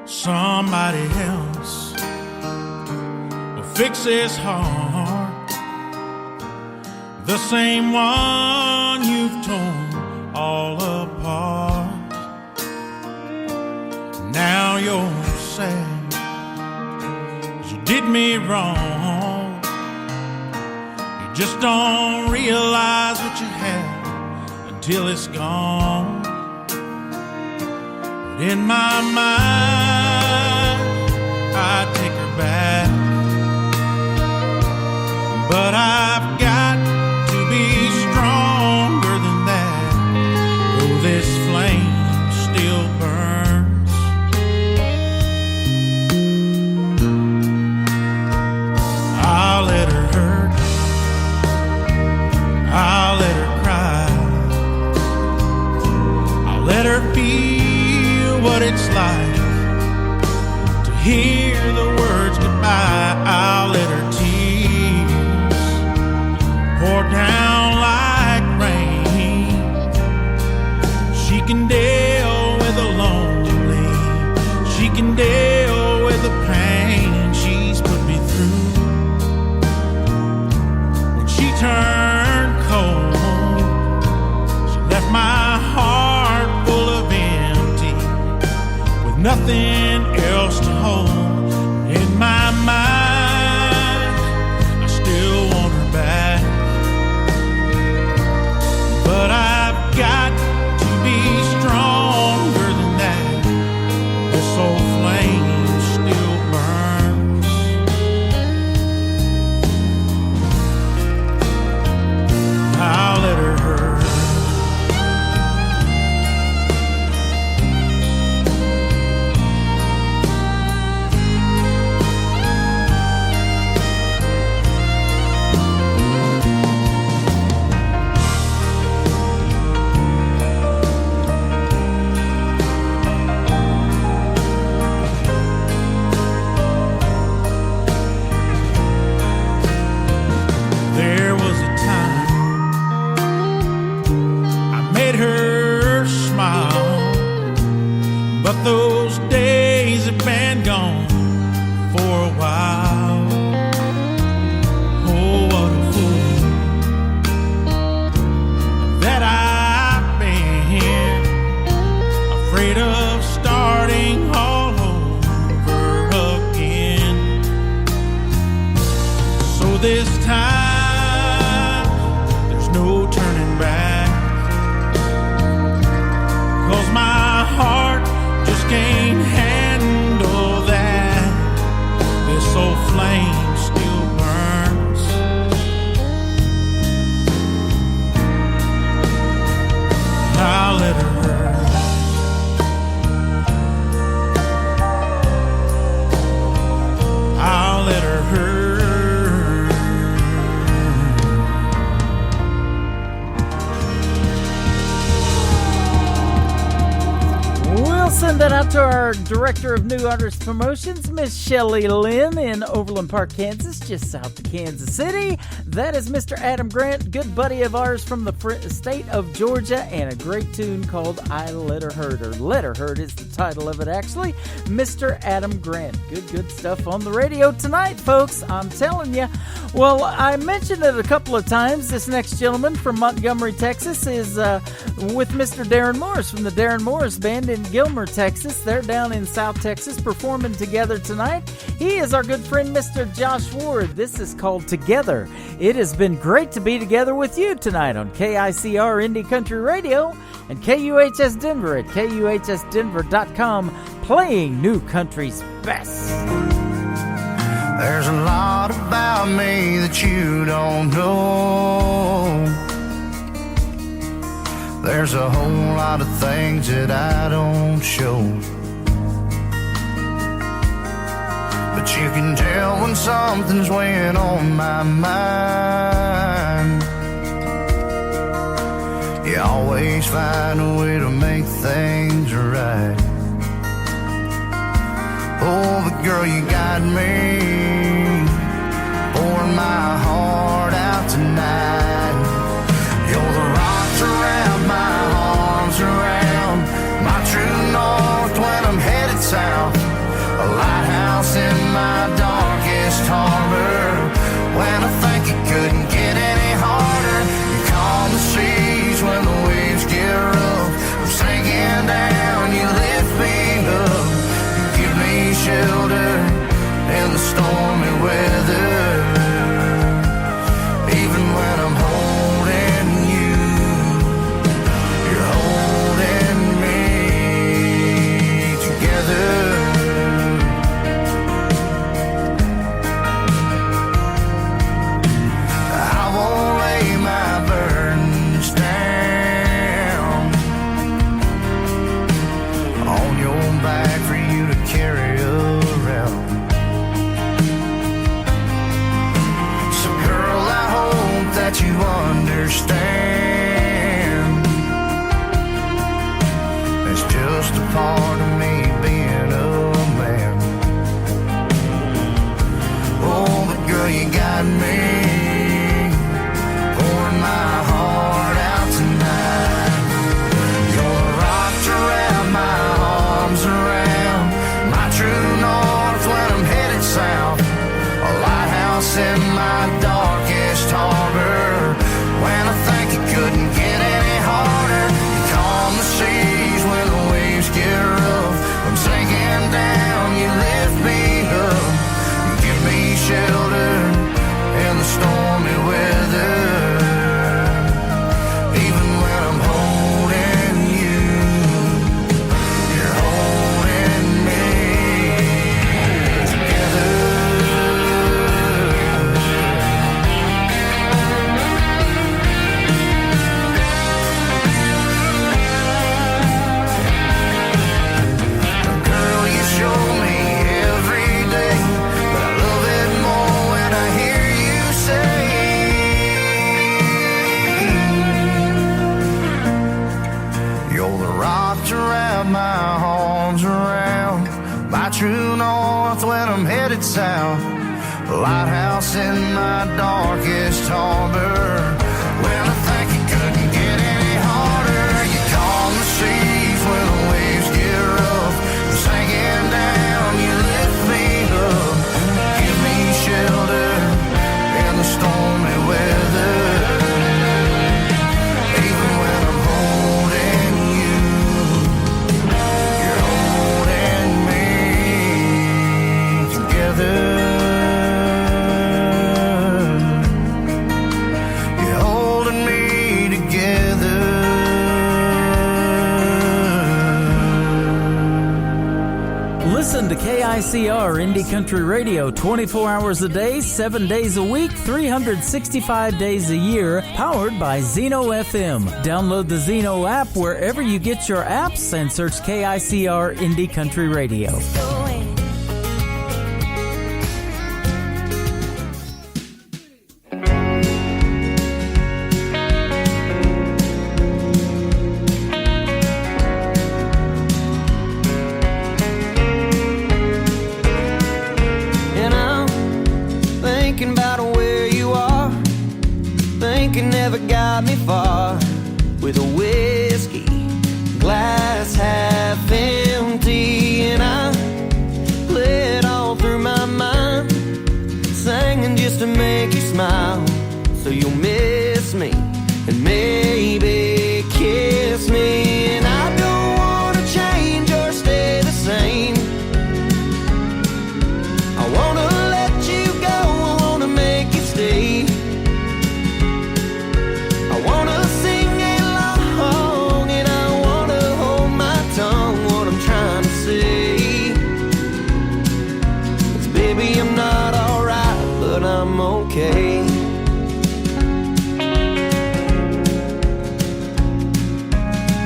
Somebody else will fix his heart, the same one you've torn all apart. Now you're sad did me wrong. You just don't realize what you have until it's gone. But in my mind, I take her back. But I've got to be stronger than that, though this flame still burns. I'll let her hurt, I'll let her cry, I'll let her feel what it's like to hear the words goodbye. I'll let her tears pour down like rain. She can deal with the lonely, she can deal with the pain she's put me through. When she turned cold, she left my heart full of empty, with nothing else to hold. In my mind, I still want her back, but I've got to be stronger than that. This old flame still burns. I'll let her hurt, there was a time I made her smile, but those days have been gone for a while. Oh, what a fool that I've been, afraid of starting all over again. So this time there's no turning back, 'cause my heart just can't handle that. This old flame still burns. I'll let her hurt, I'll let her hurt. We'll send that out to our Director of New Artist Promotions, Miss Shelley Lynn in Overland Park, Kansas, just south of Kansas City. That is Mr. Adam Grant, good buddy of ours from the state of Georgia, and a great tune called I Let Her Hurt, or Let Her Hurt is the title of it, actually. Mr. Adam Grant. Good stuff on the radio tonight, folks. I'm telling you. Well, I mentioned it a couple of times. This next gentleman from Montgomery, Texas is with Mr. Darren Morris from the Darren Morris Band in Gilmer, Texas. They're down in South Texas performing together tonight. He is our good friend, Mr. Josh Ward. This is called Together. It has been great to be together with you tonight on KICR Indie Country Radio and KUHS Denver at KUHSdenver.com, playing new country's best. There's a lot about me that you don't know. There's a whole lot of things that I don't show. But you can tell when something's weighing on my mind. You always find a way to make things right. Oh, but girl, you got me pouring my heart out tonight. You're the rocks around my arms, around my true north when I'm headed south. A lighthouse in my darkest harbor when I think it couldn't get any harder. You calm the seas when the waves get rough. I'm sinking down, you lift me up. You give me shelter in the storm understand. That's just a part of me being a man. Oh, but girl, you got me pouring my heart out tonight. You're a rock to wrap my arms around, my true north when I'm headed south, a lighthouse in my darkest harbor. When I think it couldn't get any harder, you calm the seas when the waves get rough. I'm sinking down, you lift me up, you give me shelter in the stormy weather. Even when I'm holding you, you're holding me together. Girl, you show me every day, but I love it more when I hear you say, you're the rock to wrap my arms around, my true north when I'm headed south, the lighthouse in my darkest harbor. When I think it couldn't get any harder, you calm the seas when the waves get rough. I'm sinking down, you lift me up, give me shelter in the stormy weather. Even when I'm holding you, you're holding me together. You're holding me together. Listen to KICR Indie Country Radio 24 hours a day, 7 days a week, 365 days a year, powered by Zeno FM. Download the Zeno app wherever you get your apps and search KICR Indie Country Radio. And I'm thinking about where you are. Thinking never got me far. With a whiskey glass half empty, and I play it all through my mind, singing just to make you smile. So you'll miss me and maybe kiss me. And I don't wanna change or stay the same. I wanna let you go, I wanna make you stay. I wanna sing along and I wanna hold my tongue, what I'm trying to say. 'Cause baby, I'm not alright, but I'm okay.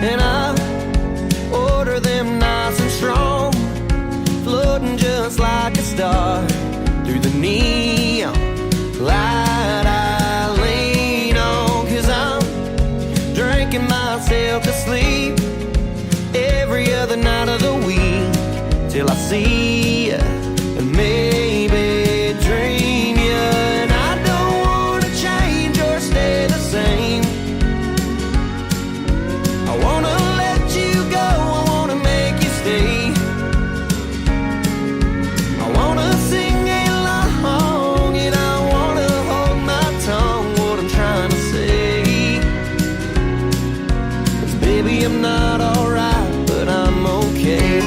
And I order them nice and strong, floating just like a star through the neon light I lean on. 'Cause I'm drinking myself to sleep every other night of the week, till I see you and maybe dream you. And I don't wanna change or stay the same. I wanna let you go, I wanna make you stay. I wanna sing along and I wanna hold my tongue, what I'm trying to say. 'Cause baby, I'm not alright, but I'm okay.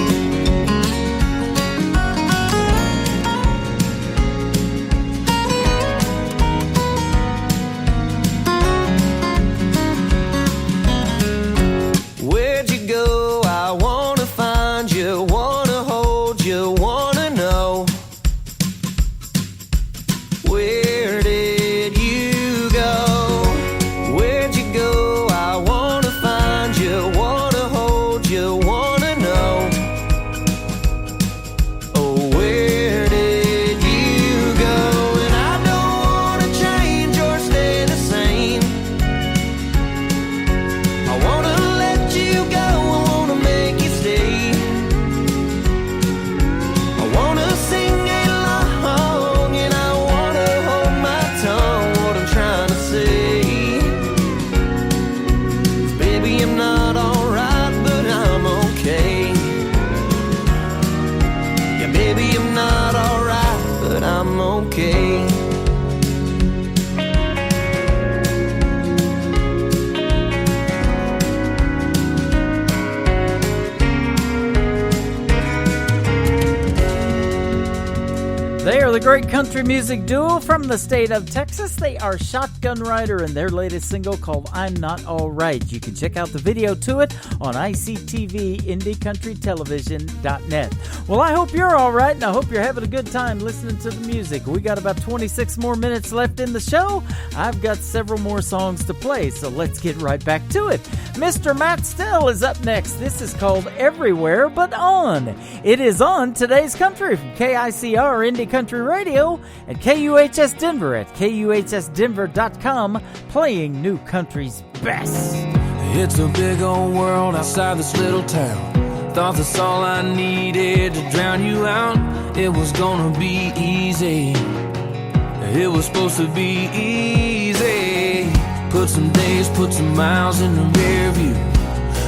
Maybe I'm not alright, but I'm okay. They are the great country music duo from the state of Texas. They are Shotgun Rider, and their latest single called I'm Not Alright. You can check out the video to it on ICTV, IndieCountryTelevision.net. Well, I hope you're alright, and I hope you're having a good time listening to the music. We got about 26 more minutes left in the show. I've got several more songs to play, so let's get right back to it. Mr. Matt Stell is up next. This is called Everywhere But On. It is on Today's Country from KICR, Indie Country Radio, and KUHS Denver at KUHSdenver.com, playing new country's best. It's a big old world outside this little town. Thought that's all I needed to drown you out. It was gonna be easy. It was supposed to be easy. Put some days, put some miles in the rear view.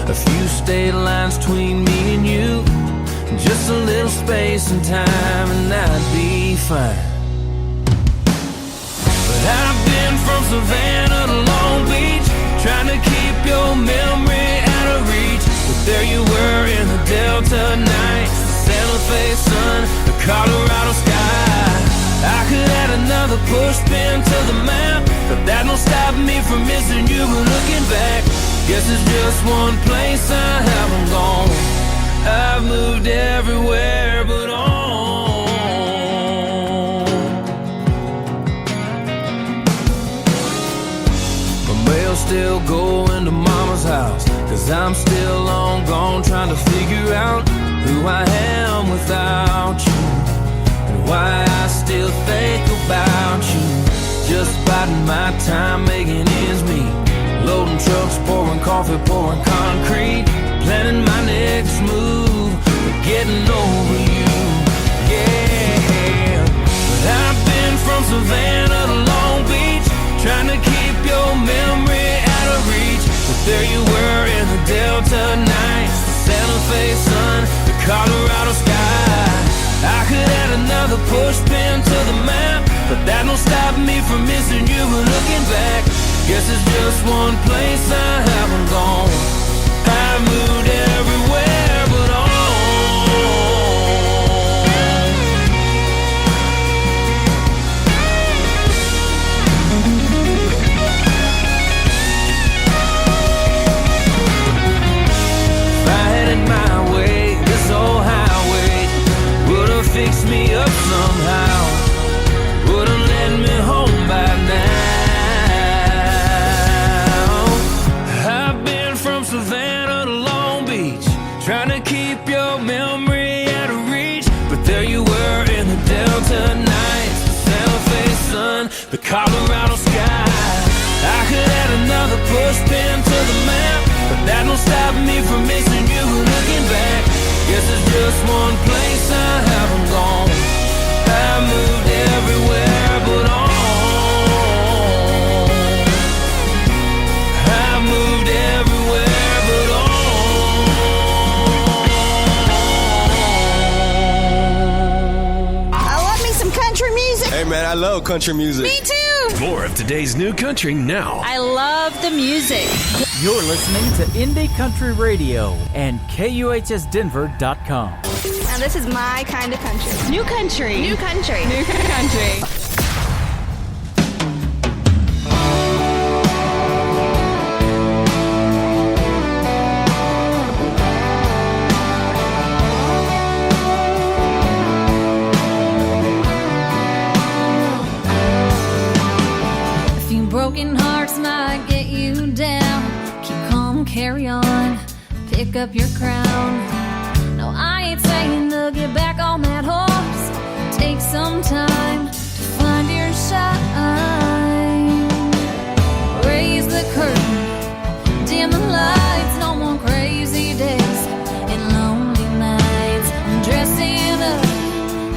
A few state lines between me and you. Just a little space and time and I'd be fine. But I've been from Savannah to Long Beach, trying to keep your memory out of reach. But there you were in the Delta nights, the Santa Fe sun, the Colorado sky. I could add another push pin to the map, but that don't stop me from missing you. But looking back, guess it's just one place I haven't gone. I've moved everywhere but on. My mail's still going to Mama's house, 'cause I'm still long gone trying to figure out who I am without you, and why I still think about you. Just biding my time, making ends meet, loading trucks, pouring coffee, pouring concrete, planning my next move, getting over you, yeah. But I've been from Savannah to Long Beach, trying to keep your memory out of reach. But there you were in the Delta nights, the Santa Fe sun, the Colorado sky. I could add another push pin to the map, but that don't stop me from missing you. But looking back, guess it's just one place I haven't gone. I moved everywhere but on. If I had it my way, this old highway would've fixed me up somehow, would've led me home by now. I've been from Savannah to Long Beach, trying to keep your memory out of reach. But there you were in the Delta nights, the Santa Fe sun, the Colorado sky. I could add another push pin to the map, but that don't stop me from missing you. Looking back, guess it's just one place I haven't gone. I moved everywhere but on. I moved everywhere but on. I love me some country music. Hey man, I love country music. Me too. More of today's new country now. I love the music. You're listening to Indie Country Radio and KUHSdenver.com. Now this is my kind of country. New country. New country. New country. A few broken hearts might get you down. Keep calm, carry on, pick up your crown. No, I ain't saying to get back on that horse. Take some time to find your shine. Raise the curtain, dim the lights. No more crazy days and lonely nights. I'm dressing up,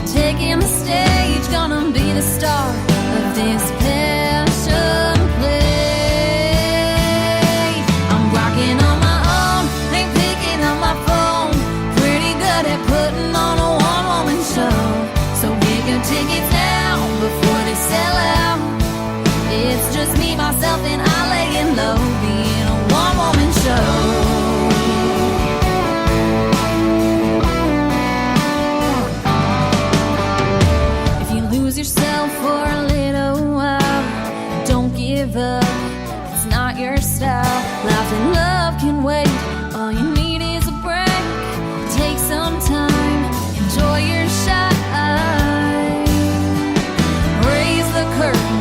taking the stage. Gonna be the star of this passion play. I'm rocking on my own, ain't picking up my phone. Pretty good at putting on a one-woman show. yourself for a little while. Don't give up, it's not your style. Life and love can wait, all you need is a break. Take some time, enjoy your shine. Raise the curtain,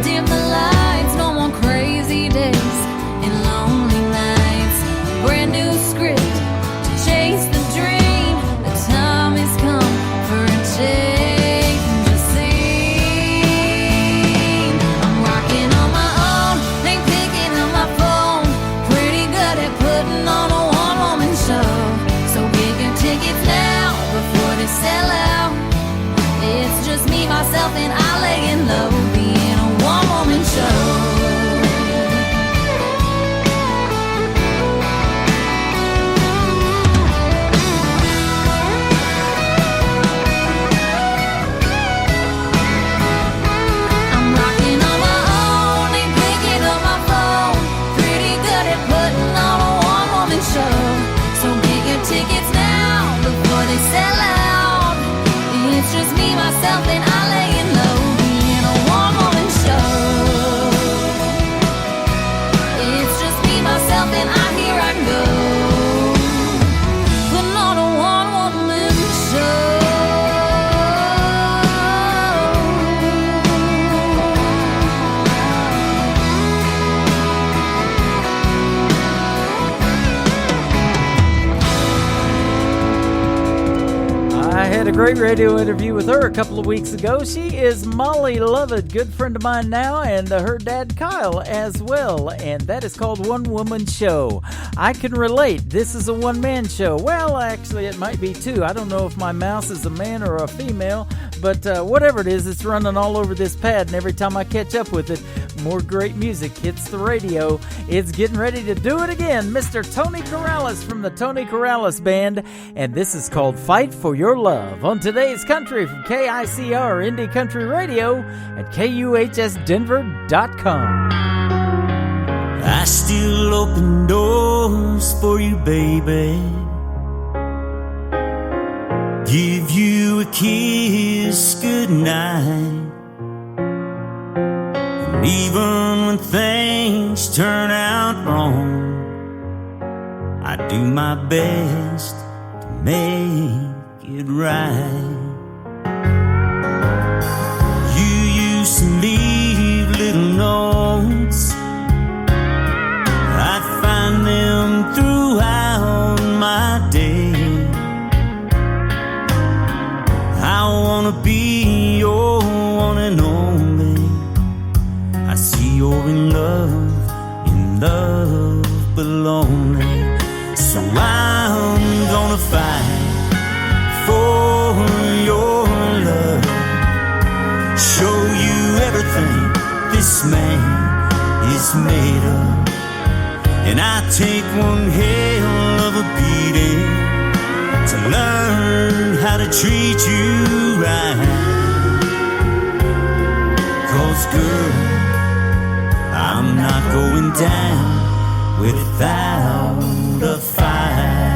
dim the lights. No more crazy days and lonely nights. Brand new script to chase the dream. The time has come for a change of scene. I'm rocking on my own, ain't picking up my phone. Pretty good at putting on a one-woman show. So get your tickets now before they sell out. It's just me, myself, and I laying low, being a one-woman show. Tickets now before they sell out. It's just me, myself, and I laying low, being a one-woman show. It's just me, myself, and I, here I go, putting on a one-woman show. I had a great radio interview with her a couple of weeks ago. She is Molly Lovett, good friend of mine now, and her dad Kyle as well. And that is called One Woman Show. I can relate. This is a one-man show. Well, actually, it might be two. I don't know if my mouse is a man or a female, but whatever it is, it's running all over this pad. And every time I catch up with it, more great music hits the radio. It's getting ready to do it again. Mr. Tony Corrales from the Tony Corrales Band. And this is called Fight for Your Love on Today's Country from KICR Indie Country Radio at KUHSdenver.com. I still open doors for you, baby. Give you a kiss goodnight. And even when things turn out wrong, I do my best to make it right. You used to leave little notes. I'd find them throughout my day. I wanna be your one and only. I see you're in love but lonely. So I'm gonna fight for your love. Show you everything this man is made of. And I take one hell of a beating to learn how to treat you right. 'Cause girl, I'm not going down without a fight.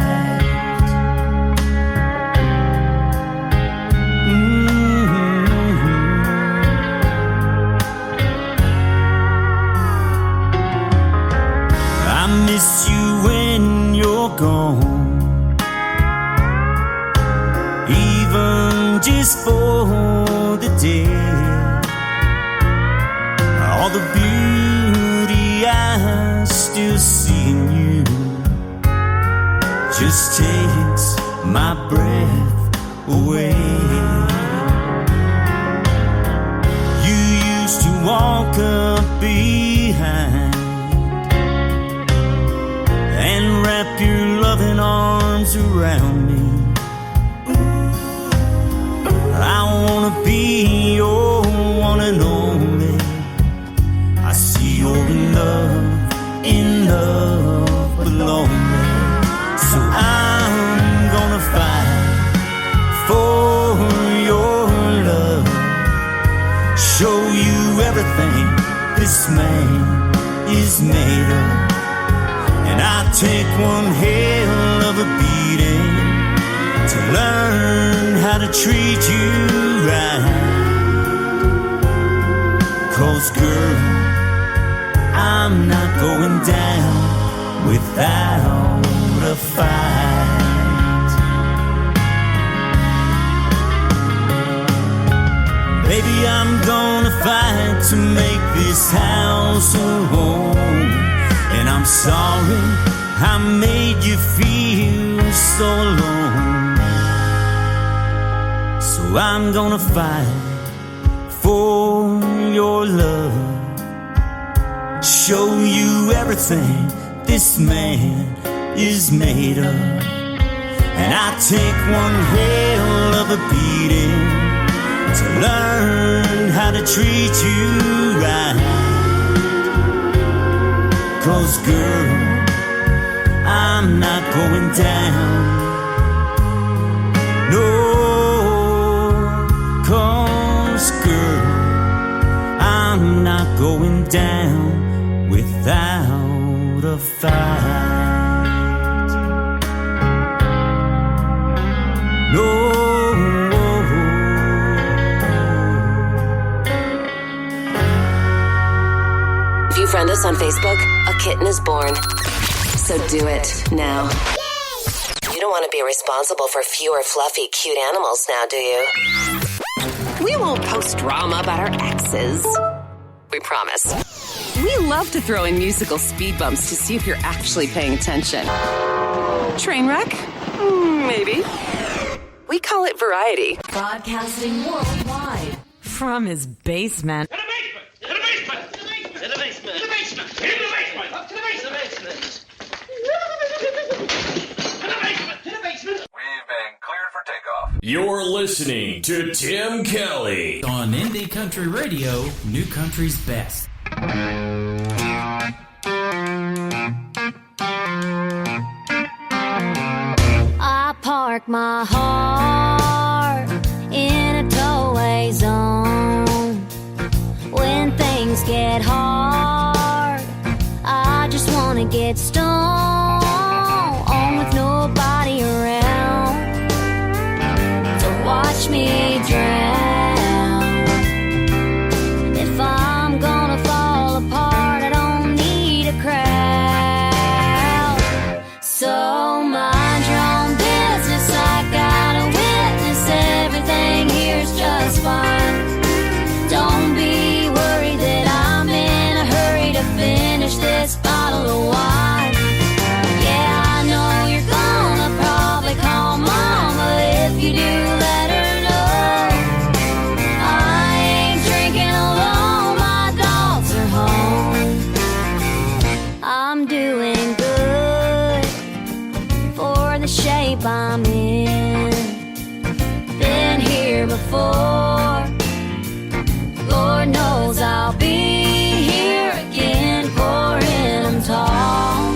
I miss you when you're gone, even just for the day. All the beauty I still see in you just takes my breath away. You used to walk up behind and wrap your loving arms around me. I wanna be your one and only. I see you're in love but lonely. So I'm gonna fight for your love. Show you everything this man is made of. And I take one hell of a beating to learn how to treat you right. 'Cause girl, I'm not going down without a fight. Baby, I'm gonna fight to make this house a home. And I'm sorry I made you feel so alone. So I'm gonna fight for your love, show you everything this man is made of. And I take one hell of a beating to learn how to treat you right. 'Cause girl, I'm not going down. No, 'cause girl, I'm not going down without a fight. No. If you friend us on Facebook, a kitten is born. So do it now. You don't want to be responsible for fewer fluffy, cute animals now, do you? We won't post drama about our exes. We promise. We love to throw in musical speed bumps to see if you're actually paying attention. Train wreck? Maybe. We call it variety. Broadcasting worldwide from his basement. We've been cleared for takeoff. You're listening to Tim Kelly on Indie Country Radio, New Country's Best. I park my heart in a tollway zone. When things get hard, I just wanna get stoned with nobody around to watch me drown. If I'm gonna fall apart, I don't need a crowd. So mind your own business, I gotta witness everything here's just fine. Don't be worried that I'm in a hurry to finish this bottle of wine. Yeah, I know you're gonna probably call mama. If you do, let her know I ain't drinking alone, my dogs are home. I'm doing good for the shape I'm in. Been here before, Lord knows I'll be here again, pouring them tall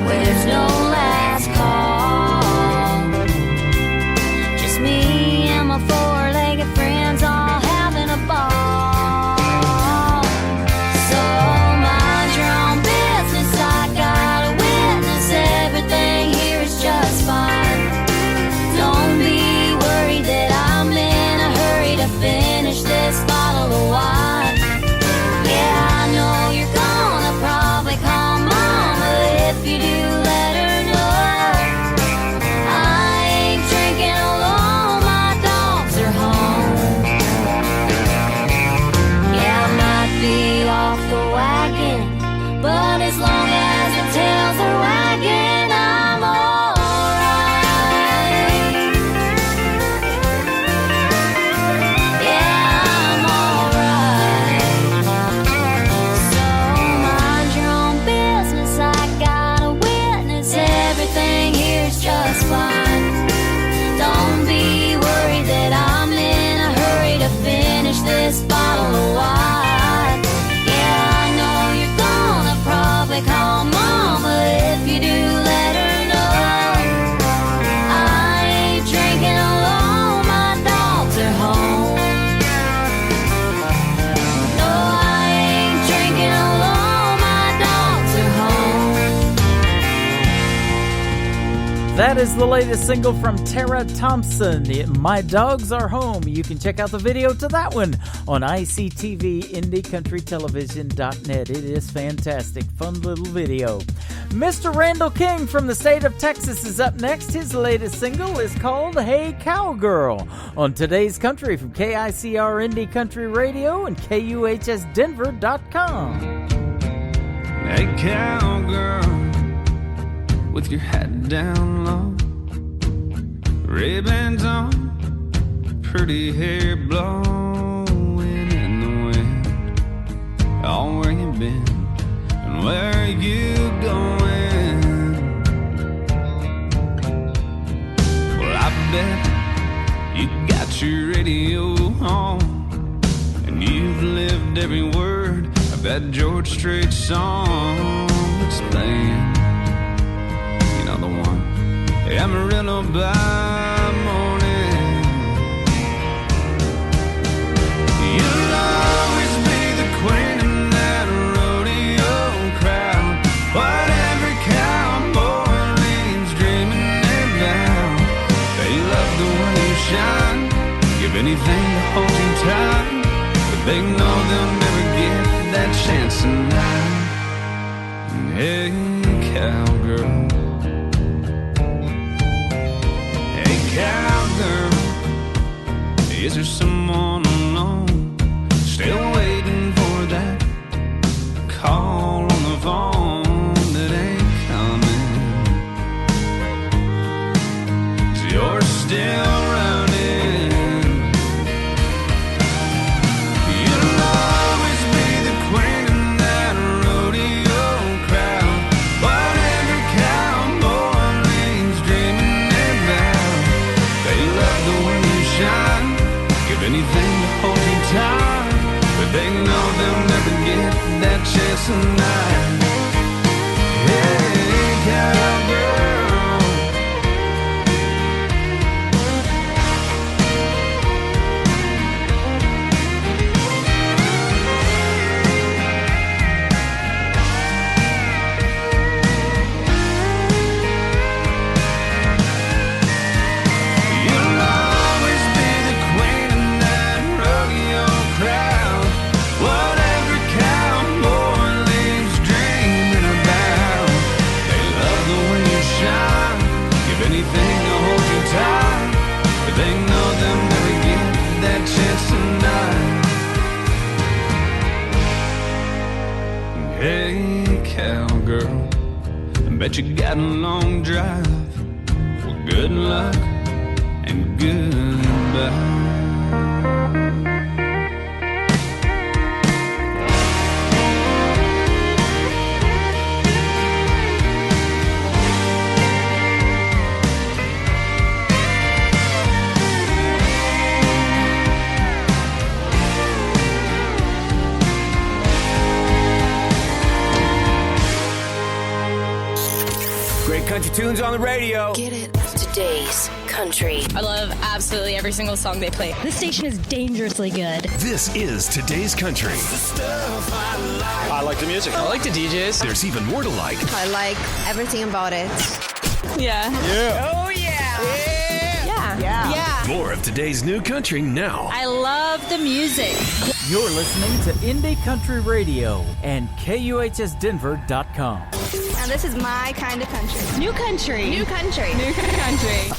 where there's no last call. Just me and my four-legged friends all having a ball. So mind your own business, I gotta witness everything here is just fine. Don't be worried that I'm in a That is the latest single from Tara Thompson, My Dogs Are Home. You can check out the video to that one on ICTV, IndieCountryTelevision.net. It is fantastic. Fun little video. Mr. Randall King from the state of Texas is up next. His latest single is called Hey Cowgirl on Today's Country from KICR Indie Country Radio and KUHSDenver.com. Hey cowgirl, with your hat down low, Ray-Bans on, pretty hair blowing in the wind. Oh, where you been and where are you going? Well, I bet you got your radio on and you've lived every word of that George Strait song that's playing. You know the one, Amarillo by morning. You'll always be the queen in that rodeo crowd, what every cowboy leaves dreaming about. They love the way you shine, give anything to hold you tight, but they know they'll never get that chance tonight. Hey cowgirl, cowgirl, is there someone alone still waiting for that call on the phone that ain't coming? 'Cause you're still running. You'll always be the queen in that rodeo crowd, whatever cowboy leaves dreaming about. They love the way you shine, give anything to hold you tight, but they know they'll never get that chance tonight. Hey, cowgirl. Hey cowgirl, I bet you got a long drive. Well, good luck and goodbye. Country tunes on the radio. Get it? Today's Country. I love absolutely every single song they play. This station is dangerously good. This is Today's Country. I like the music. I like the DJs. There's even more to like. I like everything about it. Yeah. Yeah. Oh, yeah. Yeah. More of today's new country now. I love the music. You're listening to Indie Country Radio and KUHSDenver.com. Now this is my kind of country. New country. New country. New country.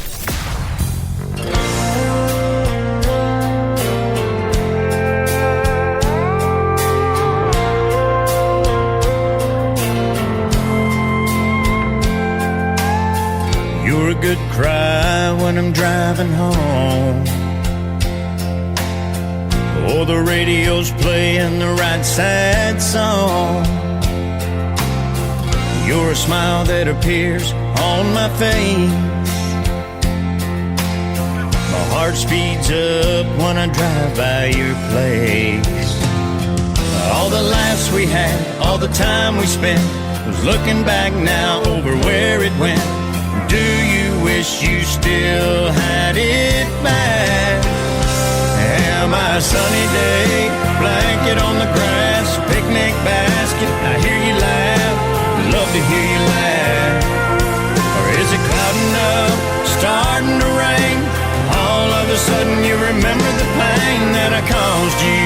You're a good cry when I'm driving home. Oh, the radio's playing the right sad song. You're a smile that appears on my face. My heart speeds up when I drive by your place. All the laughs we had, all the time we spent, was looking back now over where it went. Do you wish you still had it back? Am I a sunny day, blanket on the grass, picnic basket, I hear you laugh, love to hear you laugh. Or is it clouding up starting to rain. All of a sudden you remember the pain that I caused you.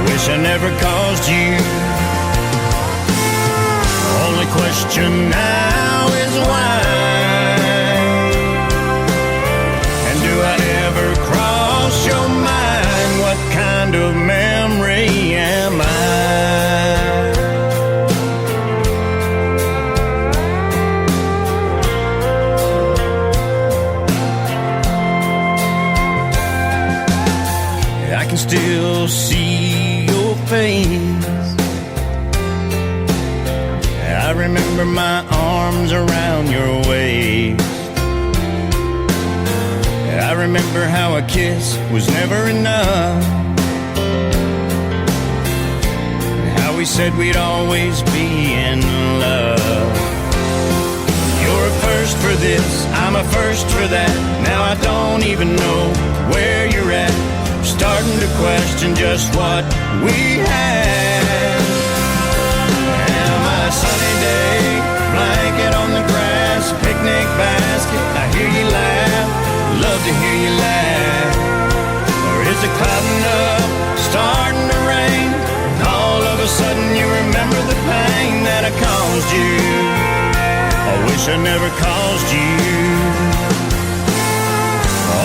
Wish I never caused you. Only question now is why. And do I ever cross your mind? What kind of memory am I? I can still see your face. I remember my arms around your waist. I remember how a kiss was never enough. How we said we'd always be in love. You're a first for this, I'm a first for that. Now I don't even know where you're at. Starting to question just what we had. Am I a sunny day, blanket on the grass, picnic basket, I hear you laugh, love to hear you laugh. Or is it clouding up, starting to rain, and all of a sudden you remember the pain that I caused you. I wish I never caused you.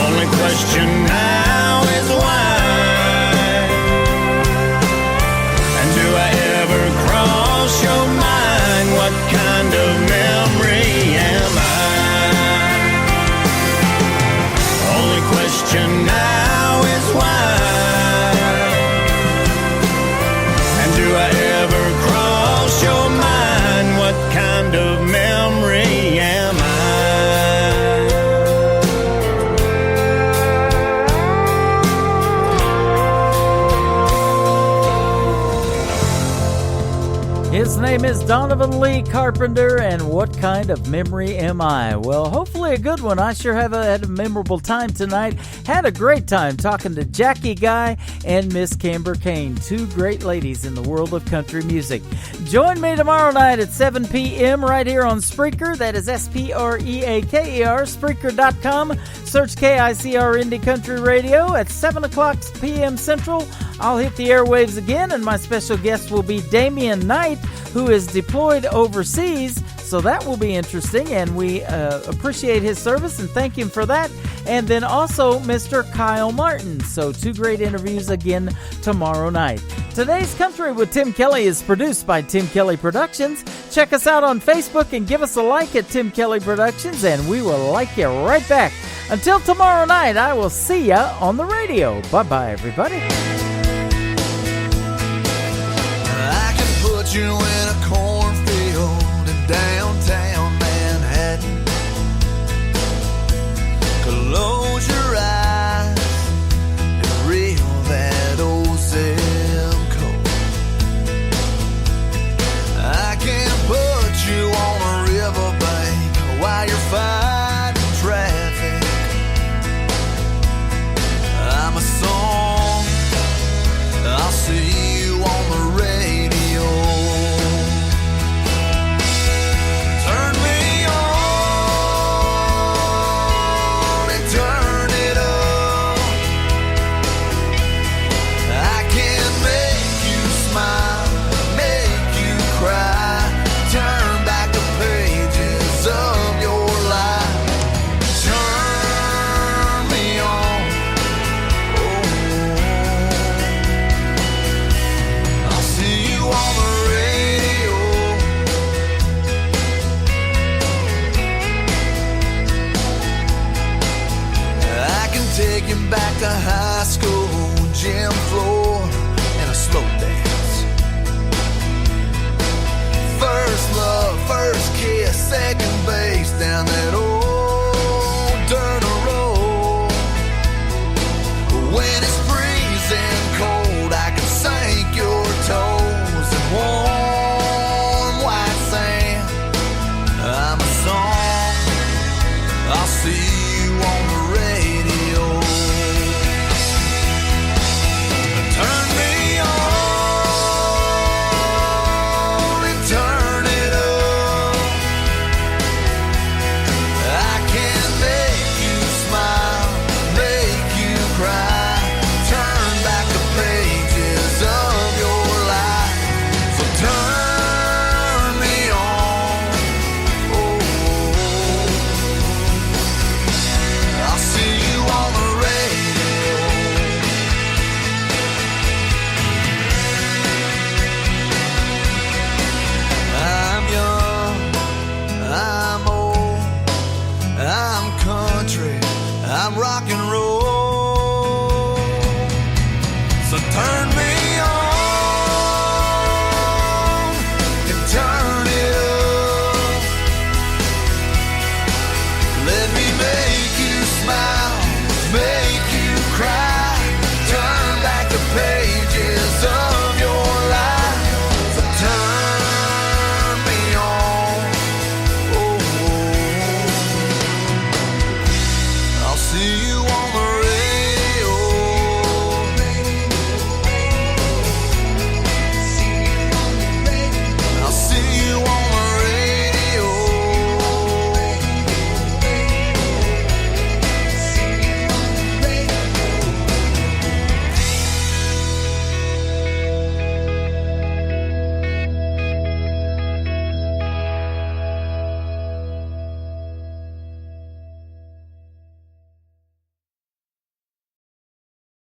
Only question now is why. And do I ever cross your mind? What kind of memory am I? Only question now is why. And do I ever cross your mind? What kind of memory am I? His name is Donovan Lee Carpenter, and what kind of memory am I? Well, hopefully a good one. I sure have had a memorable time tonight. Had a great time talking to Jackie Guy and Miss Camber Kane, two great ladies in the world of country music. Join me tomorrow night at 7 p.m. right here on Spreaker. That is SPREAKER, Spreaker.com. Search KICR Indie Country Radio at 7 o'clock p.m. Central. I'll hit the airwaves again, and my special guest will be Damian Knight, who is deployed overseas, so that will be interesting, and we appreciate his service and thank him for that. And then also Mr. Kyle Martin. So two great interviews again tomorrow night. Today's Country with Tim Kelly is produced by Tim Kelly Productions. Check us out on Facebook and give us a like at Tim Kelly Productions, and we will like you right back. Until tomorrow night, I will see ya on the radio. Bye-bye, everybody. Put you in a cornfield in downtown Manhattan. Close your eyes and reel that old zip code. I can put you on a riverbank while you're fighting traffic. I'm a song, I'll see you on the radio. Back to high school, gym floor, and a slow dance. First love, first kiss, second base down that old dirt road. When it's